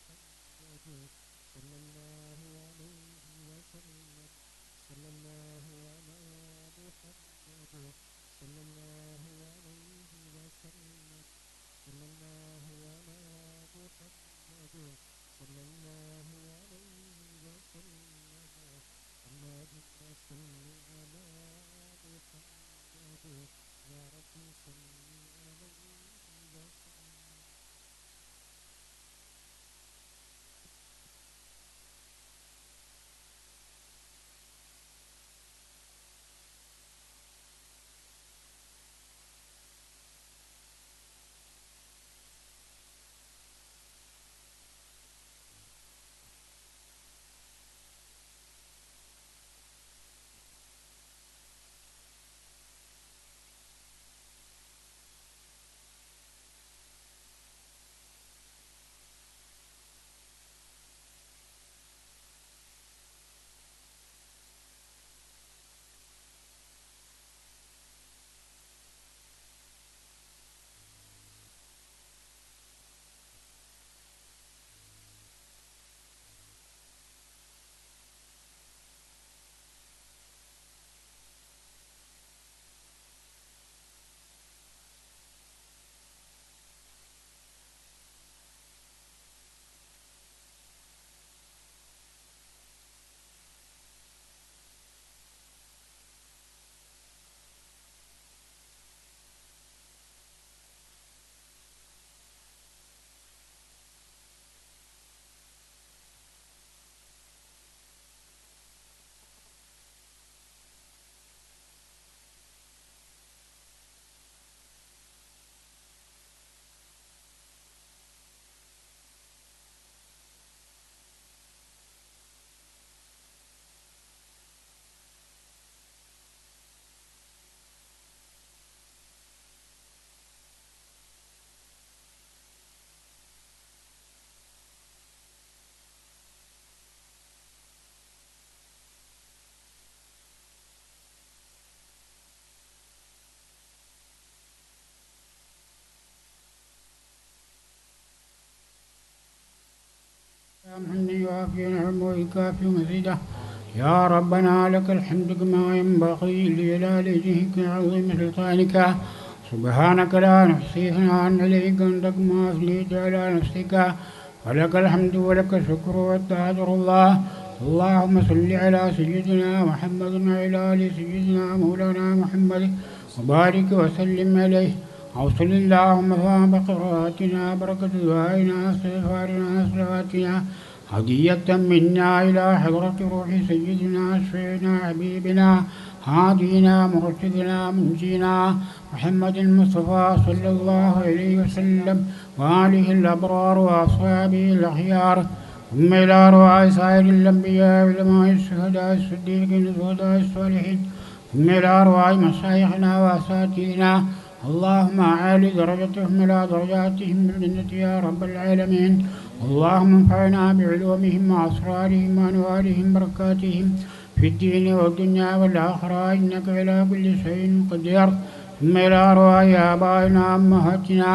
محمد صلى الله عليه وسلم صلى الله على محمد صلى الله عليه وسلم صلى الله على محمد صلى الله عليه وسلم صلى الله على محمد صلى الله عليه وسلم اللهم صل على محمد يا رب صل عليه وسلم. من يوافي نعمه ويكافئ مزيده. يا ربنا لك الحمد كما ينبغي لجلال وجهك وعظيم سلطانك. سبحانك لا نحصي ثناء عليك أنت كما أثنيت على نفسك. ولك الحمد ولك الشكر والتعذر الله. اللهم صل على سيدنا محمد وعلى آل سيدنا مولانا محمد وبارك وسلم عليه. أوصل اللهم ثواب قراءتنا بركة دعائنا استغفارنا صلواتنا هدية منا إلى حضرة روح سيدنا شفيعنا حبيبنا هادينا مرشدنا منجينا محمد المصطفى صلى الله عليه وسلم وآله الأبرار وأصحابه الأخيار. ثم إلى أرواح سائر الأنبياء والعلماء الشهداء الصديقين الشهداء الصالحين. ثم إلى أرواح مشايخنا وأساتذتنا. اللهم أعلِ درجتهم إلى درجاتهم بالجنة يا رب العالمين. اللهم انفعنا بعلومهم وأسرارهم وأنوارهم بركاتهم في الدين والدنيا والآخرة إنك على كل شيء قدير. ثم إلى أرواح آبائنا وأمهاتنا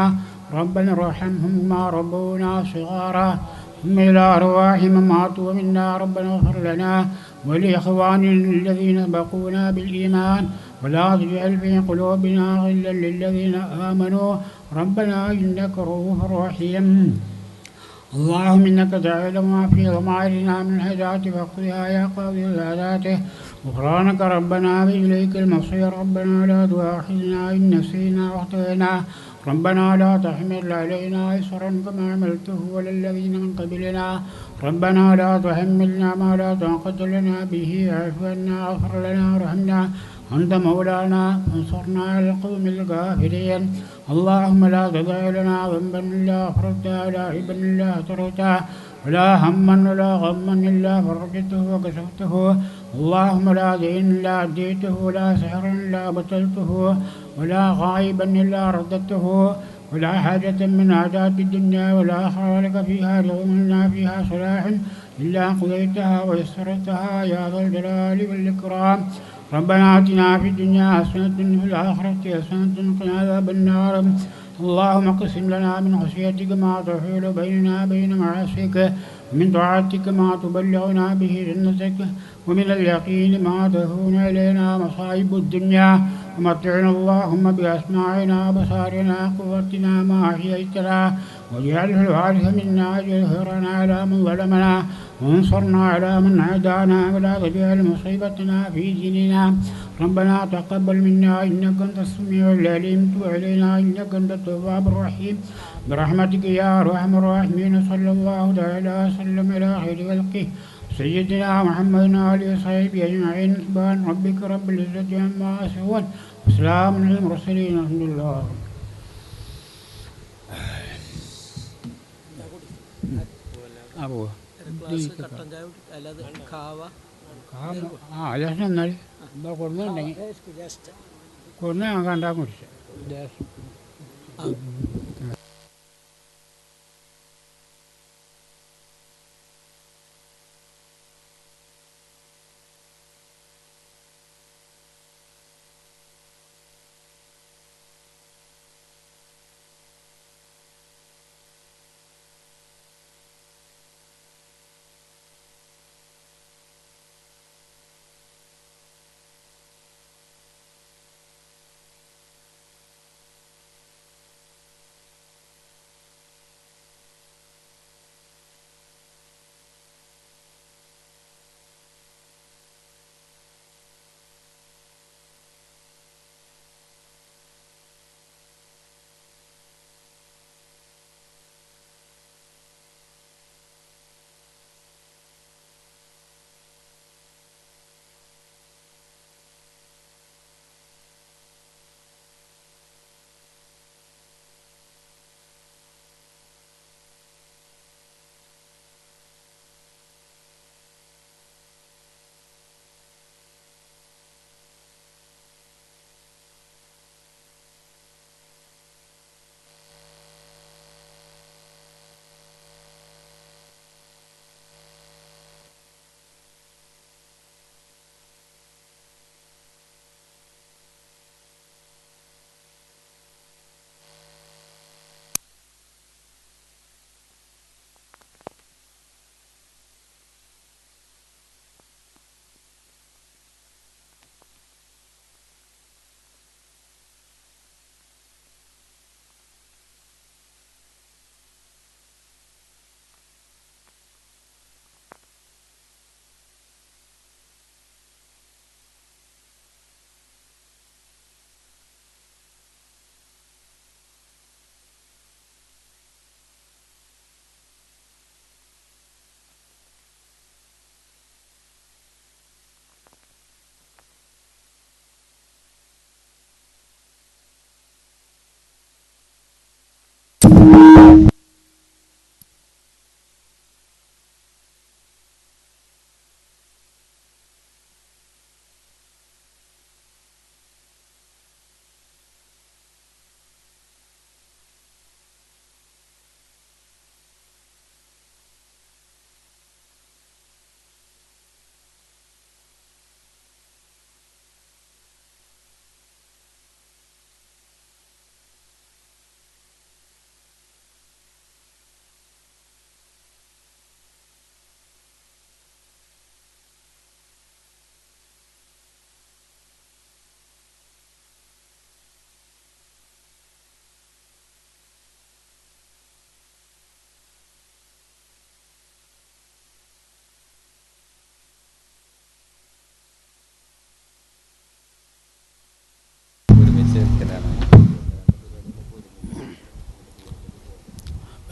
ربنا ارحمهم كما ربونا صغارا. ثم إلى أرواح من ماتوا منا ربنا اغفر لنا ولإخواننا الذين سبقونا بالإيمان ولا تجعل في قلوبنا غلا للذين آمنوا ربنا إنك رؤوف رحيم. اللهم إنك تعلم ما في ضمائرنا من هداة فاقضها يا قاضي الهداة. غفرانك ربنا وإليك المصير. ربنا لا تؤاخذنا إن نسينا واخطأنا. ربنا لا تحمل علينا إصرا كما عملته على الذين من قبلنا. ربنا لا تحملنا ما لا طاقة لنا به. اعف عنا واغفر لنا وارحمنا أنت مولانا فانصرنا على القوم الكافرين. اللهم لا تدع لنا ذنبا إلا غفرته ولا عيبا إلا سترته ولا هما ولا غما إلا فرجته وكشفته. اللهم لا دين إلا أديته ولا سحر إلا بطلته ولا غائبا إلا رددته ولا حاجة من عادات الدنيا والآخرة لك فيها رغم لنا فيها صلاح إلا قضيتها ويسرتها يا ذا الجلال والإكرام. ربنا آتنا في الدنيا حسنة وفي الآخرة حسنة وقنا عذاب النار. اللهم اقسم لنا من خشيتك ما تحول بيننا وبين معاصيك ومن طاعتك ما تبلغنا به جنتك ومن اليقين ما تهون إلينا مصائب الدنيا. ومتعنا اللهم بأسماعنا وبصارنا قوتنا ما أحييتنا واجعله الوارث منا واجعل ثأرنا على من ظلمنا وانصرنا على من عادانا ولا تجعل مصيبتنا في ديننا. ربنا تقبل منا إنك أنت السميع العليم. تب علينا إنك أنت التواب الرحيم برحمتك يا أرحم الراحمين. صلى الله تعالى وسلم على خير خلقه سيدنا محمد وآله وصحبه أجمعين. سبحان ربك رب العزة عما يصفون وسلام على المرسلين الحمد لله. അപ്പോ അലക്ഷൻ എന്നാൽ എന്താ കൊടുക്കുന്നുണ്ടെങ്കിൽ കൊടുന്ന് ഞാൻ കണ്ടാൽ കുടിച്ചു.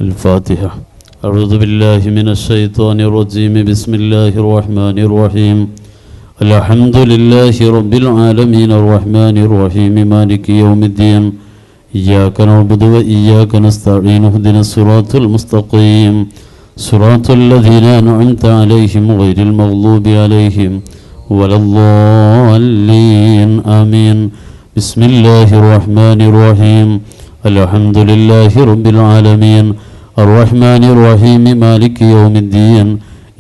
الفاتحة. أعوذ بالله من الشيطان الرجيم. بسم الله الرحمن الرحيم. الحمد لله رب العالمين الرحمن الرحيم مالك يوم الدين. إياك نعبد وإياك نستعين. اهدنا الصراط المستقيم صراط الذين أنعمت عليهم غير المغضوب عليهم ولا الضالين آمين. بسم الله الرحمن الرحيم. الحمد لله رب العالمين الرحمن الرحيم مالك يوم الدين.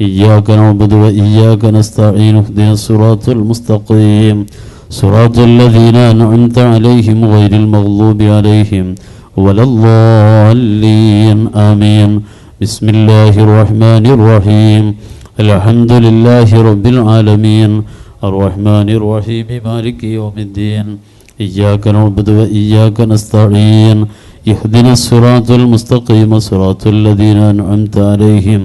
إياك نعبد وإياك نستعين. اهدنا الصراط المستقيم صراط الذين أنعمت عليهم غير المغضوب عليهم ولا الضالين آمين. بسم الله الرحمن الرحيم. الحمد لله رب العالمين الرحمن الرحيم مالك يوم الدين. إياك نعبد وإياك نستعين. اهدنا الصراط المستقيم صراط الذين أنعمت عليهم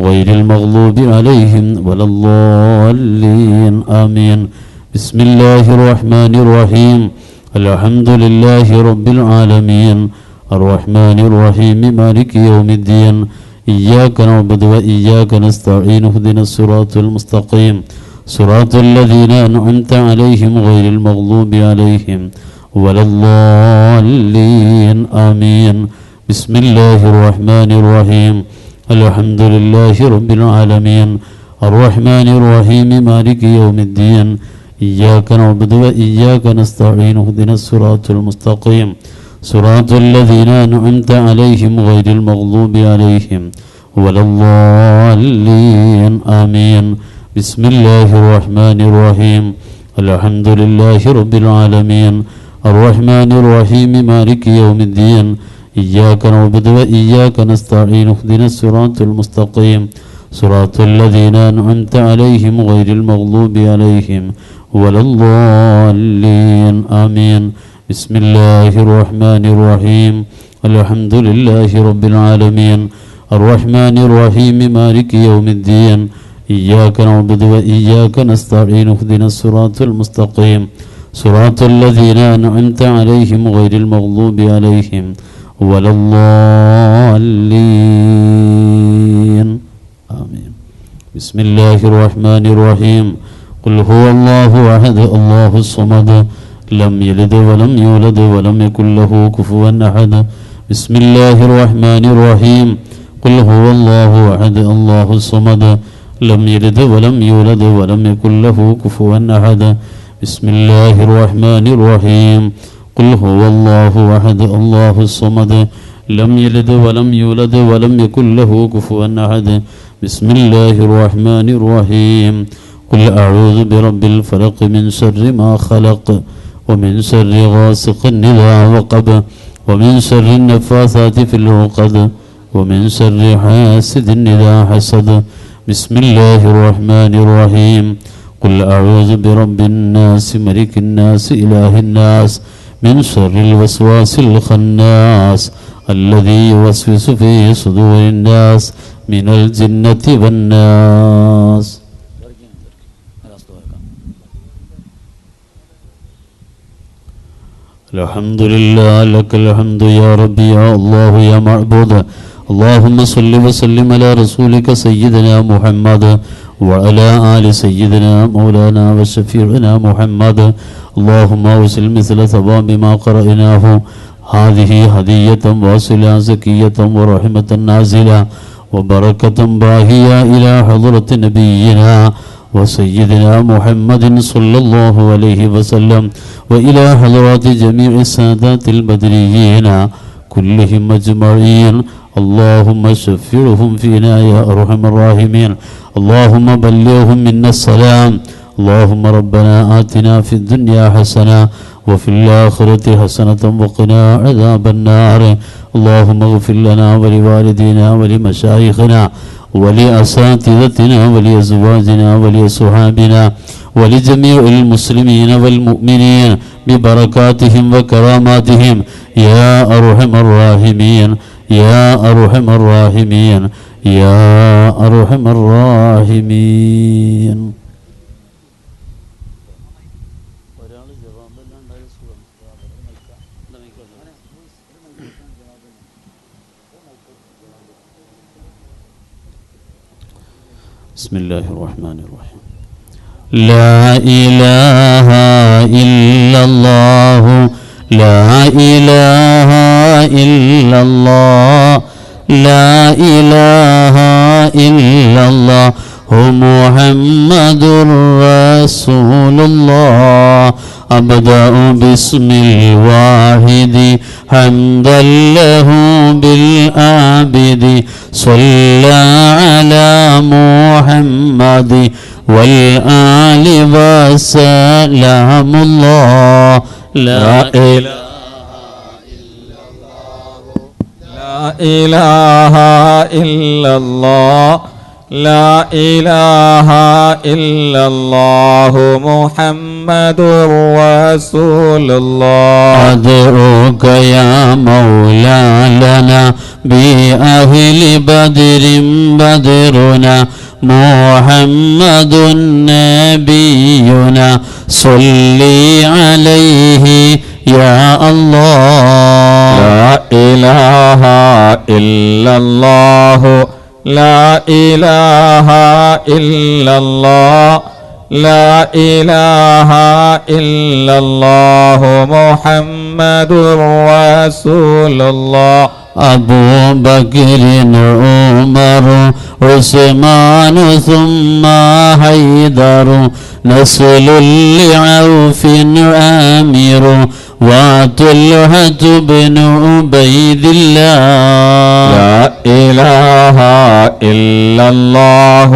غير المغضوب عليهم ولا الضالين آمين. بسم الله الرحمن الرحيم. الحمد لله رب العالمين الرحمن الرحيم مالك يوم الدين. إياك نعبد وإياك نستعين. اهدنا الصراط المستقيم صراط الذين أنعمت عليهم غير المغضوب عليهم ولا الضالين آمين. بسم الله الرحمن الرحيم. الحمد لله رب العالمين الرحمن الرحيم مالك يوم الدين. إياك نعبد وإياك نستعين. اهدنا الصراط المستقيم صراط الذين أنعمت عليهم غير المغضوب عليهم ولا الضالين آمين. بسم الله الرحمن الرحيم. الحمد لله رب العالمين الرحمن الرحيم مالك يوم الدين. إياك نعبد وإياك نستعين. اهدنا الصراط المستقيم صراط الذين أنعمت عليهم غير المغضوب عليهم ولا الضالين آمين. بسم الله الرحمن الرحيم. الحمد لله رب العالمين الرحمن الرحيم مالك يوم الدين. إياك نعبد وإياك نستعين. اهدنا الصراط المستقيم صراط الذين أنعمت عليهم غير المغضوب عليهم ولا الضالين آمين. بسم الله الرحمن الرحيم. قل هو الله أحد الله الصمد لم يلد ولم يولد ولم يكن له كفوا أحد. بسم الله الرحمن الرحيم. قل هو الله أحد الله الصمد لم يلد ولم يولد ولم يكن له كفوا أحد. بسم الله الرحمن الرحيم. قل هو الله أحد الله الصمد لم يلد ولم يولد ولم يكن له كفوا أحد. بسم الله الرحمن الرحيم. قل أعوذ برب الفلق من شر ما خلق ومن شر غاسق إذا وقب ومن شر النفاثات في العقد ومن شر حاسد إذا حسد. بسم الله الرحمن الرحيم. قل أعوذ برب الناس ملك الناس إله الناس من شر الوسواس الخناس الذي يوسوس في صدور الناس من الجنة والناس. الحمد لله لك الحمد يا ربي يا الله يا معبود. اللهم صل وسلم على رسولك سيدنا محمد وعلى آل سيدنا مولانا وشفيعنا محمد. اللهم وسل مثل ثواب ما قرأناه. هذه هدية واصلة زكية ورحمة نازلة وبركة باهية إلى حضرة نبينا وسيدنا محمد صلى الله عليه وسلم وإلى حضرات جميع السادات البدريين كلهم أجمعين. اللهم شفعهم فينا يا أرحم الراحمين. اللهم بلغهم منا السلام. اللهم ربنا آتنا في الدنيا حسنة وفي الآخرة حسنة وقنا عذاب النار. اللهم اغفر لنا ولوالدينا ولمشايخنا ولأساتذتنا ولأزواجنا ولأصحابنا ولجميع المسلمين والمؤمنين ببركاتهم وكراماتهم يا أرحم الراحمين يا أرحم الراحمين يا أرحم الراحمين. ബിസ്മില്ലാഹിർ റഹ്മാനിർ റഹീം. ലാ ഇലാഹ ഇല്ലല്ലാഹു ലാ ഇലാഹ ഇല്ലല്ലാഹ് ലാ ഇലാഹ ഇല്ലല്ലാഹു മുഹമ്മദുർ റസൂലുള്ളാഹ്. أبدأ باسم الواحد حمدا له بالعابد صلى على محمد والآل وسلام الله. لا إله إلا الله لا إله إلا الله محمد رسول الله. أدعوك يا مولا لنا بأهل بدر بدرنا محمد نبينا صلي عليه يا الله. لا إله إلا الله لا إله إلا الله لا إله إلا الله محمد رسول الله. أبو بكر عمر عثمان ثم حيدر نسل لعوف عامر وطلحة بن عبيد الله. لا إله إلا الله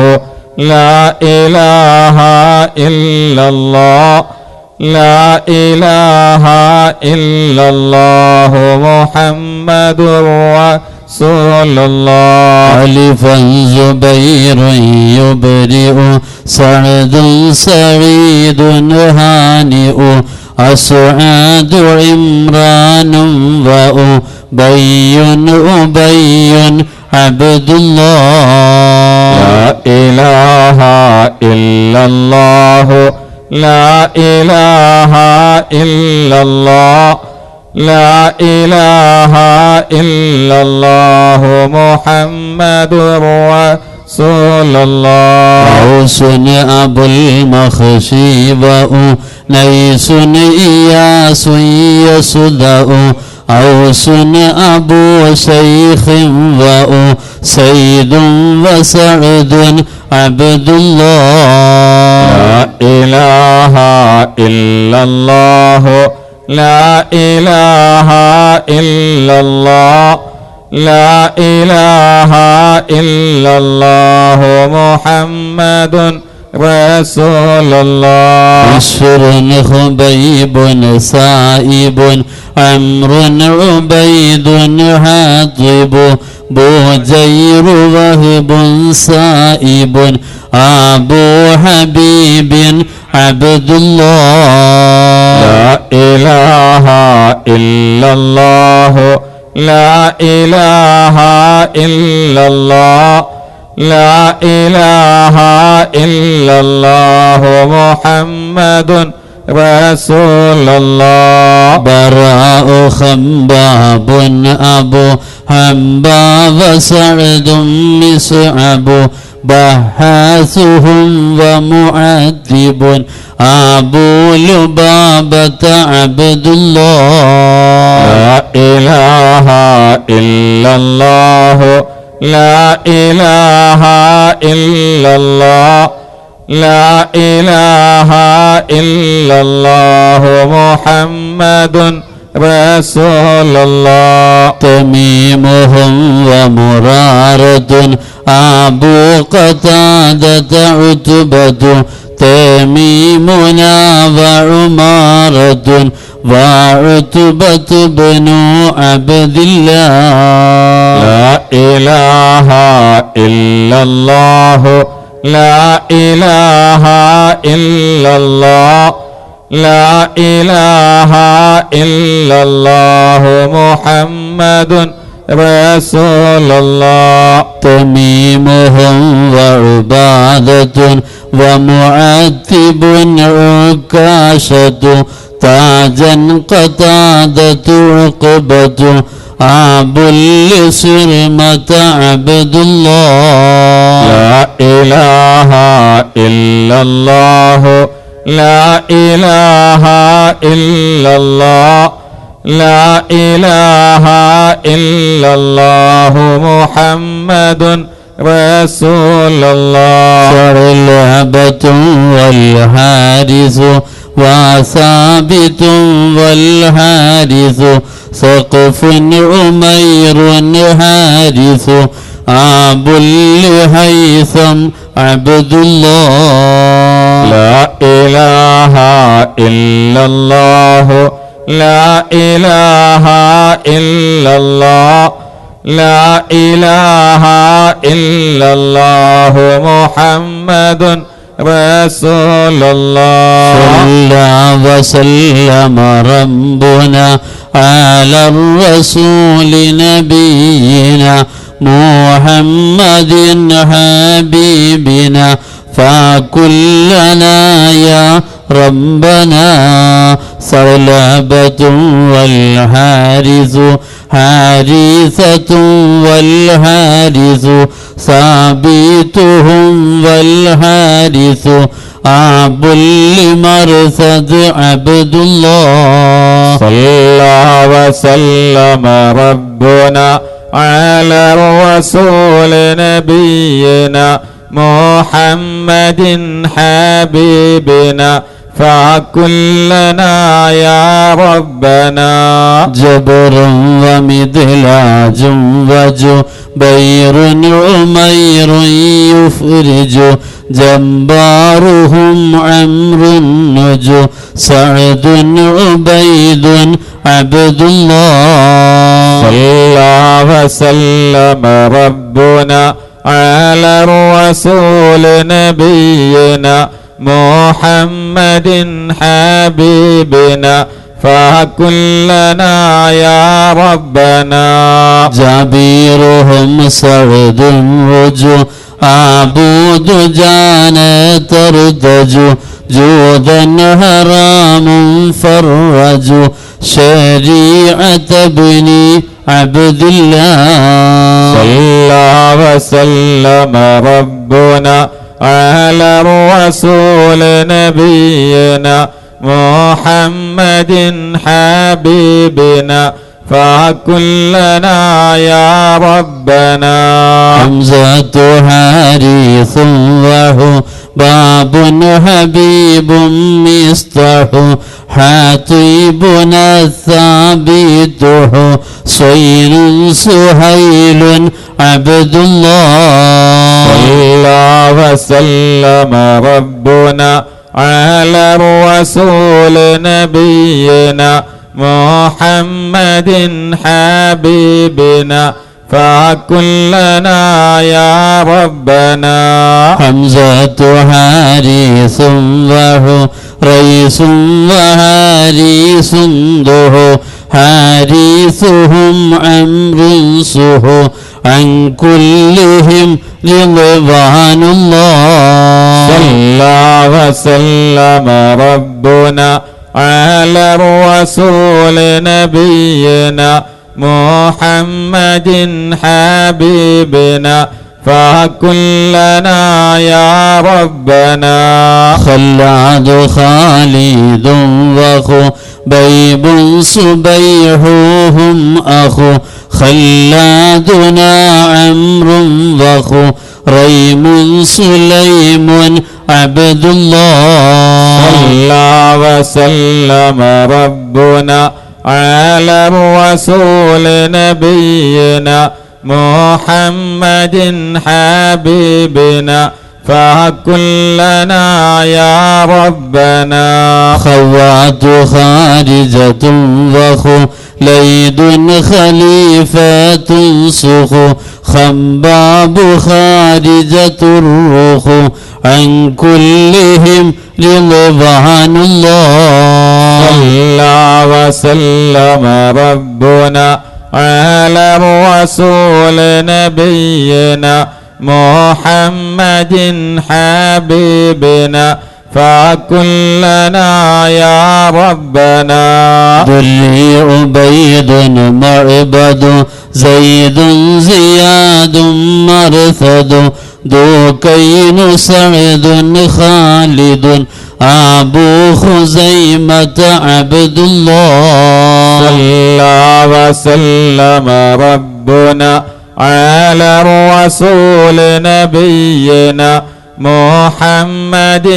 لا إله إلا الله لا إله إلا الله محمد رسول الله. ألفا زبير يبرئ سعد سعيد هانئ أسعد عمران وأبي أبي عبد الله. لا إله إلا الله لا إله إلا الله لا إله إلا الله محمد رسول الله. عوس أبو المخشي نيس إياس يسدأ عوس أبو شيخ سيد وسعد عبد الله. لا إله إلا الله لا إله إلا الله لا إله إلا الله محمد رسول الله. بشر خبيب سائب عمرو عبيد حاطب بوجير وهب سائب أبو حبيب عبد الله. لا إله إلا الله لا إله إلا الله لا إله إلا الله محمد رسول الله. براء خباب أبو حنبا وسعد مصعب بحاثهم ومعذب أبو لبابة عبد الله. لا إله إلا الله لا إله إلا الله لا إله إلا الله محمد رسول الله. تميمهم ومرارة أبو قتادة عتبة تميمنا وعمارة وعتبة بن عبد الله. لا إله إلا الله لا إله إلا الله لا إله إلا الله محمد رسول الله. تميمهم وعبادة ومعتب عكاشة تاجا قتادة عقبة أبو السرمة عبد الله. لا إله إلا الله لا إله إلا الله لا إله إلا الله محمد رسول الله ثعلبة والحارث وثابت والحارث سقف عمير حارث أبو الهيثم عبد الله لا إله إلا الله لا إله إلا الله لا إله إلا الله محمد رسول الله صلى وسلم ربنا على الرسول نبينا محمد حبيبنا فكلنا يا ربنا ثعلبة والحارث حارثة والحارث ثابتهم والحارث أبو المرثد عبد الله صلى وسلم ربنا على الرسول نبينا محمد حبيبنا فكلنا يا ربنا جبر ومدلاج وجبير عمير يفرج جبارهم عمرو النجو سعد عبيد عبد الله صلى وسلم ربنا على الرسول نبينا محمد حبيبنا فكلنا يا ربنا جبيرهم سعد وجو عبود جانا ترتجو جودا حرام فرجو شريعة بني عبد الله صلى وسلم ربنا على الرسول نبينا محمد حبيبنا فكلنا يا ربنا حمزة حارث وهو باب حبيب مصطح حطيبنا الثابت صيل سهيل عبد الله صلى وسلم ربنا على الرسول نبينا محمد حبيبنا فكلنا يا ربنا حمزة حارث وهو ريس وحارث ذو حارثهم عمرو سه عن كلهم رضوان الله صلى وسلم ربنا على الرسول نبينا محمد حبيبنا فكلنا يا ربنا خلاد خالد وخبيب صبيحهم أخو خلادنا عمرو وخو ريم سليم عبد الله صلى وسلم ربنا على الرسول نبينا محمد حبيبنا فكلنا يا ربنا خوات خارجة وخليد خليفة سخو خباب خارجة الروح عن كلهم رضوان الله صلى وسلم ربنا على الرسول نبينا محمد حبيبنا فكلنا يا ربنا ذلي عبيد معبد زيد زياد مرثد ذو كين سعد خالد أبو خزيمة عبد الله صلى وسلم ربنا على الرسول نبينا محمد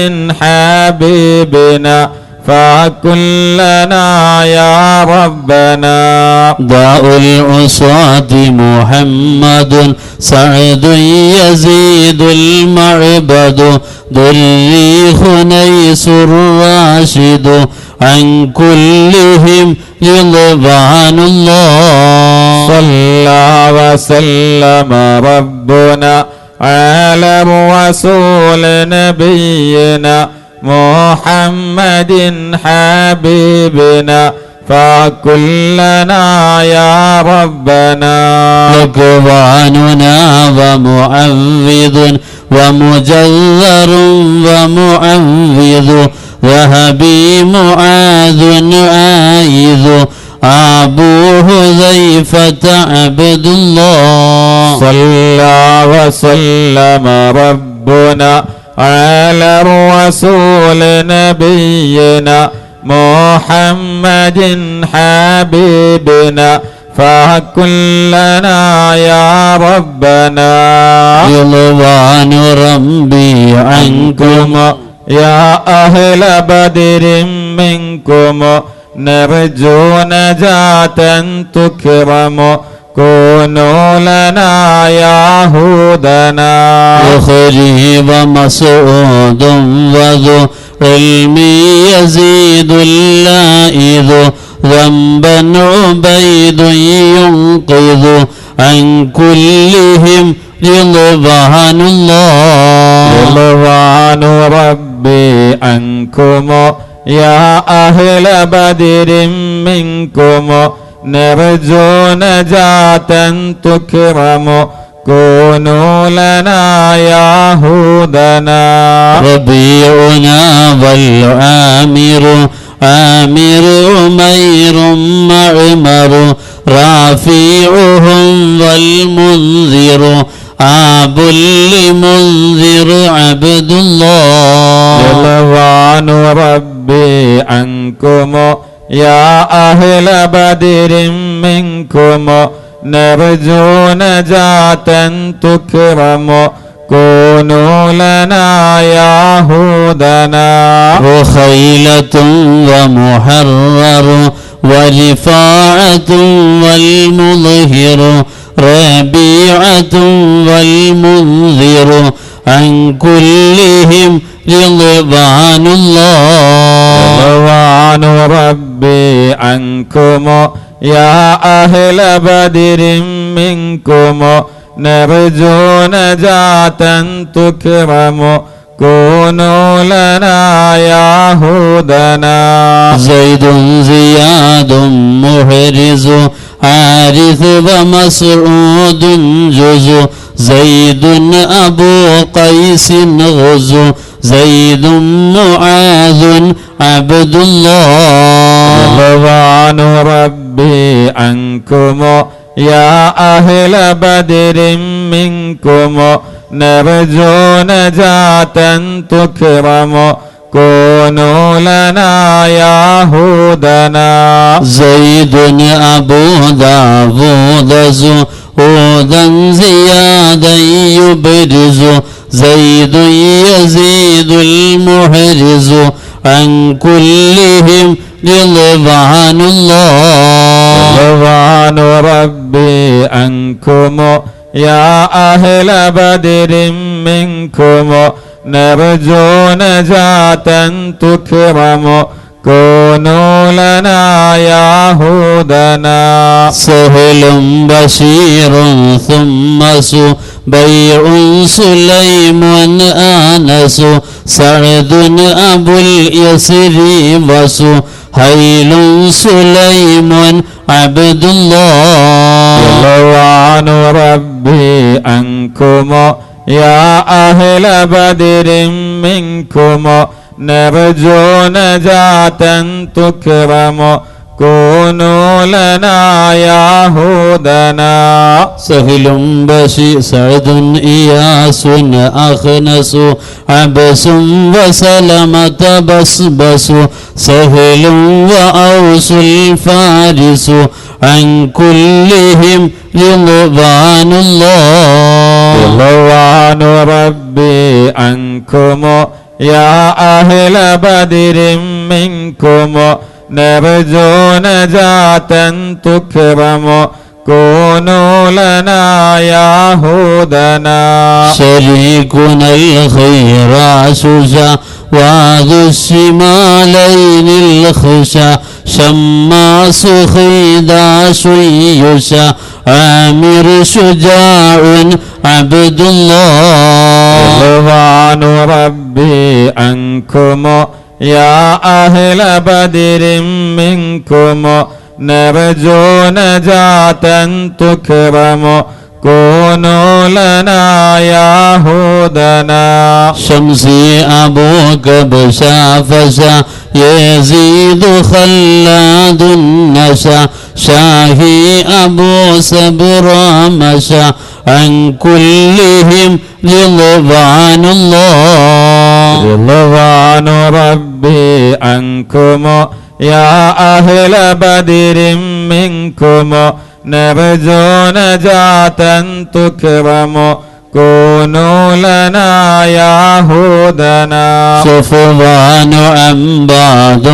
حبيبنا فكلنا يا ربنا ضاء العصاة محمد سعد يزيد المعبد ذري خنيس الراشد عن كلهم رضوان الله صلى وسلم ربنا على الرسول نبينا محمد حبيبنا فكلنا يا ربنا ركباننا ومعوذ ومجذر ومعوذ وهبي معاذ عايذ أبو حذيفة عبد الله صلى وسلم ربنا على الرسول نبينا محمد حبيبنا فكلنا يا ربنا رضوان ربي عنكم يا أهل بدر منكم نرجو نجاة تكرم كونوا لنا يهودنا أخري ومسعود وذو علم يزيد اللائذ ذنبا عبيد ينقذ عن كلهم رضوان الله رضوان ربي عنكم يا أهل بدر منكم نرجو نجاة تكرم كونوا لنا يهودنا ربيعنا والعامر عامر أمير معمر رافيعهم والمنذر أبو لمنذر عبد الله رضوان ربي عنكم يا أهل بدر منكم نرجو نجاة تكرم كونوا لنا يهودنا رخيلة ومحرر ورفاعة والمظهر ربيعة والمنذر عن كلهم رضوان الله رضوان ربي عنكم يا أهل بدر منكم نرجو نجاة تكرم كونوا لنا يهودنا زيد زياد محرز حارث ومسعود جزو زيد أبو قيس غزو زيد معاذ عبد الله رضوان ربي عنكم يا أهل بدر منكم نرجو نجاة تكرم كونوا لنا يهودنا زيد أبو داوود زهودا زيادا يبرز زيد يزيد المحرز عن كلهم رضوان الله رضوان ربي عنكم يا أهل بدر منكم نرجو نجاة تكرم كونوا لنا يهودنا سهل بشير ثم بيع سليم آنس سعد أبو اليسر وسهيل سليم عبد الله رضوان ربي عنكم يا أهل بدر منكم نرجو نجاة تكرم كونوا لنا يهودنا. سهل بشي سعد إياس أخنس عبس وسلمة بسبس سهل وأوس الفارس عن كلهم رضوان الله. رضوان ربي عنكم يا أهل بدر منكم نرجو نجاة تكرم كونوا لنا يهودنا. شريكنا الخير شجاع وذو الشمالين الخشى شماس خيداش يشى عامر شجاع عبد الله. رضوان ربي عنكم يا أهل بدر منكم نرجو نجاة تكرم كونوا لنا يهودنا. شمسي أبوك بشافشا يزيد خلاد النشا شاهي أبو سبر مشى عن كلهم رضوان الله. رضوان ربي عنكم يا أهل بدر منكم نرجو نجاة تكرم كونوا لنا يهودنا. صفوان أنباض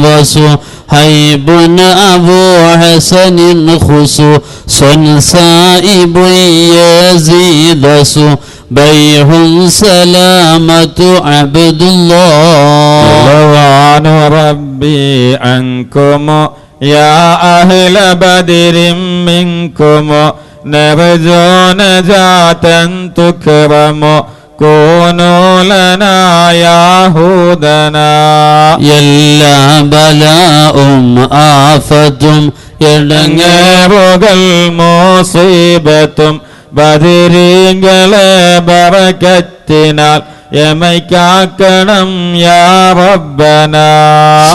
وصهيب أبو حسن خسو صنسائب يزيد بيع سلامة عبد الله. رضوان ربي عنكم يا أهل بدر منكم نرجو نجاة تكرم كونوا لنا يهودنا. എല്ലാ ബലാഉം ആഫത്തും ഇടങ്ങേറുകൾ മുസീബത്തും ബദരീങ്ങളെ ബറക്കത്തിനാൽ യമൈക്കാക്കണം യാ റബ്ബന.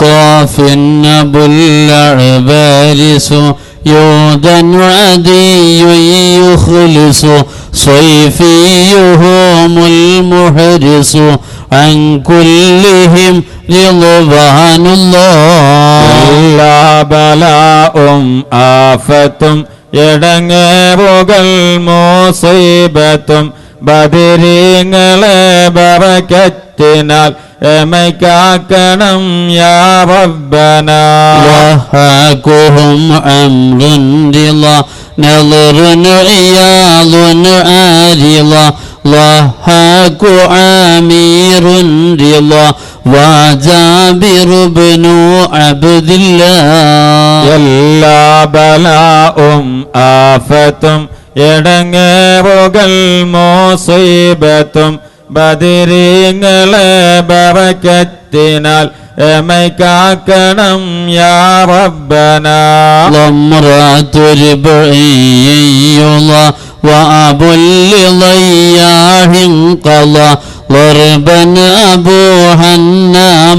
സാഫിൻ അബുല്ലഅബാരിസു യൂദൻ അദിയു യുഖ്ലിസു സ്വൈഫിയുഹുമുൽ മുഹരിസു عن كلهم رضوان الله. എല്ലാ ബലാഉം ആഫത്തും ഇടങ്ങേറുകൾ മുസീബത്തും ബദരീങ്ങളെ ബറക്കത്തിനാൽ യമൈക്കാക്കണം യാ റബ്ബന. ضحكهم أمر رضا نظر عياض عارضا ضحك عامر رضا وجابر بن عبد الله. എല്ലാ ബലാഉം ആഫത്തും ഇടങ്ങേറുകൾ മുസീബത്തും ബദരീങ്ങളെ ബറക്കത്തിനാൽ യമൈക്കാക്കണം യാ റബ്ബന. ضمرة ربعي وأبو لضياح قضى ضربا أبوها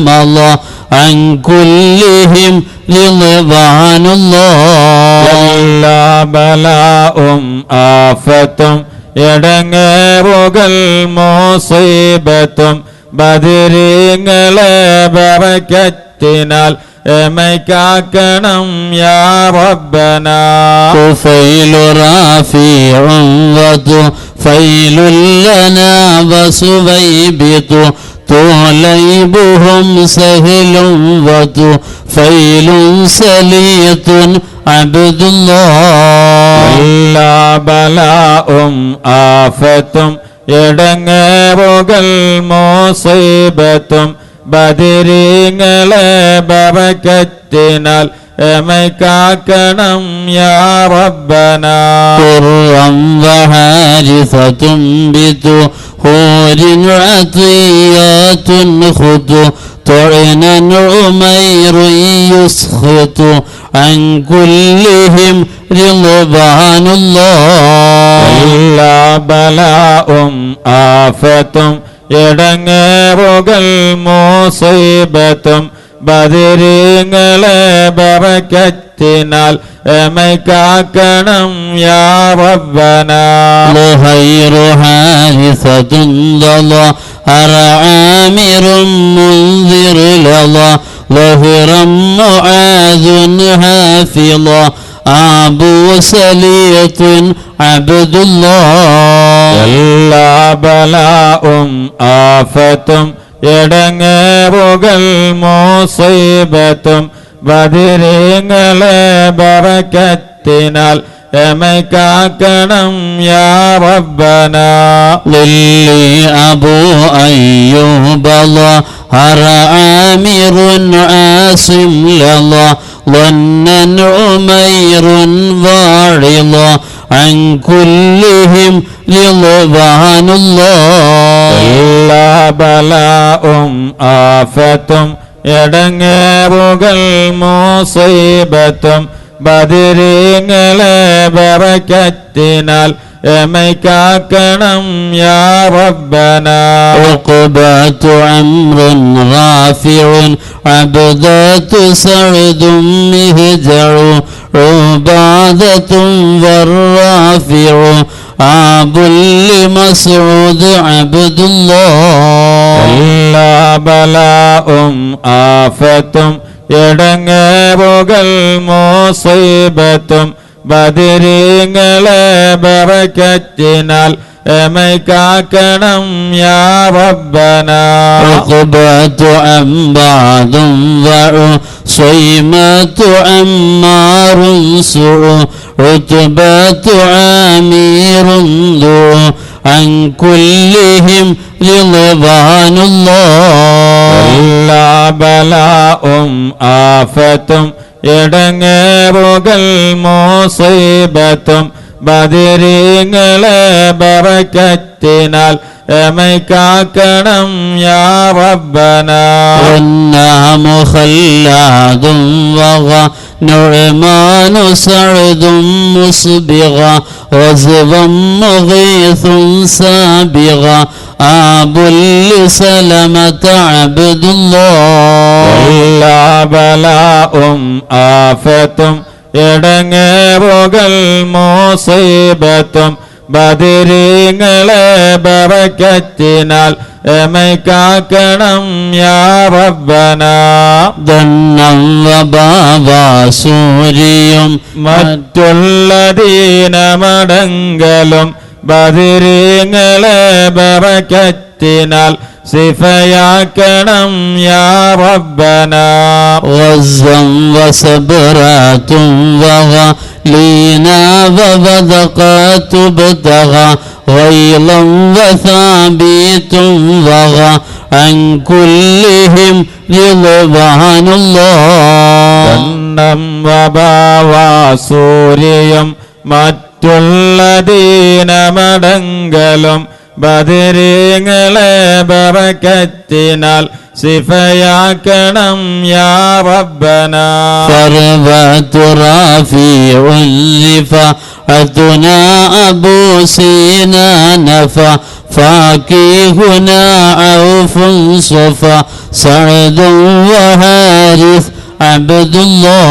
مضى عن كلهم رضوان الله. എല്ലാ ബലാഉം ആഫത്തും ഇടങ്ങേറുകൾ മുസീബത്തും ബദരീങ്ങളെ ബറക്കത്തിനാൽ യമൈക്കാക്കണം യാ റബ്ബന. طفيل رافع وطفيل لنا وسبيبط طليبهم سهل وطفيل سليط عبد الله. എല്ലാ ബലാഉം ആഫത്തും ഇടങ്ങേറുകൾ മുസീബത്തും ബദരീങ്ങളെ ബറക്കത്തിനാൽ യമൈക്കാക്കണം യാ റബ്ബന. قرا وحارثة بت حور عطيات خط طعنا عمير يسخط عن كلهم رضوان الله. എല്ലാ ബലാഉം ആഫത്തും ഇടങ്ങേറുകൾ മുസീബത്തും ബദരീങ്ങളെ ബറക്കത്തിനാൽ എമൈക്കാക്കണം യാ റബ്ബനാ. ഖൈറു ഹാരിസത്തുൻ ലള അർആമിറും മുൻദിർ ലള ളഹിറം മുആദുൻ ഹാഫിള അബൂ സലിയത്തുൻ അബ്ദുല്ലാഹ്. എല്ലാ ബലാഉം ആഫത്തും എടങ്ങേറുകൾ മുസീബത്തും ബദരീങ്ങളെ ബറക്കത്തിനാൽ എമൈക്കാക്കണം യാ റബ്ബനാ. ലില്ലി അബൂ അയ്യൂബ ളഹറ ആമിറുൻ ആസിം ലള ളന്നൻ ഉമൈറുൻ വാഇള അൻ കുല്ലിഹിം റിളവാനുല്ലാഹ്. എല്ലാ ബലാഉം ആഫത്തും എടങ്ങേറുകൾ മുസീബത്തും ബദരീങ്ങളെ ബറക്കത്തിനാൽ എമൈക്കാക്കണം യാ റബ്ബനാ. ഉഖബത്തു അംറുൻ റാഫിഉൻ അബ്ദത്തു സഅദും മിഹ്ജഉ ഉബാദത്തും വറാഫിഉ അബുൽ മസ്ഊദ് അബ്ദുല്ലാഹ്. എല്ലാ ബലാഉം ആഫത്തും എടങ്ങേറുകൾ മുസീബത്തും ബദരീങ്ങളെ ബറക്കത്തിനാൽ എമൈക്കാക്കണം യാ റബ്ബനാ. ഉഖബത്തു അംബാദും വഉസൈമത്തു അമ്മാറും സുഉ ഉത്ബത്തു ആമീറും ദു അൻ കുല്ലിഹിം റിളവാനുല്ലാഹ്. എല്ലാ ബലാഉം ആഫത്തും എടങ്ങേറുകൾ മുസീബത്തും ബദരീങ്ങളെ ബറക്കത്തിനാൽ എമൈക്കാക്കണം യാ റബ്ബനാ. والنعم خلاد وغنعمان سعد مسبغا غزوا مغيث سابغا أبو لسلمة عبد الله. എല്ലാ ബലാഉം ആഫത്തും എടങ്ങേറുകൾ മുസീബത്തും ബദരീങ്ങളെ ബറക്കത്തിനാൽ എമൈക്കാക്കണം യാ റബ്ബനാ. ധന്നം വബാവാ സൂരിയും മറ്റുള്ള ദീനമടങ്കലും ബദരീങ്ങളെ ബറക്കത്തിനാൽ സിഫയാക്കണം യാ റബ്ബനാ. غزا وصبرات وغلينا وبدقات ابتغى غيظا وثابت وغى عن كلهم رضوان الله. ധന്നം വബാവാ സൂര്യയും മറ്റുള്ള ദീനമടങ്കലും ബദരീങ്ങളെ ബറക്കത്തിനാൽ സിഫയാക്കണം യാ റബ്ബനാ. فربت رافع رفعتنا أبو سينا نفع فاكهنا عوف صفا سعد وهارث عبد الله.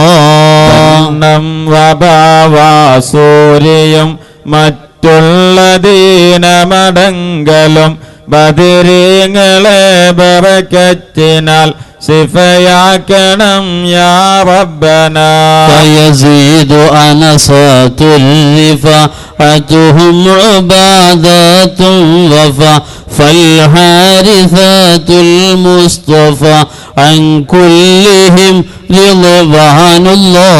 ധന്നം വബാവാ സൂര്യയും മറ്റുള്ള ദീനമടങ്കലും ബദരീങ്ങളെ ബറക്കത്തിനാൽ സിഫയാക്കണം യാ റബ്ബനാ. فيزيد أنصات رفعتهم عبادة وفا فالحارثات المصطفى عن كلهم رضوان الله.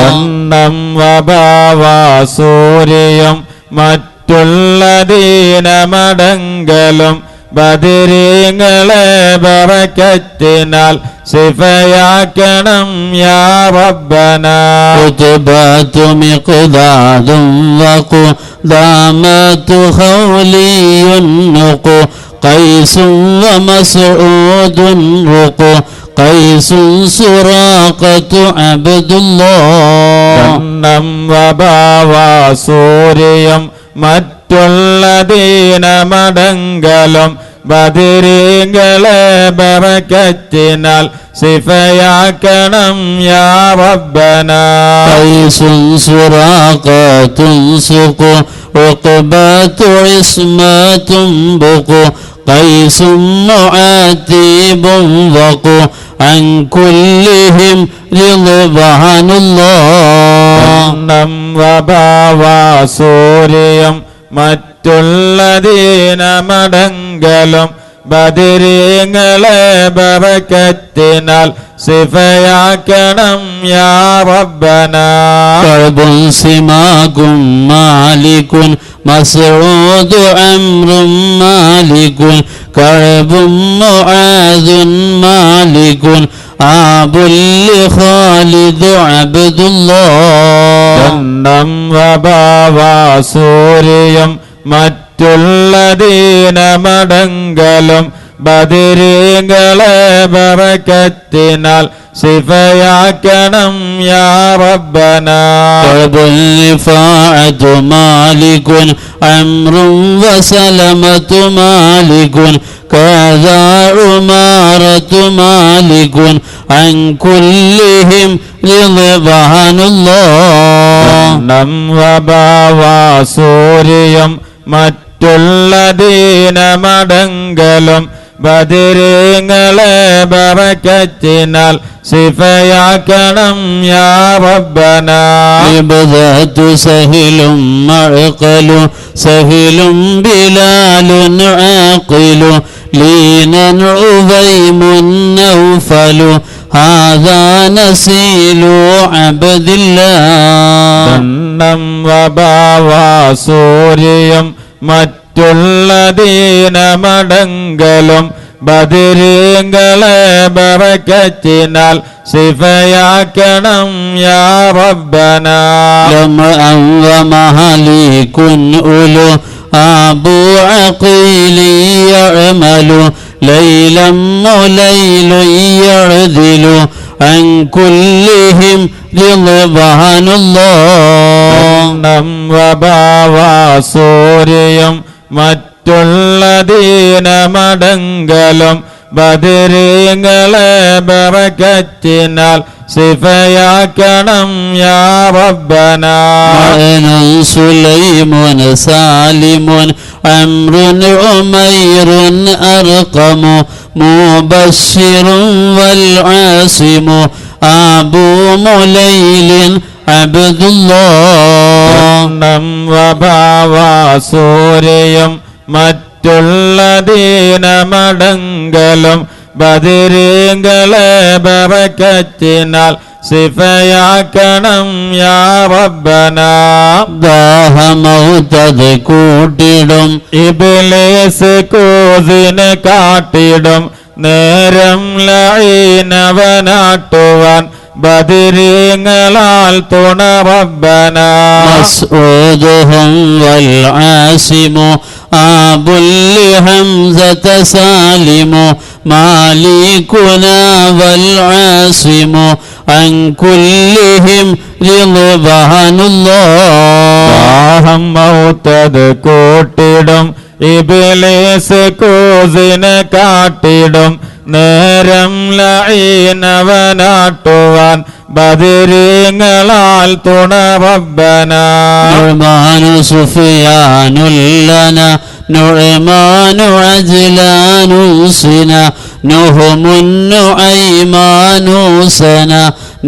ധന്നം വബാവാ സൂര്യയും മറ്റുള്ള ദീനമടങ്കലും ബദരീങ്ങളെ ബറക്കത്തിനാൽ സിഫയാക്കണം യാ റബ്ബനാ. عتبة مقداد وقدامة خولي النقو قيس ومسعود رقو قيس سراقة عبد الله. ധന്നം വബാവാ സൂര്യയും മറ്റുള്ള ദീനമടങ്കലും ബദരീങ്ങളെ ബറക്കത്തിനാൽ സിഫയാക്കണം യാ റബ്ബനാ. ഖൈസുൻ സുറാഖത്തുൻ സുഖു ഉഖബത്തു ഇസ്മത്തും ബുഖു ഖൈസും മുആതീബും വഖു അൻ കുല്ലിഹിം റിദ്വാനുല്ലാഹ്. സൂര്യം മറ്റുള്ളതീന മടങ്കലും ബദരീങ്ങളെ ബറക്കത്തിനാൽ സിഫയാക്കണം യാ റബ്ബനാ. കഅബുൻ സിമാകും മാലികുൻ മസ്ഊദു അംറും മാലികുൻ കഅബും മുആദുൻ മാലികുൻ ആബുൽ ഖാലിദ് അബ്ദുല്ലാഹ്. സൂര്യം മറ്റുള്ളതീന മടങ്കലും ബദരീങ്ങളെ ബറക്കത്തിനാൽ സിഫയാക്കണം യാ റബ്ബനാ. കഅബുൽ റിഫാഅതു മാലികുൻ അംറും വസലമതു മാലികുൻ കദാ ഉമാറതു മാലികുൻ അൻ കുല്ലിഹിം റിദ്വാനുല്ലാഹ്. സൂര്യം മറ്റുള്ളതീന മടങ്കലും ബദരീങ്ങളെ ബറക്കത്തിനാൽ സിഫയാക്കണം യാ റബ്ബനാ. ഇബ്ദാതു സഹിലും മഅഖലു സഹിലും ബിലാലുൻ ആഖിലു ലീനൻ ഉവൈമുൻ നൗഫലു ഹാദാ നസീലു അബ്ദില്ലാഹ്. സൂര്യം മറ്റുള്ളതീന മടങ്കലും ബദരീങ്ങളെ ബറക്കത്തിനാൽ സിഫയാക്കണം യാ റബ്ബനാ. ലംഅൻ വമഹലികുൻ ഉലു അബു അഖീലി യഅമലു ലൈലം മുലൈലു യഅദിലു അൻ കുല്ലിഹിം റിദ്വാനുല്ലാഹ്. സൂര്യം മറ്റുള്ളതീന മടങ്കലും ബദരീങ്ങളെ ബറക്കത്തിനാൽ സിഫയാക്കണം യാ റബ്ബനാ. മഅനൻ സുലൈമുൻ സാലിമുൻ അംറുൻ ഉമൈറുൻ അർഖമു മുബശ്ശിറുൻ വൽ ആസിമു അബൂ മുലൈലിൻ അബ്ദുല്ലാഹ്. സൂര്യം മറ്റുള്ളതീന മടങ്കലും ബദരീങ്ങളെ ബറക്കത്തിനാൽ സിഫയാക്കണം യാ റബ്ബനാ. ദാഹമൗതത് കൂട്ടിടും ഇബ്ലീസ് കൂസിനെ കാട്ടിടും നേരം ലഈനവനാട്ടുവാൻ ബദരീങ്ങളാൽ തുണ റബ്ബനാ. മസ്ഊദുഹും വൽ ആസിമു ആബുൽ ഹംസത സാലിമു മാലികുനാ വൽ ആസിമു അൻ കുല്ലിഹിം റിദ്വാനുല്ലാഹ്. മൗതത് കൂട്ടിടും ഇബ്ലീസ് കൂസിനെ കാട്ടിടും നേരം ലഈനവനാട്ടുവാൻ ബദരീങ്ങളാൽ തുണ റബ്ബനാ. നുഅ്മാനു സുഫിയാനുൽ ലനാ നുഅ്മാനു അജ്ലാനു സിന നുഹുമുൻ നുഅയ്മാനു സന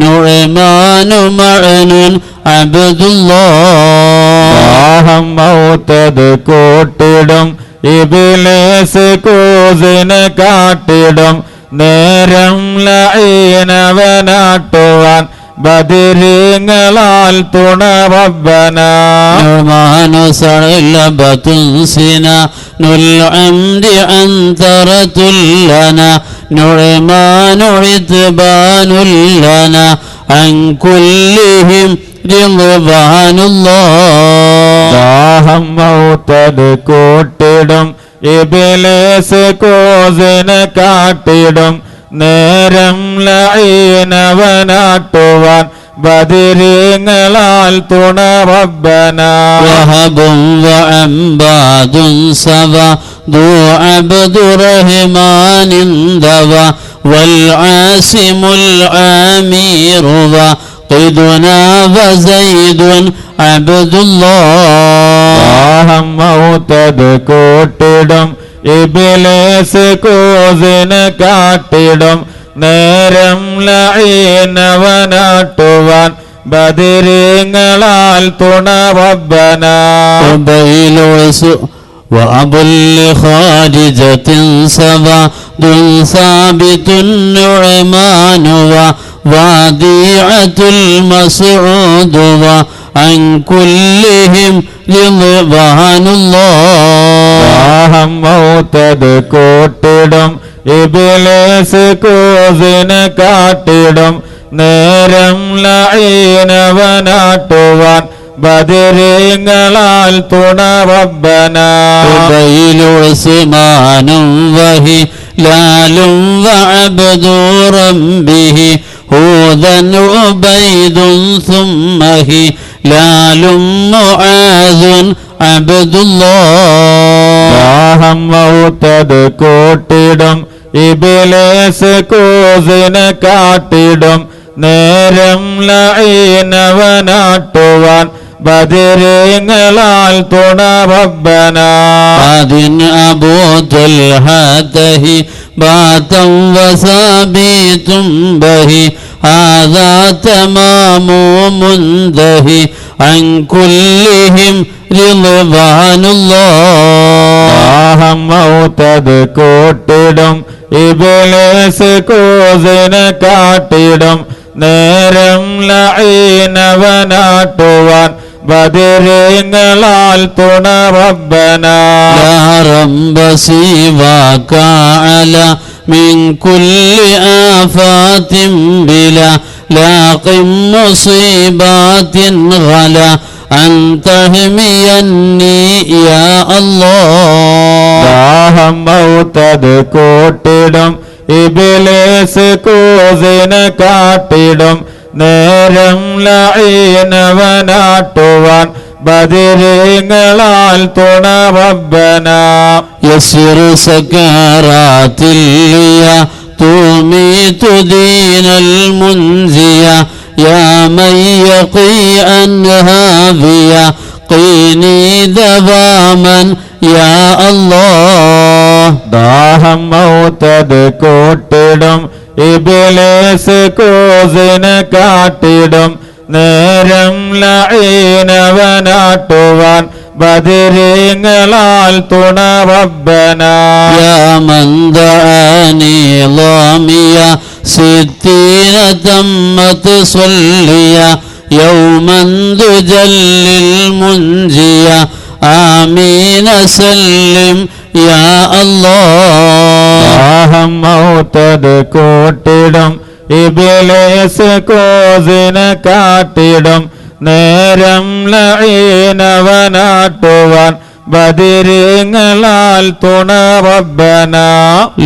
നുഅ്മാനു മഅനുൻ അബ്ദുല്ലാഹ്. മൗതത് കൂട്ടിടും ഇബ്ലീസ് കൂസിനെ കാട്ടിടും നേരം ലഈനവനാട്ടുവാൻ ബദരീങ്ങളാൽ തുണ റബ്ബനാ. നുഅ്മാനു സഅലബതുൻ സിന നുൽ അംരി അൻതറതുൽ ലനാ നുഅ്മാനു ഇത്ബാനുൽ ലനാ അൻ കുല്ലിഹിം റിദ്വാനുല്ലാഹ്. മൗതത് കൂട്ടിടും ഇബ്ലീസ് കൂസിനെ കാട്ടിടും നേരം ലഈനവനാട്ടുവാൻ ബദരീങ്ങളാൽ തുണ റബ്ബന. وهب وعباد سبا ذو عبد رحمن ذوى والعاصم العامير وقدنا وزيد عبد الله. മൗതദ് കൂട്ടിടും ഇബ്ലീസ് കൂസിന് കാട്ടിടും നേരം ലഈനവനാട്ടുവാൻ ബദരീങ്ങളാൽ തുണ റബ്ബന. وأبو لخارجة سواد ثابت النعمان ووديعة المسعود وعن كلهم رضوان الله. മൗതദ് കൂട്ടിടും ഇബ്ലീസ് കൂസിന് കാട്ടിടും നേരം ലഈനവനാട്ടുവാൻ ബദരീങ്ങളാൽ തുണ റബ്ബന. ഉസ്മാൻ വഹിലാൽ വഅബ്ദു റബ്ബിഹി ഹൂദൻ ഉബൈദുൻ ثم ഹിലാൽ മുആദുൻ അബ്ദുല്ലാഹ്. മൗതദ് കൂട്ടിടും ഇബ്ലീസ് കൂസിന് കാട്ടിടും നേരം ലഈനവനാട്ടുവാൻ ബദരീങ്ങളാൽ തുണ റബ്ബന. ആദിൻ അബൂ തുൽഹതഹി ബാതം വസാബീതും ബഹി ഹാദാ തമാമു മുൻദഹി അൻ കുല്ലിഹിം റിളവാനുല്ലാഹ്. മൗതദ് കൂട്ടിടും ഇബ്ലീസ് കൂസിന് കാട്ടിടും നേരം ലഈനവനാട്ടുവാൻ ബദരീങ്ങളാൽ തുണ റബ്ബന. ലാ റബ്ബ സിവാക അലാ മിൻ കുല്ലി ആഫാത്തിൻ ബിലാ ലാഖിൻ മുസീബാത്തിൻ ഗലാ അൻത ഹമിയന്നി യാ അല്ലാഹ്. മൗതദ് കൂട്ടിടും ഇബ്ലീസ് കൂസിന് കാട്ടിടും നേരം ലഈനവനാട്ടുവാൻ ബദരീങ്ങളാൽ തുണ റബ്ബന. യസ്ർ സകറാത്തിൽ ലിയാ തുമീതു ദീനൽ മുൻസിയ യാ മൻ യഖീ അൻഹാവിയ ഖീനി ദവാമൻ യാ അല്ലാഹ്. ദാഹം മൗതദ് കൂട്ടിടും ഇബ്ലീസ് കൂസിന് കാട്ടിടും നേരം ലഈനവനാട്ടുവാൻ ബദരീങ്ങളാൽ തുണ റബ്ബന. യാ മൻ ദഅനി ളാമിയ സിത്തീന തമ്മത് സ്വല്ലിയ യൗമൻ ദുജല്ലിൽ മുൻജിയ ആമീന സല്ലിം യാ അല്ലാഹ്. മൗതദ് കൂട്ടിടും ഇബ്ലീസ് കൂസിന് കാട്ടിടും നേരം ലഈനവനാട്ടുവാൻ ബദരീങ്ങളാൽ തുണ റബ്ബന.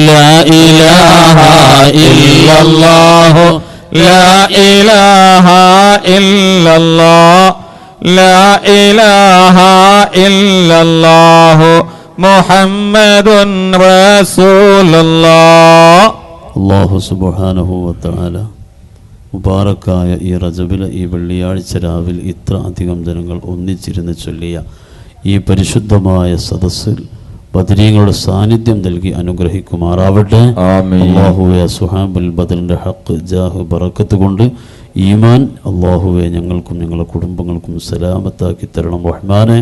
ലാ ഇലാഹ ഇല്ലല്ലാഹു ലാ ഇലാഹ ഇല്ലല്ലാഹ് ലാ ഇലാഹ ഇല്ലല്ലാഹു മുഹമ്മദുൻ റസൂലുള്ളാഹ്. അല്ലാഹു സുബ്ഹാനഹു വ തആല മുബാറക്കായ ഈ റജബിലെ ഈ വെള്ളിയാഴ്ച രാവിൽ ഇത്ര അധികം ജനങ്ങൾ ഒന്നിച്ചിരുന്ന് ചൊല്ലിയ ഈ പരിശുദ്ധമായ സദസ്സിൽ ബദരീങ്ങളുടെ സാന്നിധ്യം നൽകി അനുഗ്രഹിക്കുമാറാവട്ടെ. അല്ലാഹുവേ സുഹാബുൽ ബദറിൻ്റെ ഹക്ക് ജാഹ് ബറക്കത്ത് കൊണ്ട് ഈമാൻ അല്ലാഹുവേ ഞങ്ങൾക്കും ഞങ്ങളുടെ കുടുംബങ്ങൾക്കും സലാമത്താക്കി തരണം റഹ്മാനെ.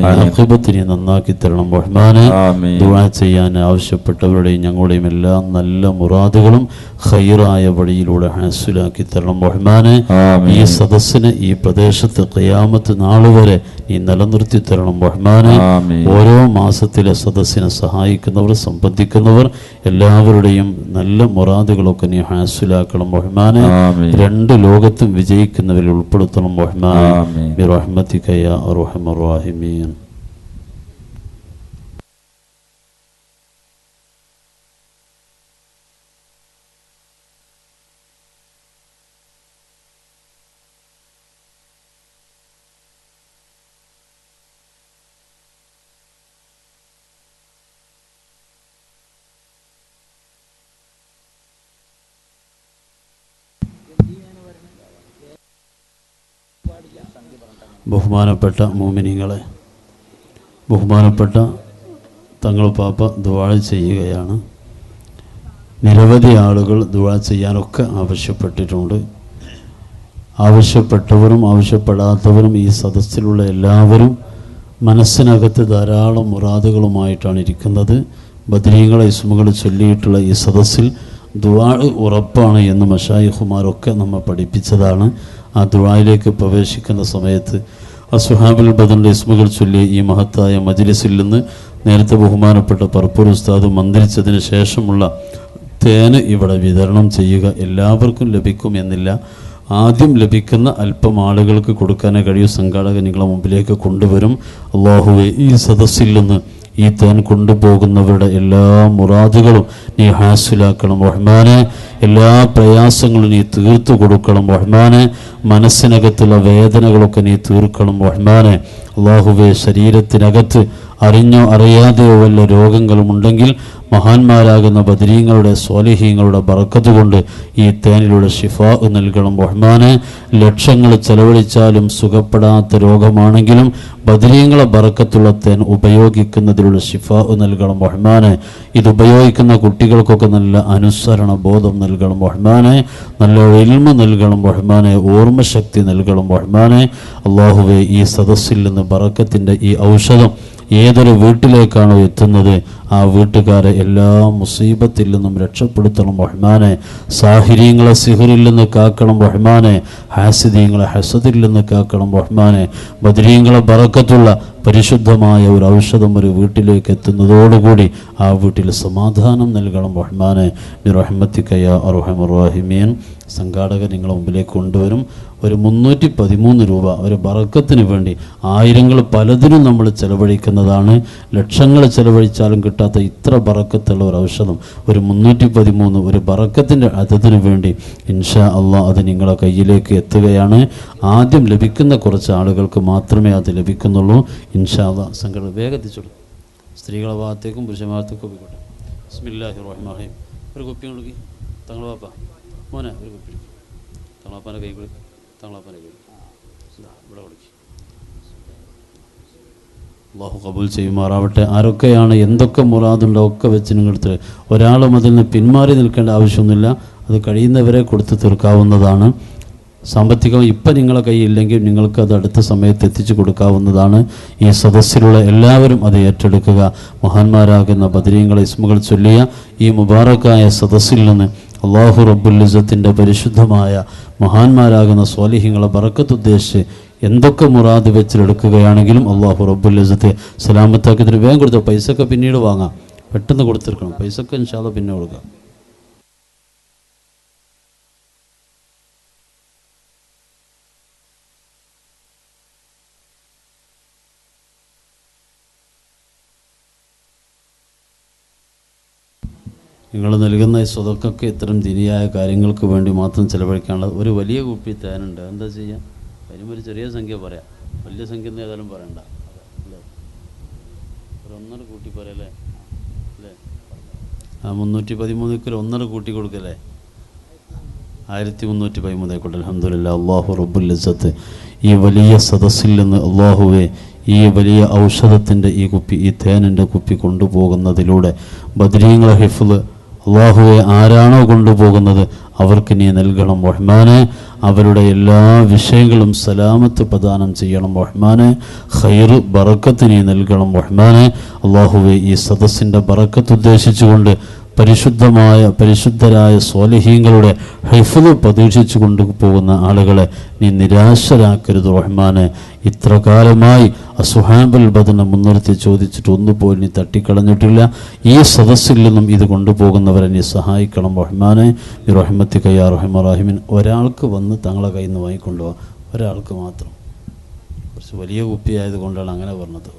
ആഖിബത്തിനെ നന്നാക്കി തരണം റഹ്മാനെ. ദുആ ചെയ്യാൻ ആവശ്യപ്പെട്ടവരുടെയും ഞങ്ങളുടെയും എല്ലാ നല്ല മുറാദുകളും ഖൈറായ വഴിയിലൂടെ ഹാസിലാക്കി തരണം റഹ്മാനെ. ഈ സദസ്സിനെ ഈ പ്രദേശത്ത് ഖിയാമത്ത് നാൾ വരെ നീ നിലനിർത്തി തരണം റഹ്മാനെ. ഓരോ മാസത്തിലെ സദസ്സിനെ സഹായിക്കുന്നവർ സംബന്ധിക്കുന്നവർ എല്ലാവരുടെയും നല്ല മുറാദുകളൊക്കെ നീ ഹാസിലാക്കണം റഹ്മാനെ. രണ്ട് ലോകത്തും വിജയിക്കുന്നവരിൽ ഉൾപ്പെടുത്തണം റഹ്മാനെ. ബിറഹ്മതിക യാ അർഹമർ റഹീമീൻ. ബഹുമാനപ്പെട്ട മോമിനിങ്ങളെ, ബഹുമാനപ്പെട്ട തങ്ങൾ പാപ്പ ദുആ ചെയ്യുകയാണ്. നിരവധി ആളുകൾ ദുആ ചെയ്യാനൊക്കെ ആവശ്യപ്പെട്ടിട്ടുണ്ട്. ആവശ്യപ്പെട്ടവരും ആവശ്യപ്പെടാത്തവരും ഈ സദസ്സിലുള്ള എല്ലാവരും മനസ്സിനകത്ത് ധാരാളം മുറാദുകളുമായിട്ടാണ് ഇരിക്കുന്നത്. ബദ്രീങ്ങളെ ഇസ്മുകൾ ചൊല്ലിയിട്ടുള്ള ഈ സദസ്സിൽ ദുആ ഉറപ്പാണ് എന്ന് മശായിഖുമാരൊക്കെ നമ്മെ പഠിപ്പിച്ചതാണ്. ആ ദുആയിലേക്ക് പ്രവേശിക്കുന്ന സമയത്ത് അസ്ഹാബുൽ ബദറിൻ്റെ ഇസ്മുകൾ ചൊല്ലിയ ഈ മഹത്തായ മജ്ലിസിൽ നിന്ന് നേരത്തെ ബഹുമാനപ്പെട്ട പർപ്പൂർ ഉസ്താദ് മന്ത്രിച്ചതിന് ശേഷമുള്ള തേന് ഇവിടെ വിതരണം ചെയ്യുക. എല്ലാവർക്കും ലഭിക്കും എന്നില്ല. ആദ്യം ലഭിക്കുന്ന അല്പം ആളുകൾക്ക് കൊടുക്കാനേ കഴിയും. സംഘാടകർ നിങ്ങളെ മുമ്പിലേക്ക് കൊണ്ടുവരും. അല്ലാഹുവേ, ഈ സദസ്സിൽ നിന്ന് ഈ തേൻ കൊണ്ടുപോകുന്നവരുടെ എല്ലാ മുറാദുകളും നീ ഹാസിലാക്കണം റഹ്മാനെ. എല്ലാ പ്രയാസങ്ങളും നീ തീർത്തു കൊടുക്കണം റഹ്മാനെ. മനസ്സിനകത്തുള്ള വേദനകളൊക്കെ നീ തീർക്കണം റഹ്മാനെ. അല്ലാഹുവേ, ശരീരത്തിനകത്ത് അറിഞ്ഞോ അറിയാതെയോ വല്ല രോഗങ്ങളുമുണ്ടെങ്കിൽ മഹാന്മാരാകുന്ന ബദരീങ്ങളുടെ സ്വാലിഹീങ്ങളുടെ ബറക്കത്ത് കൊണ്ട് ഈ തേനിലൂടെ ഷിഫാ നൽകണം റഹ്മാനെ. ലക്ഷങ്ങൾ ചെലവഴിച്ചാലും സുഖപ്പെടാത്ത രോഗമാണെങ്കിലും ബദരീങ്ങളെ ബറക്കത്തുള്ള തേൻ ഉപയോഗിക്കുന്നതിലൂടെ ഷിഫാ നൽകണം റഹ്മാനെ. ഇത് ഉപയോഗിക്കുന്ന കുട്ടികൾക്കൊക്കെ നല്ല അനുസരണ ബോധം നൽകണം റഹ്മാനെ. നല്ല ഇൽമ നൽകണം റഹ്മാനെ. ഓർമ്മശക്തി നൽകണം റഹ്മാനെ. അല്ലാഹുവേ, ഈ സദസ്സിൽ നിന്ന് ബറക്കത്തിൻ്റെ ഈ ഔഷധം ഏതൊരു വീട്ടിലേക്കാണോ എത്തുന്നത് ആ വീട്ടുകാരെ എല്ലാ മുസീബത്തിൽ നിന്നും രക്ഷപ്പെടുത്തണം റഹ്മാനെ. സാഹിര്യങ്ങളെ സിഹറിൽ നിന്ന് കാക്കണം റഹ്മാനെ. ഹാസിദീങ്ങളെ ഹസദിൽ നിന്ന് കാക്കണം റഹ്മാനെ. ബദരീങ്ങളെ ബറക്കത്തുള്ള പരിശുദ്ധമായ ഒരു ഔഷധം ഒരു വീട്ടിലേക്ക് എത്തുന്നതോടുകൂടി ആ വീട്ടിൽ സമാധാനം നൽകണം റഹ്മാനെ. ബിറഹ്മതിക യാ അർഹമർ റഹീമീൻ. സംഘാടകർ നിങ്ങളെ മുമ്പിലേക്ക് കൊണ്ടുവരും. ഒരു 313 രൂപ ഒരു ബറക്കത്തിന് വേണ്ടി. ആയിരങ്ങൾ പലതിനും നമ്മൾ ചെലവഴിക്കുന്നതാണ്. ലക്ഷങ്ങൾ ചെലവഴിച്ചാലും കിട്ടാത്ത ഇത്ര ബറക്കത്തുള്ള ഒരു ഔഷധം ഒരു 313 ഒരു ബറക്കത്തിൻ്റെ അതതിന് വേണ്ടി ഇൻഷാ അള്ളാഹ് അത് നിങ്ങളെ കയ്യിലേക്ക് എത്തുകയാണ്. ആദ്യം ലഭിക്കുന്ന കുറച്ച് ആളുകൾക്ക് മാത്രമേ അത് ലഭിക്കുന്നുള്ളൂ. ഇൻഷാ അള്ളാഹ് സംഘടന വേഗത്തിച്ചോളൂ. സ്ത്രീകളെ ഭാഗത്തേക്കും പുരുഷ ഭാഗത്തേക്കും പോയിക്കോട്ടെ. ബിസ്മില്ലാഹിർ റഹ്മാനിർ റഹീം. ഒരു കുപ്പി കൊടുക്കി തങ്ങൾ പാപ്പ മോനെ, ഒരു കുപ്പി തങ്ങളാപ്പാൻ്റെ കൈ കൊടുക്കും. തങ്ങളാപ്പാൻ്റെ കൈ ഇവിടെ കൊടുക്കി. അള്ളാഹു കബൂൽ ചെയ്യുമാറാവട്ടെ. ആരൊക്കെയാണ് എന്തൊക്കെ മുറാദുണ്ടോ ഒക്കെ വെച്ച് നിങ്ങളെടുത്ത് ഒരാളും അതിൽ നിന്ന് പിന്മാറി നിൽക്കേണ്ട ആവശ്യമൊന്നുമില്ല. അത് കഴിയുന്നവരെ കൊടുത്ത് തീർക്കാവുന്നതാണ്. സാമ്പത്തികം ഇപ്പം നിങ്ങളെ കയ്യില്ലെങ്കിൽ നിങ്ങൾക്ക് അത് അടുത്ത സമയത്ത് എത്തിച്ചു കൊടുക്കാവുന്നതാണ്. ഈ സദസ്സിലുള്ള എല്ലാവരും അത് ഏറ്റെടുക്കുക. മഹാന്മാരാകുന്ന ബദരീങ്ങളെ ഇസ്മുകൾ ചൊല്ലിയ ഈ മുബാറക്കായ സദസ്സിൽ നിന്ന് അള്ളാഹു റബ്ബുൽ ഇസ്സത്തിൻ്റെ പരിശുദ്ധമായ മഹാന്മാരാകുന്ന സ്വാലിഹീങ്ങളെ ബറക്കത്ത് ഉദ്ദേശിച്ച് എന്തൊക്കെ മുറാദ് വെച്ചിലെടുക്കുകയാണെങ്കിലും അള്ളാഹു റബ്ബുൽ ഇസ്സത്തെ സലാമത്താക്കിയതിന് വേഗം കൊടുത്ത പൈസയൊക്കെ പിന്നീട് വാങ്ങാം. പെട്ടെന്ന് കൊടുത്തിരിക്കണം. പൈസയൊക്കെ ഇൻഷാ അല്ലാഹ് പിന്നെ കൊടുക്കാം. നിങ്ങൾ നൽകുന്ന ഈ സ്വതക്കൊക്കെ ഇത്തരം ദിനിയായ കാര്യങ്ങൾക്ക് വേണ്ടി മാത്രം ചിലവഴിക്കാനുള്ള ഒരു വലിയ കുപ്പി തേനുണ്ട്. എന്താ ചെയ്യാം? അതിനും ഒരു ചെറിയ സംഖ്യ പറയാം. വലിയ സംഖ്യ ഒന്നും ഏതായാലും പറയണ്ട. അല്ലേ, ഒരു 1.5 കൂട്ടി പറയല്ലേ? അല്ലേ, ആ 313 1.5 കൂട്ടി കൊടുക്കല്ലേ? 1313 ആയിക്കോട്ടെ. അൽഹംദുലില്ലാ. അല്ലാഹു റബ്ബുൽ ഇസ്സത്ത് ഈ വലിയ സദസ്സിൽ നിന്ന് അല്ലാഹുവേ ഈ വലിയ ഔഷധത്തിൻ്റെ ഈ കുപ്പി, ഈ തേനിൻ്റെ കുപ്പി കൊണ്ടുപോകുന്നതിലൂടെ ബദരീങ്ങളെ ഹിഫ്ള് അല്ലാഹുവെ ആരാണോ കൊണ്ടുപോകുന്നത് അവർക്ക് നീ നൽകണം റഹ്മാനെ. അവരുടെ എല്ലാ വിഷയങ്ങളും സലാമത്ത് പ്രദാനം ചെയ്യണം റഹ്മാനെ. ഖൈർ ബറക്കത്ത് നീ നൽകണം റഹ്മാനെ. അല്ലാഹുവെ ഈ സദസ്സിൻ്റെ ബറക്കത്ത് ഉദ്ദേശിച്ചുകൊണ്ട് പരിശുദ്ധരായ സ്വാലിഹീങ്ങളുടെ ഹിഫ്ള് പ്രതീക്ഷിച്ചു കൊണ്ടുപോകുന്ന ആളുകളെ നീ നിരാശരാക്കരുത് റഹ്മാനെ. ഇത്ര കാലമായി അസ്ഹാബുൽ ബദറിനെ മുൻനിർത്തി ചോദിച്ചിട്ട് ഒന്നുപോലും നീ തട്ടിക്കളഞ്ഞിട്ടില്ല. ഈ സദസ്സിൽ നിന്നും ഇത് കൊണ്ടുപോകുന്നവരെ നീ സഹായിക്കണം റഹ്മാനെ. ഈ റഹ്മത്തിക യാ റഹ്മാൻ റഹീമിൻ. ഒരാൾക്ക് വന്ന് തങ്ങളെ കയ്യിൽ നിന്ന് വാങ്ങിക്കൊണ്ടുപോകാം. ഒരാൾക്ക് മാത്രം. കുറച്ച് വലിയ കുപ്പിയായത് കൊണ്ടാണ് അങ്ങനെ പറഞ്ഞത്.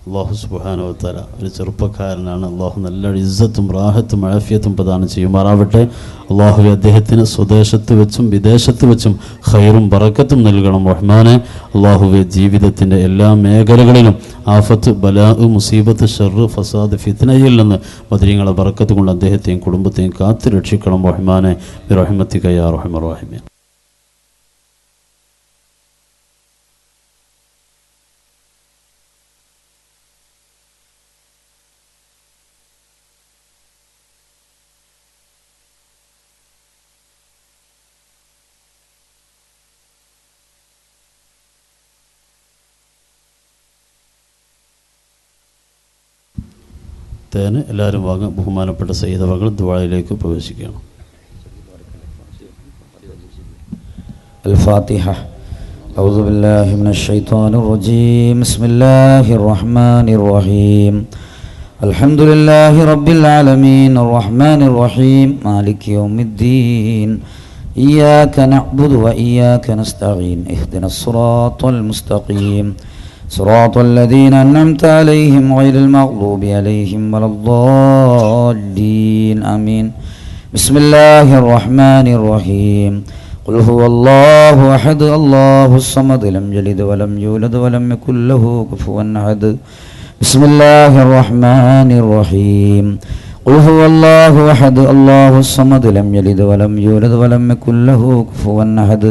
അള്ളാഹു സുബ്ഹാനഹു വ തആല ഒരു ചെറുപ്പക്കാരനാണ്. അള്ളാഹു നല്ല ഇസ്സത്തും റാഹത്തും ആഫിയത്തും പ്രദാനം ചെയ്യുമാറാവട്ടെ. അള്ളാഹു അദ്ദേഹത്തിന് സ്വദേശത്ത് വെച്ചും വിദേശത്ത് വെച്ചും ഖൈറും ബറക്കത്തും നൽകണം റഹ്മാനെ. അള്ളാഹുവെ ജീവിതത്തിൻ്റെ എല്ലാ മേഖലകളിലും ആഫത്ത്, ബലാ, മുസീബത്ത്, ഷർറ്, ഫസാദ്, ഫിത്നയിൽ നിന്ന് ബദരീങ്ങളെ ബറക്കത്ത് കൊണ്ട് അദ്ദേഹത്തെയും കുടുംബത്തെയും കാത്തു രക്ഷിക്കണം റഹ്മാനെ. ബിറഹ്മതിക യാ അർഹമർ റഹീമീൻ. തേന് എല്ലാവരും വാങ്ങാൻ ബഹുമാനപ്പെട്ട സയ്യിദവകൾ ദുആയിലേക്ക് പ്രവേശിക്കുകയാണ്. الفاتحة. أعوذ بالله من الشيطان الرجيم. بسم الله الرحمن الرحيم. الحمد لله رب العالمين الرحمن الرحيم مالك يوم الدين. إياك نعبد وإياك نستعين. اهدنا الصراط المستقيم صراط الذين أنعمت عليهم غير المغضوب عليهم ولا الضالين آمين. بسم الله الرحمن الرحيم. قل هو الله أحد الله الصمد لم يلد ولم يولد ولم يكن له كفوا أحد. بسم الله الرحمن الرحيم. قل هو الله أحد الله الصمد لم يلد ولم يولد ولم يكن له كفوا أحد.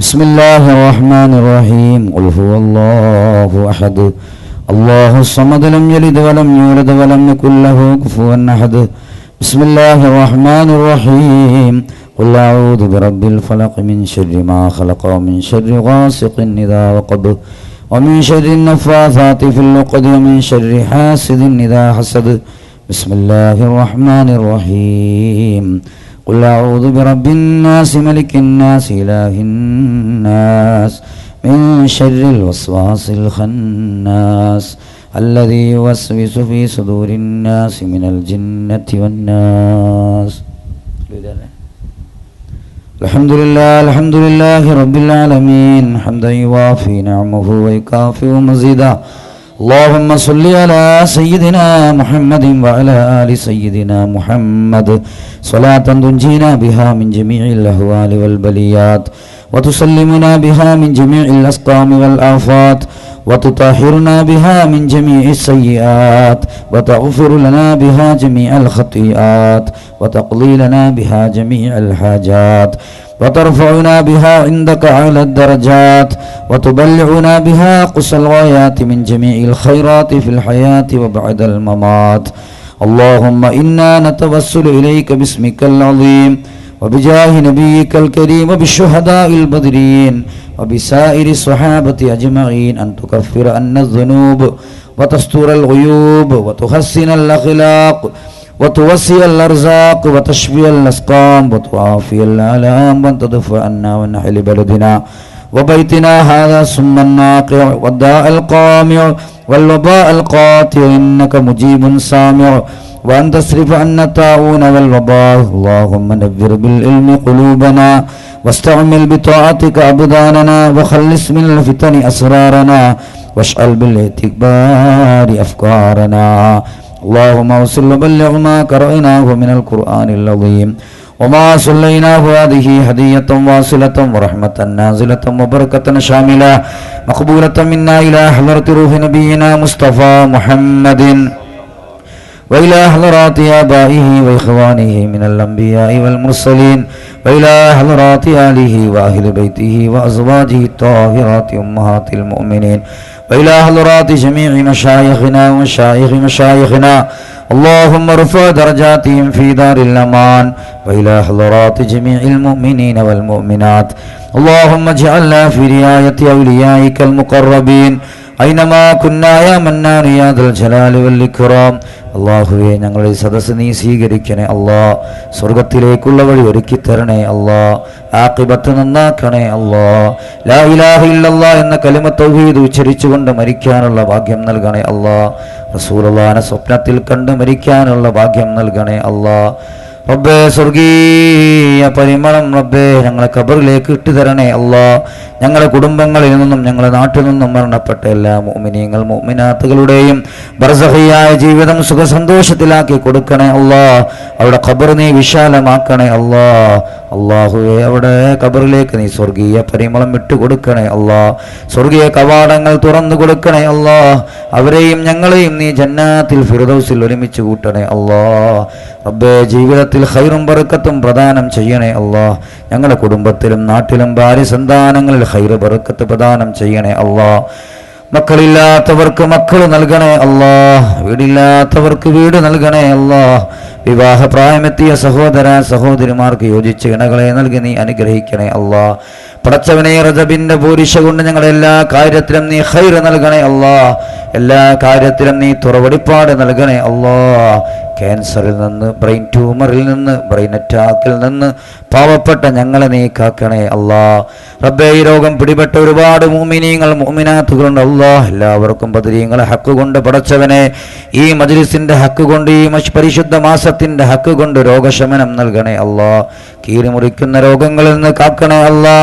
بسم الله الرحمن الرحيم. قل هو الله أحد الله الصمد لم يلد ولم يولد ولم يكن له كفوا أحد. بسم الله الرحمن الرحيم. قل أعوذ برب الفلق من شر ما خلق ومن شر غاسق إذا وقب ومن شر النفاثات في العقد ومن شر حاسد إذا حسد. بسم الله الرحمن الرحيم. قل أعوذ برب الناس ملك الناس إله الناس من شر الوسواس الخناس الذي يوسوس في صدور الناس من الجنة والناس. الحمد لله رب العالمين حمدا يوافي نعمه ويكافئ مزيدا. اللهم صل على سيدنا محمد وعلى آل سيدنا محمد صلاة تنجينا بها من جميع الأهوال والبليات وتسلمنا بها من جميع الأسقام والآفات وتطهرنا بها من جميع السيئات وتغفر لنا بها جميع الخطيئات وتقضي لنا بها جميع الحاجات وترفعنا بها عندك على الدرجات وتبلغنا بها قصى الغايات من جميع الخيرات في الحياة وبعد الممات. اللهم إنا نتوسل إليك باسمك العظيم وبجاه نبيك الكريم وبالشهداء البدرين وبسائر الصحابة أجمعين أن تكفر عنا الذنوب وتستر الغيوب وتحسن الأخلاق وتوسع الأرزاق وتشفي الأسقام وتعافي الآلام وأن تدفع عنا ونحل بلدنا وبيتنا هذا سم الناقع والداء القامع والوباء القاطع إنك مجيب سامع وأن تصرف عنا الطاعون والوباء. اللهم نبر بالعلم قلوبنا واستعمل بطاعتك أبداننا وخلص من الفتن أسرارنا واشغل بالاعتبار أفكارنا. اللهم وصل وبلغ ما قرأناه من القرآن العظيم وما صليناه هذه هدية واصلة ورحمة نازلة وبركة شاملة مقبولة منا إلى حضرة روح نبينا مصطفى محمد وإلى حضرات آبائه وإخوانه من الأنبياء والمرسلين وإلى حضرات آله وأهل بيته وأزواجه الطاهرات أمهات المؤمنين وإلى حضرات جميع مشايخنا ومشايخ مشايخنا. اللهم ارفع درجاتهم في دار الأمان وإلى حضرات جميع المؤمنين والمؤمنات. اللهم اجعلنا في رعاية أوليائك المقربين أينما كنا يا منان يا ذا الجلال والإكرام. അള്ളാഹുവേ, ഞങ്ങളുടെ ഈ സദസ്സ് നീ സ്വീകരിക്കണേ അല്ലാ. സ്വർഗത്തിലേക്കുള്ള വഴി ഒരുക്കി തരണേ അല്ലാ. ആഖിബത്ത് നന്നാക്കണേ അല്ലാ. ലാ ഇലാഹ ഇല്ലല്ലാഹ് എന്ന കലിമ തൗഹീദ് ഉച്ചരിച്ചുകൊണ്ട് മരിക്കാനുള്ള ഭാഗ്യം നൽകണേ അല്ലാ. റസൂലുള്ളാഹിനെ സ്വപ്നത്തിൽ കണ്ട് മരിക്കാനുള്ള ഭാഗ്യം നൽകണേ അല്ലാ. റബ്ബേ സ്വർഗീയ പരിമളം റബ്ബേ ഞങ്ങളെ ഖബറിലേക്ക് ഇട്ടുതരണേ അല്ലാ. ഞങ്ങളുടെ കുടുംബങ്ങളിൽ നിന്നും ഞങ്ങളുടെ നാട്ടിൽ നിന്നും മരണപ്പെട്ട എല്ലാ മുഅ്മിനീങ്ങൾ മുഅ്മിനാത്തുകളുടെയും ബർസഖിയായ ജീവിതം സുഖസന്തോഷത്തിലാക്കി കൊടുക്കണേ അല്ലാ. അവിടെ ഖബർ നീ വിശാലമാക്കണേ അല്ലാ. അല്ലാഹുവേ അവിടെ ഖബറിലേക്ക് നീ സ്വർഗീയ പരിമളം ഇട്ടുകൊടുക്കണേ അല്ലാ. സ്വർഗീയ കവാടങ്ങൾ തുറന്നു കൊടുക്കണേ അല്ലാ. അവരെയും ഞങ്ങളെയും നീ ജന്നാത്തിൽ ഫിർദൗസിൽ ഒരുമിച്ച് കൂട്ടണേ അല്ലാ. റബ്ബേ ജീവിതത്തിൽ ഖൈറും ബറക്കത്തും പ്രദാനം ചെയ്യണേ അല്ലാ. ഞങ്ങളുടെ കുടുംബത്തിലും നാട്ടിലും ഭാര്യ സന്താനങ്ങളിൽ ഖൈറ് ബറക്കത്ത് പ്രദാനം ചെയ്യണേ അല്ലാ. മക്കളില്ലാത്തവർക്ക് മക്കൾ നൽകണേ അല്ലാ. വീടില്ലാത്തവർക്ക് വീട് നൽകണേ അല്ലാ. വിവാഹ പ്രായമെത്തിയ സഹോദര സഹോദരിമാർക്ക് യോജിച്ച ഇണകളെ നൽകി നീ അനുഗ്രഹിക്കണേ അല്ലാ. പടച്ചവനെ റജബിന്റെ പൂരിശ കൊണ്ട് ഞങ്ങളുടെ എല്ലാ കാര്യത്തിലും നീ ഖൈറ് നൽകണേ അല്ലാ. എല്ലാ കാര്യത്തിലും നീ തുറവടിപ്പാട് നൽകണേ അല്ലാ. ക്യാൻസറിൽ നിന്ന്, ബ്രെയിൻ ട്യൂമറിൽ നിന്ന്, ബ്രെയിൻ അറ്റാക്കിൽ നിന്ന് പാവപ്പെട്ട ഞങ്ങളെ നീ കാക്കണേ അല്ലാ. റബ്ബേ ഈ രോഗം പിടിപെട്ട ഒരുപാട് മുഅ്മിനീങ്ങൾ മുഅ്മിനാത്തുകളുണ്ട് അല്ലാ. എല്ലാവർക്കും ബദരീങ്ങളെ ഹക്ക് കൊണ്ട് പടച്ചവനെ ഈ മജ്ലിസിന്റെ ഹക്ക് കൊണ്ട് ഈ പരിശുദ്ധ മാസത്തിന്റെ ഹക്ക് കൊണ്ട് രോഗശമനം നൽകണേ അല്ലാ. കീറി മുറിക്കുന്ന രോഗങ്ങളിൽ നിന്ന് കാക്കണേ അല്ലാ.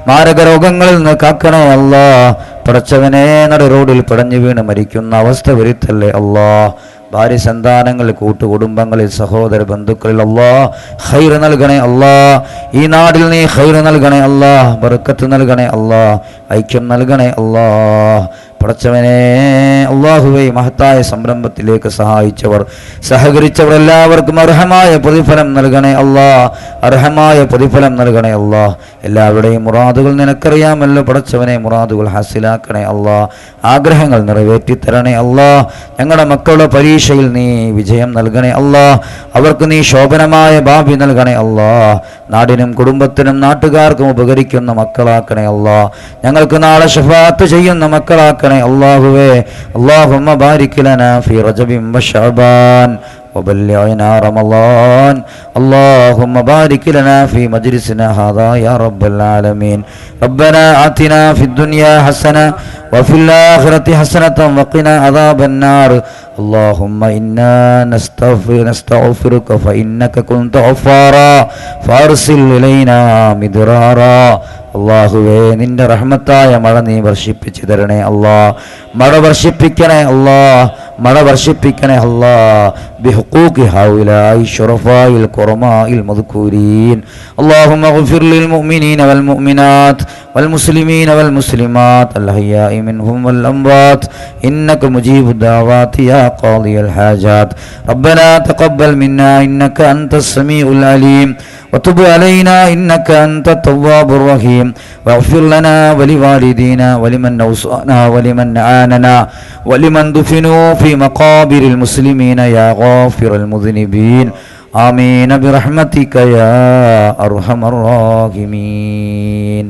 മാരക രോഗങ്ങളിൽ നിന്ന് കാക്കണേ അല്ലാ. പടച്ചവനെ നട റോഡിൽ പിടഞ്ഞു വീണ് മരിക്കുന്ന അവസ്ഥ വരുത്തല്ലേ അല്ലാ. ഭാര്യ സന്താനങ്ങളിൽ, കൂട്ടുകുടുംബങ്ങളിൽ, സഹോദര ബന്ധുക്കളിൽ അല്ലാ ഖൈറ് നൽകണേ അല്ലാ. ഈ നാടിൽ നീ ഖൈറ് നൽകണേ അല്ലാ. ബർക്കത്ത് നൽകണേ അല്ലാ. ഐക്യം നൽകണേ അല്ലാ. പടച്ചവനെ അല്ലാഹുവേ മഹത്തായ സംരംഭത്തിലേക്ക് സഹായിച്ചവർ, സഹകരിച്ചവർ എല്ലാവർക്കും അർഹമായ പ്രതിഫലം നൽകണേ അല്ലാ. അർഹമായ പ്രതിഫലം നൽകണേ അല്ലാ. എല്ലാവരുടെയും മുറാദുകൾ നിനക്കറിയാമല്ലോ പടച്ചവനെ. മുറാദുകൾ ഹാസിലാക്കണേ അല്ലാ. ആഗ്രഹങ്ങൾ നിറവേറ്റി തരണേ അല്ലാ. ഞങ്ങളുടെ മക്കളുടെ പരീക്ഷയിൽ നീ വിജയം നൽകണേ അല്ലാ. അവർക്ക് നീ ശോഭനമായ ഭാവി നൽകണേ അല്ലാ. നാടിനും കുടുംബത്തിനും നാട്ടുകാർക്കും ഉപകരിക്കുന്ന മക്കളാക്കണേ അല്ലാ. ഞങ്ങൾക്ക് നാളെ ശഫാഅത്ത് ചെയ്യുന്ന മക്കളാക്കണേ അല്ലാഹുവേ. അല്ലാഹുമ്മ ബാരിക് ലനാ ഫീ റജബിൻ വശഅബാൻ وبلغنا رمضان اللهم بارك لنا في مجلسنا هذا يا رب العالمين. ربنا آتنا في الدنيا حسنة وفي الآخرة حسنة وقنا عذاب النار. اللهم إنا نستغفرك فإنك كنت غفارا فأرسل إلينا مدرارا. അള്ളാഹുവേ നിന്റെ റഹ്മത്തായ മഴ നീ വർഷിപ്പിച്ചു തരണേ അല്ലാ. മഴ വർഷിപ്പിക്കണേ അല്ലാ. മഴ വർഷിപ്പിക്കണേ അല്ലാ. ബിഹുഖൂഖി ഹൗലായി ശുറഫായിൽ ഖുറമായിൽ മദ്കൂരീൻ. اللهم اغفر للمؤمنين والمؤمنات والمسلمين والمسلمات الأحياء منهم والأموات إنك مجيب الدعوات يا قاضي الحاجات. ربنا تقبل منا إنك أنت السميع العليم وتب علينا إنك أنت التواب الرحيم واغفر لنا ولوالدينا ولمن أوصانا ولمن عاننا ولمن دفنوا في مقابر المسلمين يا غافر المذنبين. آمين برحمتك يا أرحم الراحمين.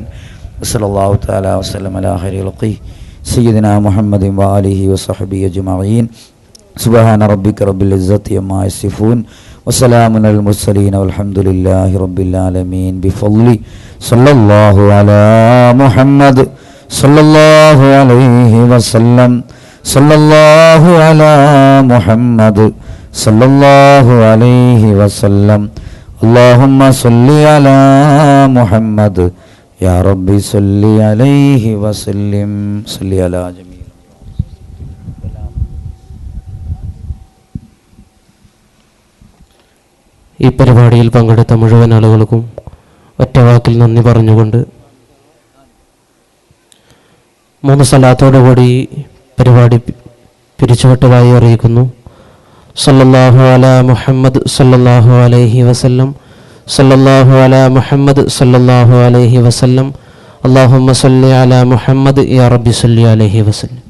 صلى الله تعالى وسلم على خير خلقه سيدنا محمد وآله وصحبه أجمعين. سبحان ربك رب العزة عما يصفون وسلام على المرسلين والحمد لله رب العالمين. بفضل صلى الله على محمد صلى الله عليه وسلم. صلى الله على محمد صلى الله عليه وسلم. اللهم صل على محمد يا ربي صل عليه وسلم. صل على جميع ഈ പരിപാടിയിൽ പങ്കെടുത്ത മുഴുവൻ ആളുകൾക്കും ഒറ്റവാക്കിൽ നന്ദി പറഞ്ഞുകൊണ്ട് 3 സലാത്തോടുകൂടി പരിപാടി പിരിച്ചുവിട്ടതായി അറിയിക്കുന്നു. സല്ലല്ലാഹു അലാ മുഹമ്മദ് സല്ലല്ലാഹു അലൈഹി വസല്ലം. സല്ലല്ലാഹു അലാ മുഹമ്മദ് സല്ലല്ലാഹു അലൈഹി വസല്ലം. അല്ലാഹുമ്മ സല്ലി അലാ മുഹമ്മദ് യാ റബ്ബി സല്ലി അലൈഹി വസല്ലം.